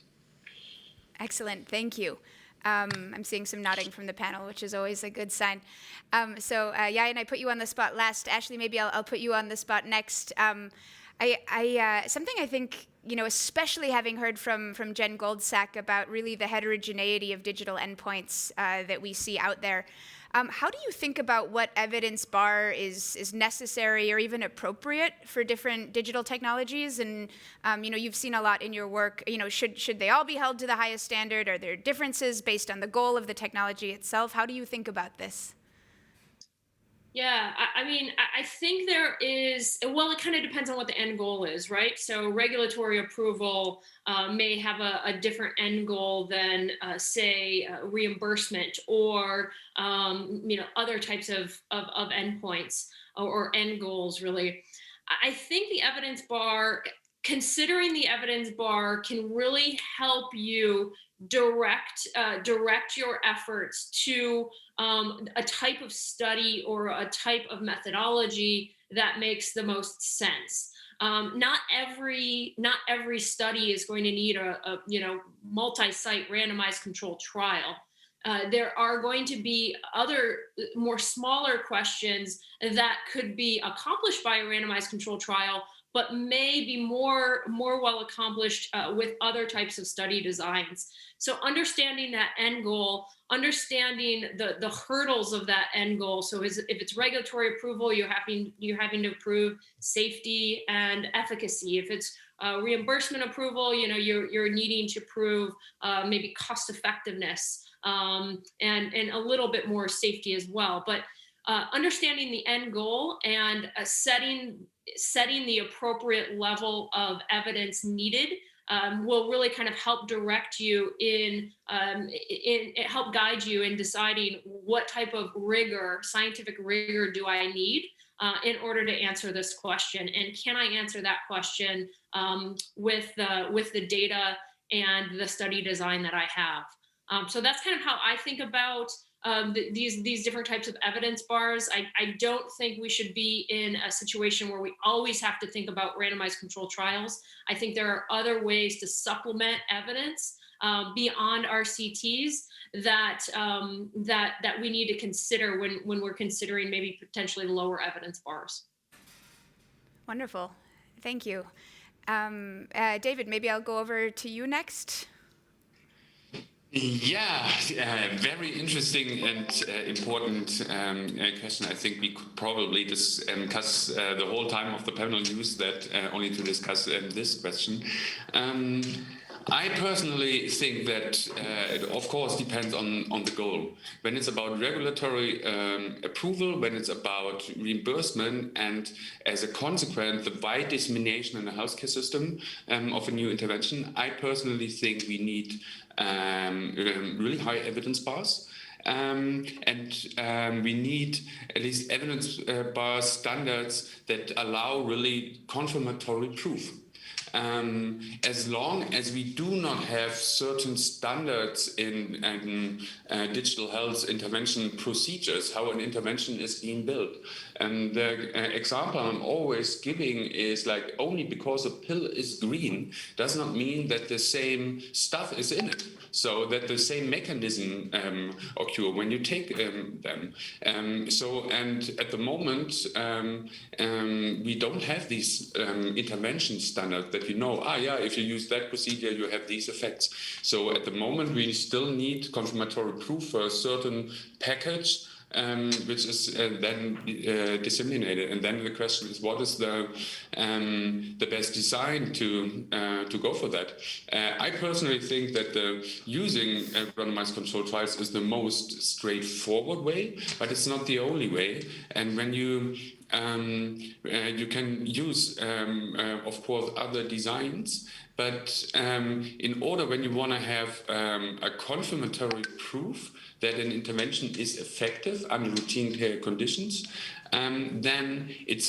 Excellent, thank you. I'm seeing some nodding from the panel, which is always a good sign. And I put you on the spot last. Ashley, maybe I'll put you on the spot next. Something I think, especially having heard from Jen Goldsack about really the heterogeneity of digital endpoints that we see out there. How do you think about what evidence bar is necessary or even appropriate for different digital technologies? And you've seen a lot in your work. Should they all be held to the highest standard? Are there differences based on the goal of the technology itself? How do you think about this? Yeah, I think there is, well, it kind of depends on what the end goal is, right? So regulatory approval may have a different end goal than, say, reimbursement or, other types of endpoints or end goals, really. I think the evidence bar considering the evidence bar can really help you direct your efforts to a type of study or a type of methodology that makes the most sense. Not every study is going to need a multi-site randomized controlled trial. There are going to be other more smaller questions that could be accomplished by a randomized controlled trial, but may be more well accomplished with other types of study designs. So understanding that end goal, understanding the hurdles of that end goal. So if it's regulatory approval, you're having to prove safety and efficacy. If it's reimbursement approval, you're needing to prove maybe cost effectiveness and a little bit more safety as well. But understanding the end goal and setting the appropriate level of evidence needed will really kind of help direct you help guide you in deciding what type of scientific rigor do I need in order to answer this question, and can I answer that question with the data and the study design that I have. So that's kind of how I think about these different types of evidence bars. I don't think we should be in a situation where we always have to think about randomized controlled trials. I think there are other ways to supplement evidence beyond RCTs that we need to consider when we're considering maybe potentially lower evidence bars. Wonderful, thank you. David, maybe I'll go over to you next. Yeah, very interesting and important question. I think we could probably discuss the whole time of the panel, use that only to discuss this question. I personally think that it of course depends on the goal. When it's about regulatory approval, when it's about reimbursement, and as a consequence, the wide dissemination in the healthcare system of a new intervention, I personally think we need really high evidence bars. And we need at least evidence bar standards that allow really confirmatory proof. As long as we do not have certain standards in digital health intervention procedures, how an intervention is being built. And the example I'm always giving is like, only because a pill is green does not mean that the same stuff is in it. So that the same mechanism occur when you take them. And at the moment, we don't have these intervention standards that if you use that procedure, you have these effects. So at the moment, we still need confirmatory proof for a certain package, which is then disseminated. And then the question is, what is the best design to go for that? I personally think that using randomized controlled trials is the most straightforward way, but it's not the only way. And when you can use, of course, other designs, but in order, when you want to have a confirmatory proof that an intervention is effective under routine care conditions, then it's,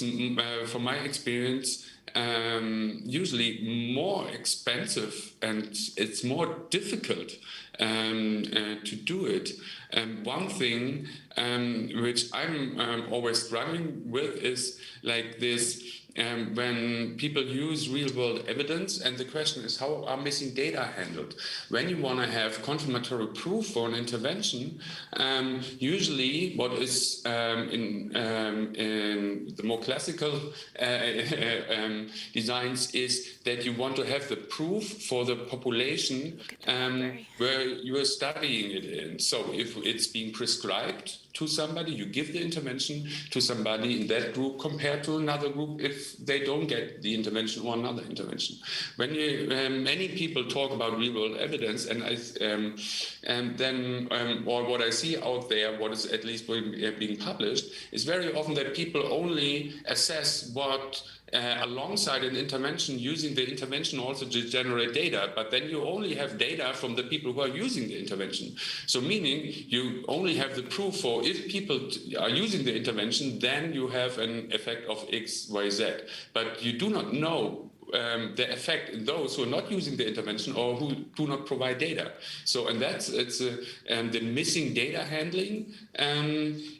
from my experience, usually more expensive and it's more difficult to do it. And one thing which I'm always struggling with is like this, when people use real-world evidence, and the question is, how are missing data handled? When you want to have confirmatory proof for an intervention, usually what is in the more classical designs is that you want to have the proof for the population where you are studying it in. So if it's being prescribed to somebody, you give the intervention to somebody in that group compared to another group if they don't get the intervention or another intervention. When many people talk about real-world evidence, and or what I see out there, what is at least being published, is very often that people only assess what alongside an intervention, using the intervention also to generate data, but then you only have data from the people who are using the intervention. So meaning you only have the proof for if people are using the intervention, then you have an effect of X, Y, Z. But you do not know the effect in those who are not using the intervention or who do not provide data. So, and it's the missing data handling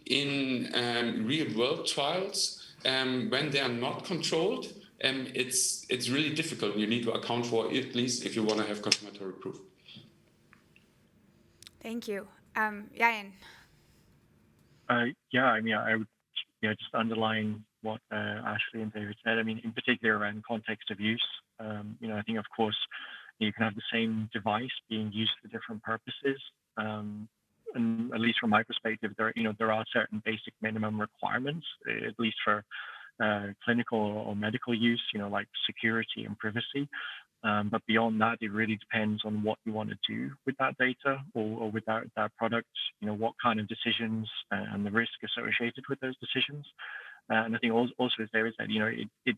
in real-world trials when they are not controlled. It's really difficult. You need to account for, at least if you want to have confirmatory proof. Thank you. Yayan. Yeah, I mean, I would just underline what Ashley and David said. I mean, in particular around context of use. I think, of course, you can have the same device being used for different purposes. And at least from my perspective, there are certain basic minimum requirements, at least for clinical or medical use, like security and privacy. But beyond that, it really depends on what you want to do with that data or with that product, what kind of decisions and the risk associated with those decisions. And I think also, as David said, it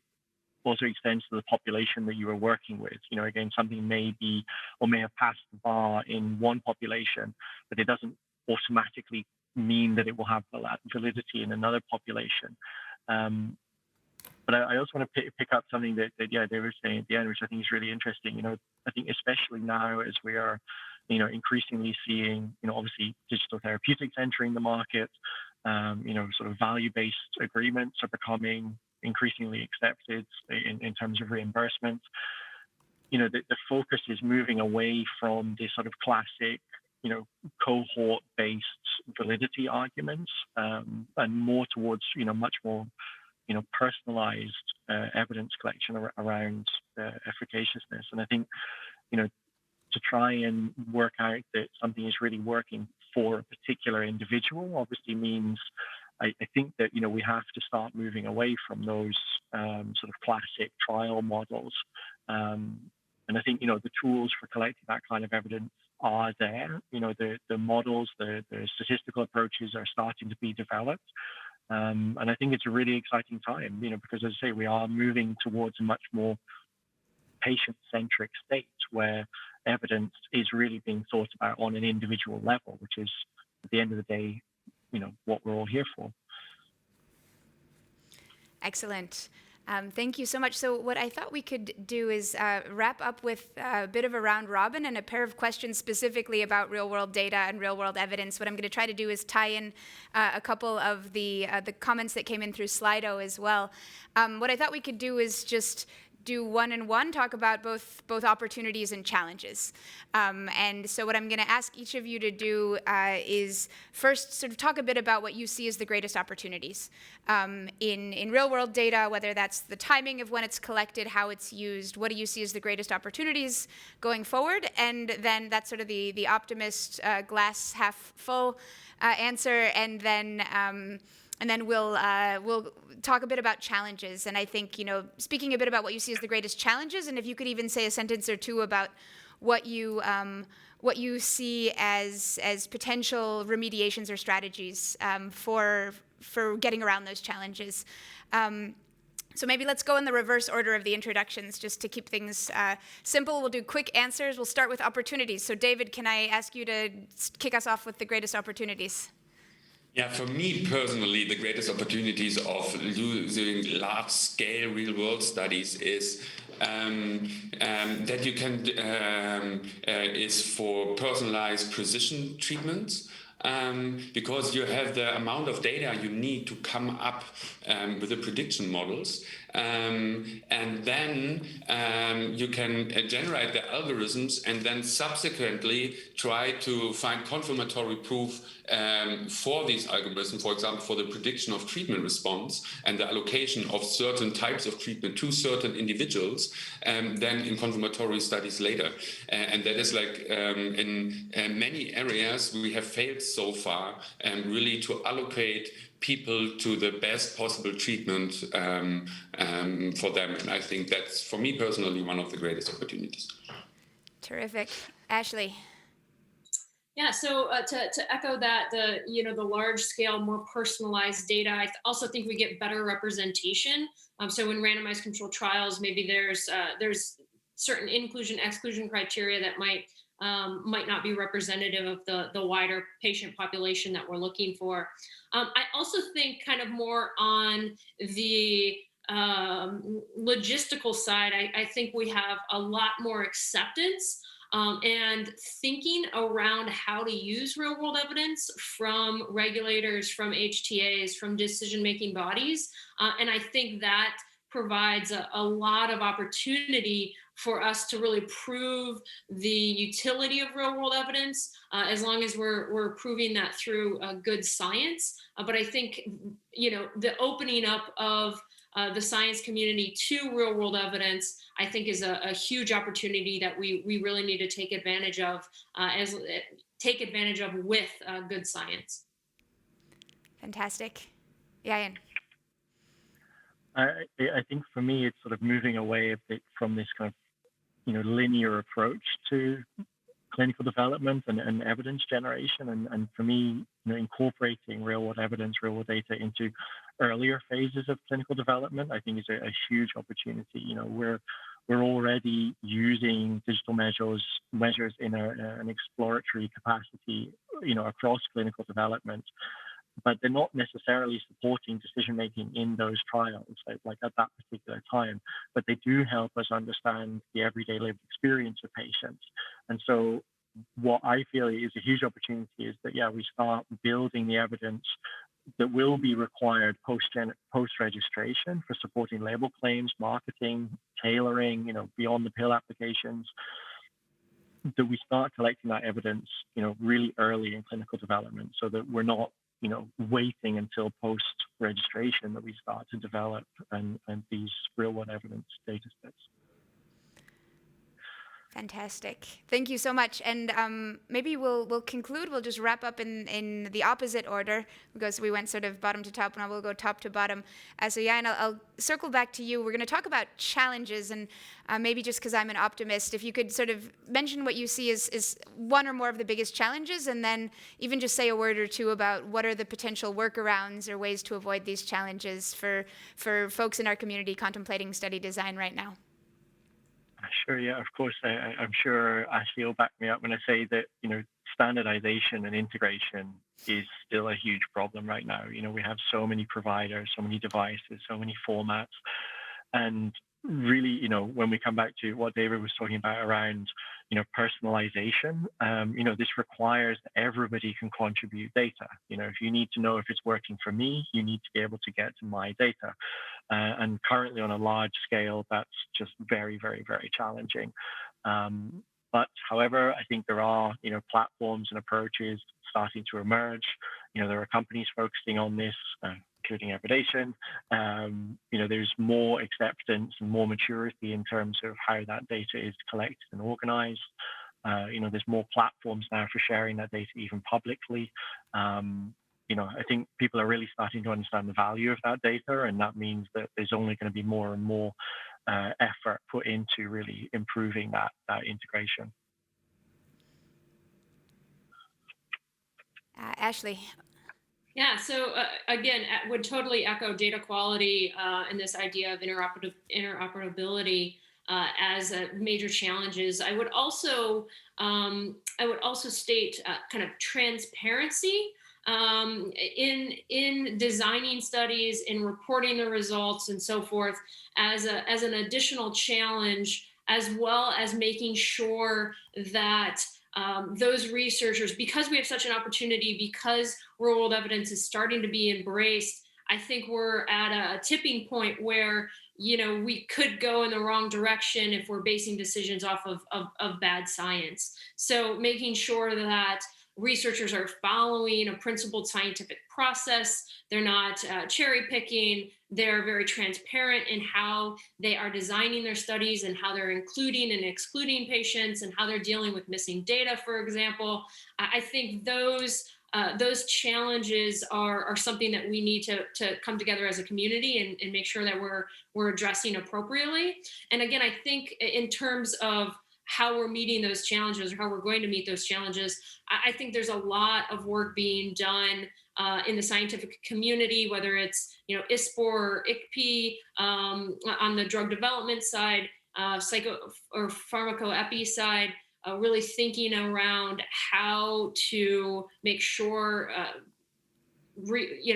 also extends to the population that you are working with. Again, something may be or may have passed the bar in one population, but it doesn't automatically mean that it will have validity in another population. But I also want to pick up something that they were saying at the end, which I think is really interesting. I think especially now as we are, increasingly seeing, obviously digital therapeutics entering the market, sort of value-based agreements are becoming increasingly accepted in terms of reimbursement. The focus is moving away from the sort of classic, cohort-based validity arguments and more towards, much more personalized evidence collection around efficaciousness. And I think, to try and work out that something is really working for a particular individual obviously means, I think that, we have to start moving away from those sort of classic trial models. And I think, the tools for collecting that kind of evidence are there. The models, the statistical approaches are starting to be developed. And I think it's a really exciting time, because as I say, we are moving towards a much more patient-centric state where evidence is really being thought about on an individual level, which is, at the end of the day, what we're all here for. Excellent. Thank you so much. So what I thought we could do is wrap up with a bit of a round robin and a pair of questions specifically about real-world data and real-world evidence. What I'm going to try to do is tie in a couple of the comments that came in through Slido as well. What I thought we could do is just do one and one, talk about both opportunities and challenges. And so what I'm going to ask each of you to do is first sort of talk a bit about what you see as the greatest opportunities in real-world data, whether that's the timing of when it's collected, how it's used, what do you see as the greatest opportunities going forward, and then that's sort of the optimist glass half full answer, and then we'll talk a bit about challenges. And I think, speaking a bit about what you see as the greatest challenges, and if you could even say a sentence or two about what you see as potential remediations or strategies for getting around those challenges. So maybe let's go in the reverse order of the introductions just to keep things simple. We'll do quick answers. We'll start with opportunities. So David, can I ask you to kick us off with the greatest opportunities? Yeah, for me personally, the greatest opportunities of using large-scale real-world studies is that you can is for personalized precision treatments. Because you have the amount of data you need to come up with the prediction models. And then you can generate the algorithms and then subsequently try to find confirmatory proof for these algorithms, for example, for the prediction of treatment response and the allocation of certain types of treatment to certain individuals, then in confirmatory studies later. And that is like in many areas we have failed so far really to allocate people to the best possible treatment for them. And I think that's, for me personally, one of the greatest opportunities. Terrific. Ashley. Yeah, so to echo that, the large scale, more personalized data, I also think we get better representation. So in randomized controlled trials, maybe there's certain inclusion exclusion criteria that might not be representative of the wider patient population that we're looking for. I also think kind of more on the logistical side, I think we have a lot more acceptance and thinking around how to use real world evidence from regulators, from HTAs, from decision-making bodies. And I think that provides a lot of opportunity for us to really prove the utility of real world evidence, as long as we're proving that through good science. But I think, the opening up of the science community to real world evidence, I think is a huge opportunity that we really need to take advantage of with good science. Fantastic. Yeah, Ian. I think for me, it's sort of moving away a bit from this kind of, linear approach to clinical development and evidence generation. And for me, incorporating real world evidence, real world data into earlier phases of clinical development, I think is a huge opportunity. We're already using digital measures in an exploratory capacity, across clinical development, but they're not necessarily supporting decision-making in those trials, like at that particular time, but they do help us understand the everyday lived experience of patients. And so what I feel is a huge opportunity is that, we start building the evidence that will be required post-registration for supporting label claims, marketing, tailoring, beyond the pill applications, that we start collecting that evidence, really early in clinical development, so that we're not waiting until post-registration that we start to develop and these real-world evidence data sets. Fantastic. Thank you so much. And maybe we'll conclude. We'll just wrap up in the opposite order, because we went sort of bottom to top, and I will go top to bottom. So Jan, I'll circle back to you. We're going to talk about challenges, and maybe just because I'm an optimist, if you could sort of mention what you see as one or more of the biggest challenges, and then even just say a word or two about what are the potential workarounds or ways to avoid these challenges for folks in our community contemplating study design right now. Sure, yeah, of course. I'm sure Ashley will back me up when I say that, standardization and integration is still a huge problem right now. We have so many providers, so many devices, so many formats. And really, when we come back to what David was talking about around, personalization, this requires that everybody can contribute data. If you need to know if it's working for me, you need to be able to get to my data. And currently on a large scale, that's just very, very, very challenging. But however, I think there are, platforms and approaches starting to emerge. There are companies focusing on this, including Evidation. There's more acceptance and more maturity in terms of how that data is collected and organized. There's more platforms now for sharing that data even publicly. I think people are really starting to understand the value of that data, and that means that there's only going to be more and more effort put into really improving that integration. Ashley. Yeah, so again, would totally echo data quality and this idea of interoperability as major challenges. I would also state kind of transparency in designing studies, in reporting the results, and so forth, as an additional challenge, as well as making sure that those researchers, because we have such an opportunity, because real world evidence is starting to be embraced, I think we're at a tipping point where we could go in the wrong direction if we're basing decisions off of bad science. So making sure that researchers are following a principled scientific process, they're not cherry picking, they're very transparent in how they are designing their studies and how they're including and excluding patients and how they're dealing with missing data, for example. I think those challenges are something that we need to come together as a community and make sure that we're addressing appropriately. And again, I think in terms of how we're meeting those challenges or how we're going to meet those challenges, I think there's a lot of work being done in the scientific community, whether it's ISPOR or ICP on the drug development side, psycho or pharmacoepi side, really thinking around how to make sure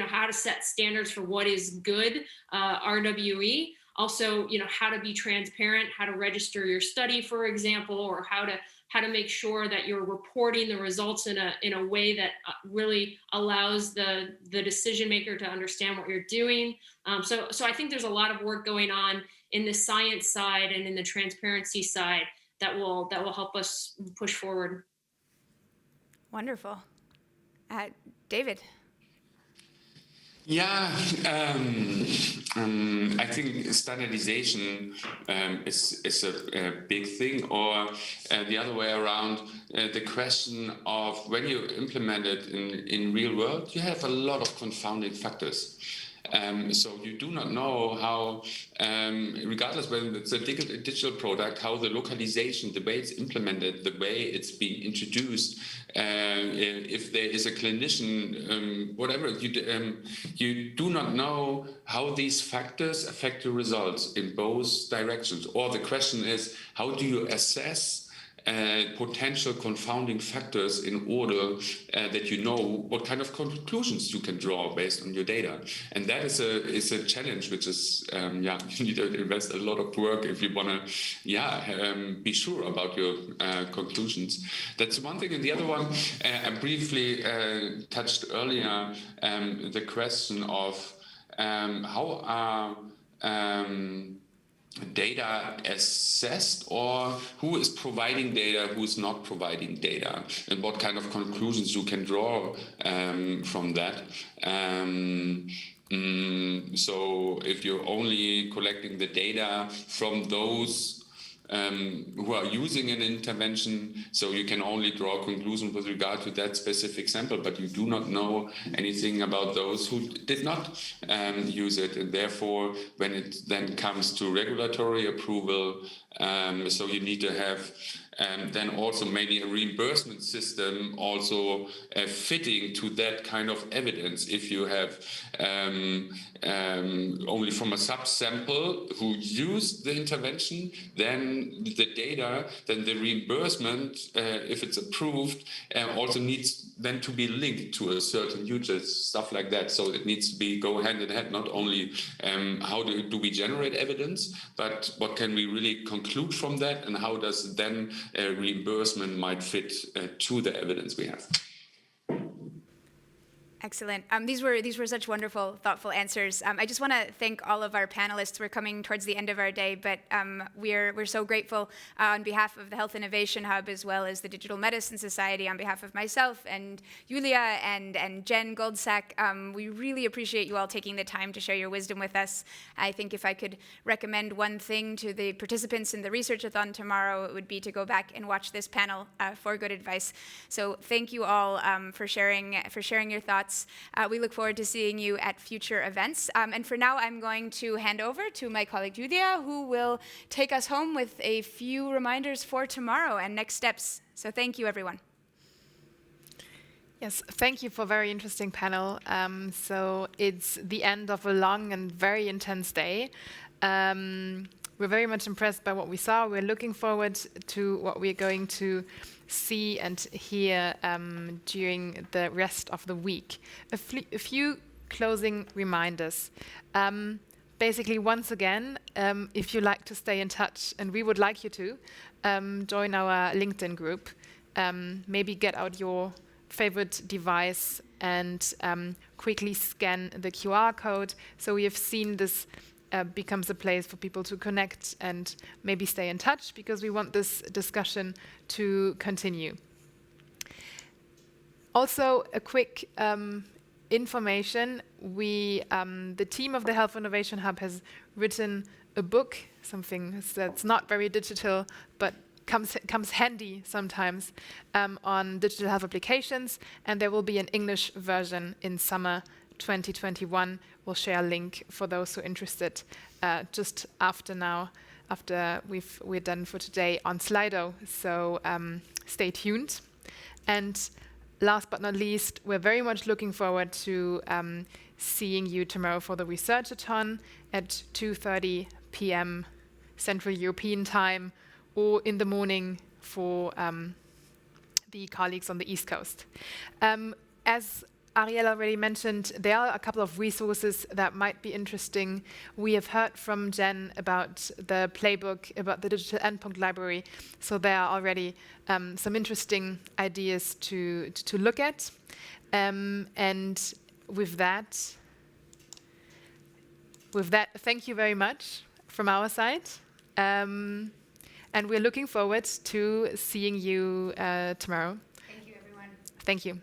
how to set standards for what is good RWE. Also, how to be transparent, how to register your study, for example, or how to make sure that you're reporting the results in a way that really allows the decision maker to understand what you're doing. So I think there's a lot of work going on in the science side and in the transparency side that will help us push forward. Wonderful. David. Yeah, I think standardization is a big thing, or the other way around. The question of when you implement it in real world, you have a lot of confounding factors. So you do not know how, regardless whether it's a digital product, how the localization, the way it's implemented, the way it's being introduced, if there is a clinician, whatever, you do not know how these factors affect the results in both directions. Or the question is, how do you assess potential confounding factors in order that you know what kind of conclusions you can draw based on your data. And that is a challenge, which is, you need to invest a lot of work if you want to, be sure about your conclusions. That's one thing. And the other one, I briefly touched earlier, the question of how are data assessed, or who is providing data, who is not providing data, and what kind of conclusions you can draw from that. So if you're only collecting the data from those who are using an intervention, so you can only draw conclusions with regard to that specific sample, but you do not know anything about those who did not use it. And therefore, when it then comes to regulatory approval, so you need to have then also maybe a reimbursement system also fitting to that kind of evidence. If you have only from a subsample who used the intervention, then the data, then the reimbursement, if it's approved, also needs then to be linked to a certain usage, stuff like that. So it needs to go hand in hand, not only how do we generate evidence, but what can we really conclude from that, and how does then reimbursement might fit to the evidence we have. Excellent. These were such wonderful, thoughtful answers. I just want to thank all of our panelists. We're coming towards the end of our day, but we're so grateful on behalf of the Health Innovation Hub, as well as the Digital Medicine Society, on behalf of myself and Julia and Jen Goldsack. We really appreciate you all taking the time to share your wisdom with us. I think if I could recommend one thing to the participants in the research-a-thon tomorrow, it would be to go back and watch this panel for good advice. So thank you all for sharing your thoughts. We look forward to seeing you at future events. And for now, I'm going to hand over to my colleague Julia, who will take us home with a few reminders for tomorrow and next steps. So thank you, everyone. Yes, thank you for a very interesting panel. So it's the end of a long and very intense day. We're very much impressed by what we saw. We're looking forward to what we're going to see and hear during the rest of the week. A few closing reminders. Basically, once again, if you like to stay in touch, and we would like you to, join our LinkedIn group. Maybe get out your favorite device and quickly scan the QR code. So we have seen this becomes a place for people to connect and maybe stay in touch, because we want this discussion to continue. Also, a quick information. The team of the Health Innovation Hub has written a book, something that's not very digital, but comes handy sometimes, on digital health applications, and there will be an English version in summer 2021. We'll share a link for those who are interested just after we're done for today on Slido. So stay tuned. And last but not least, we're very much looking forward to seeing you tomorrow for the Research-a-thon at 2:30 p.m. Central European Time, or in the morning for the colleagues on the East Coast. As Ariel already mentioned, there are a couple of resources that might be interesting. We have heard from Jen about the playbook, about the digital endpoint library, so there are already some interesting ideas to look at. And with that, thank you very much from our side. And we're looking forward to seeing you tomorrow. Thank you, everyone. Thank you.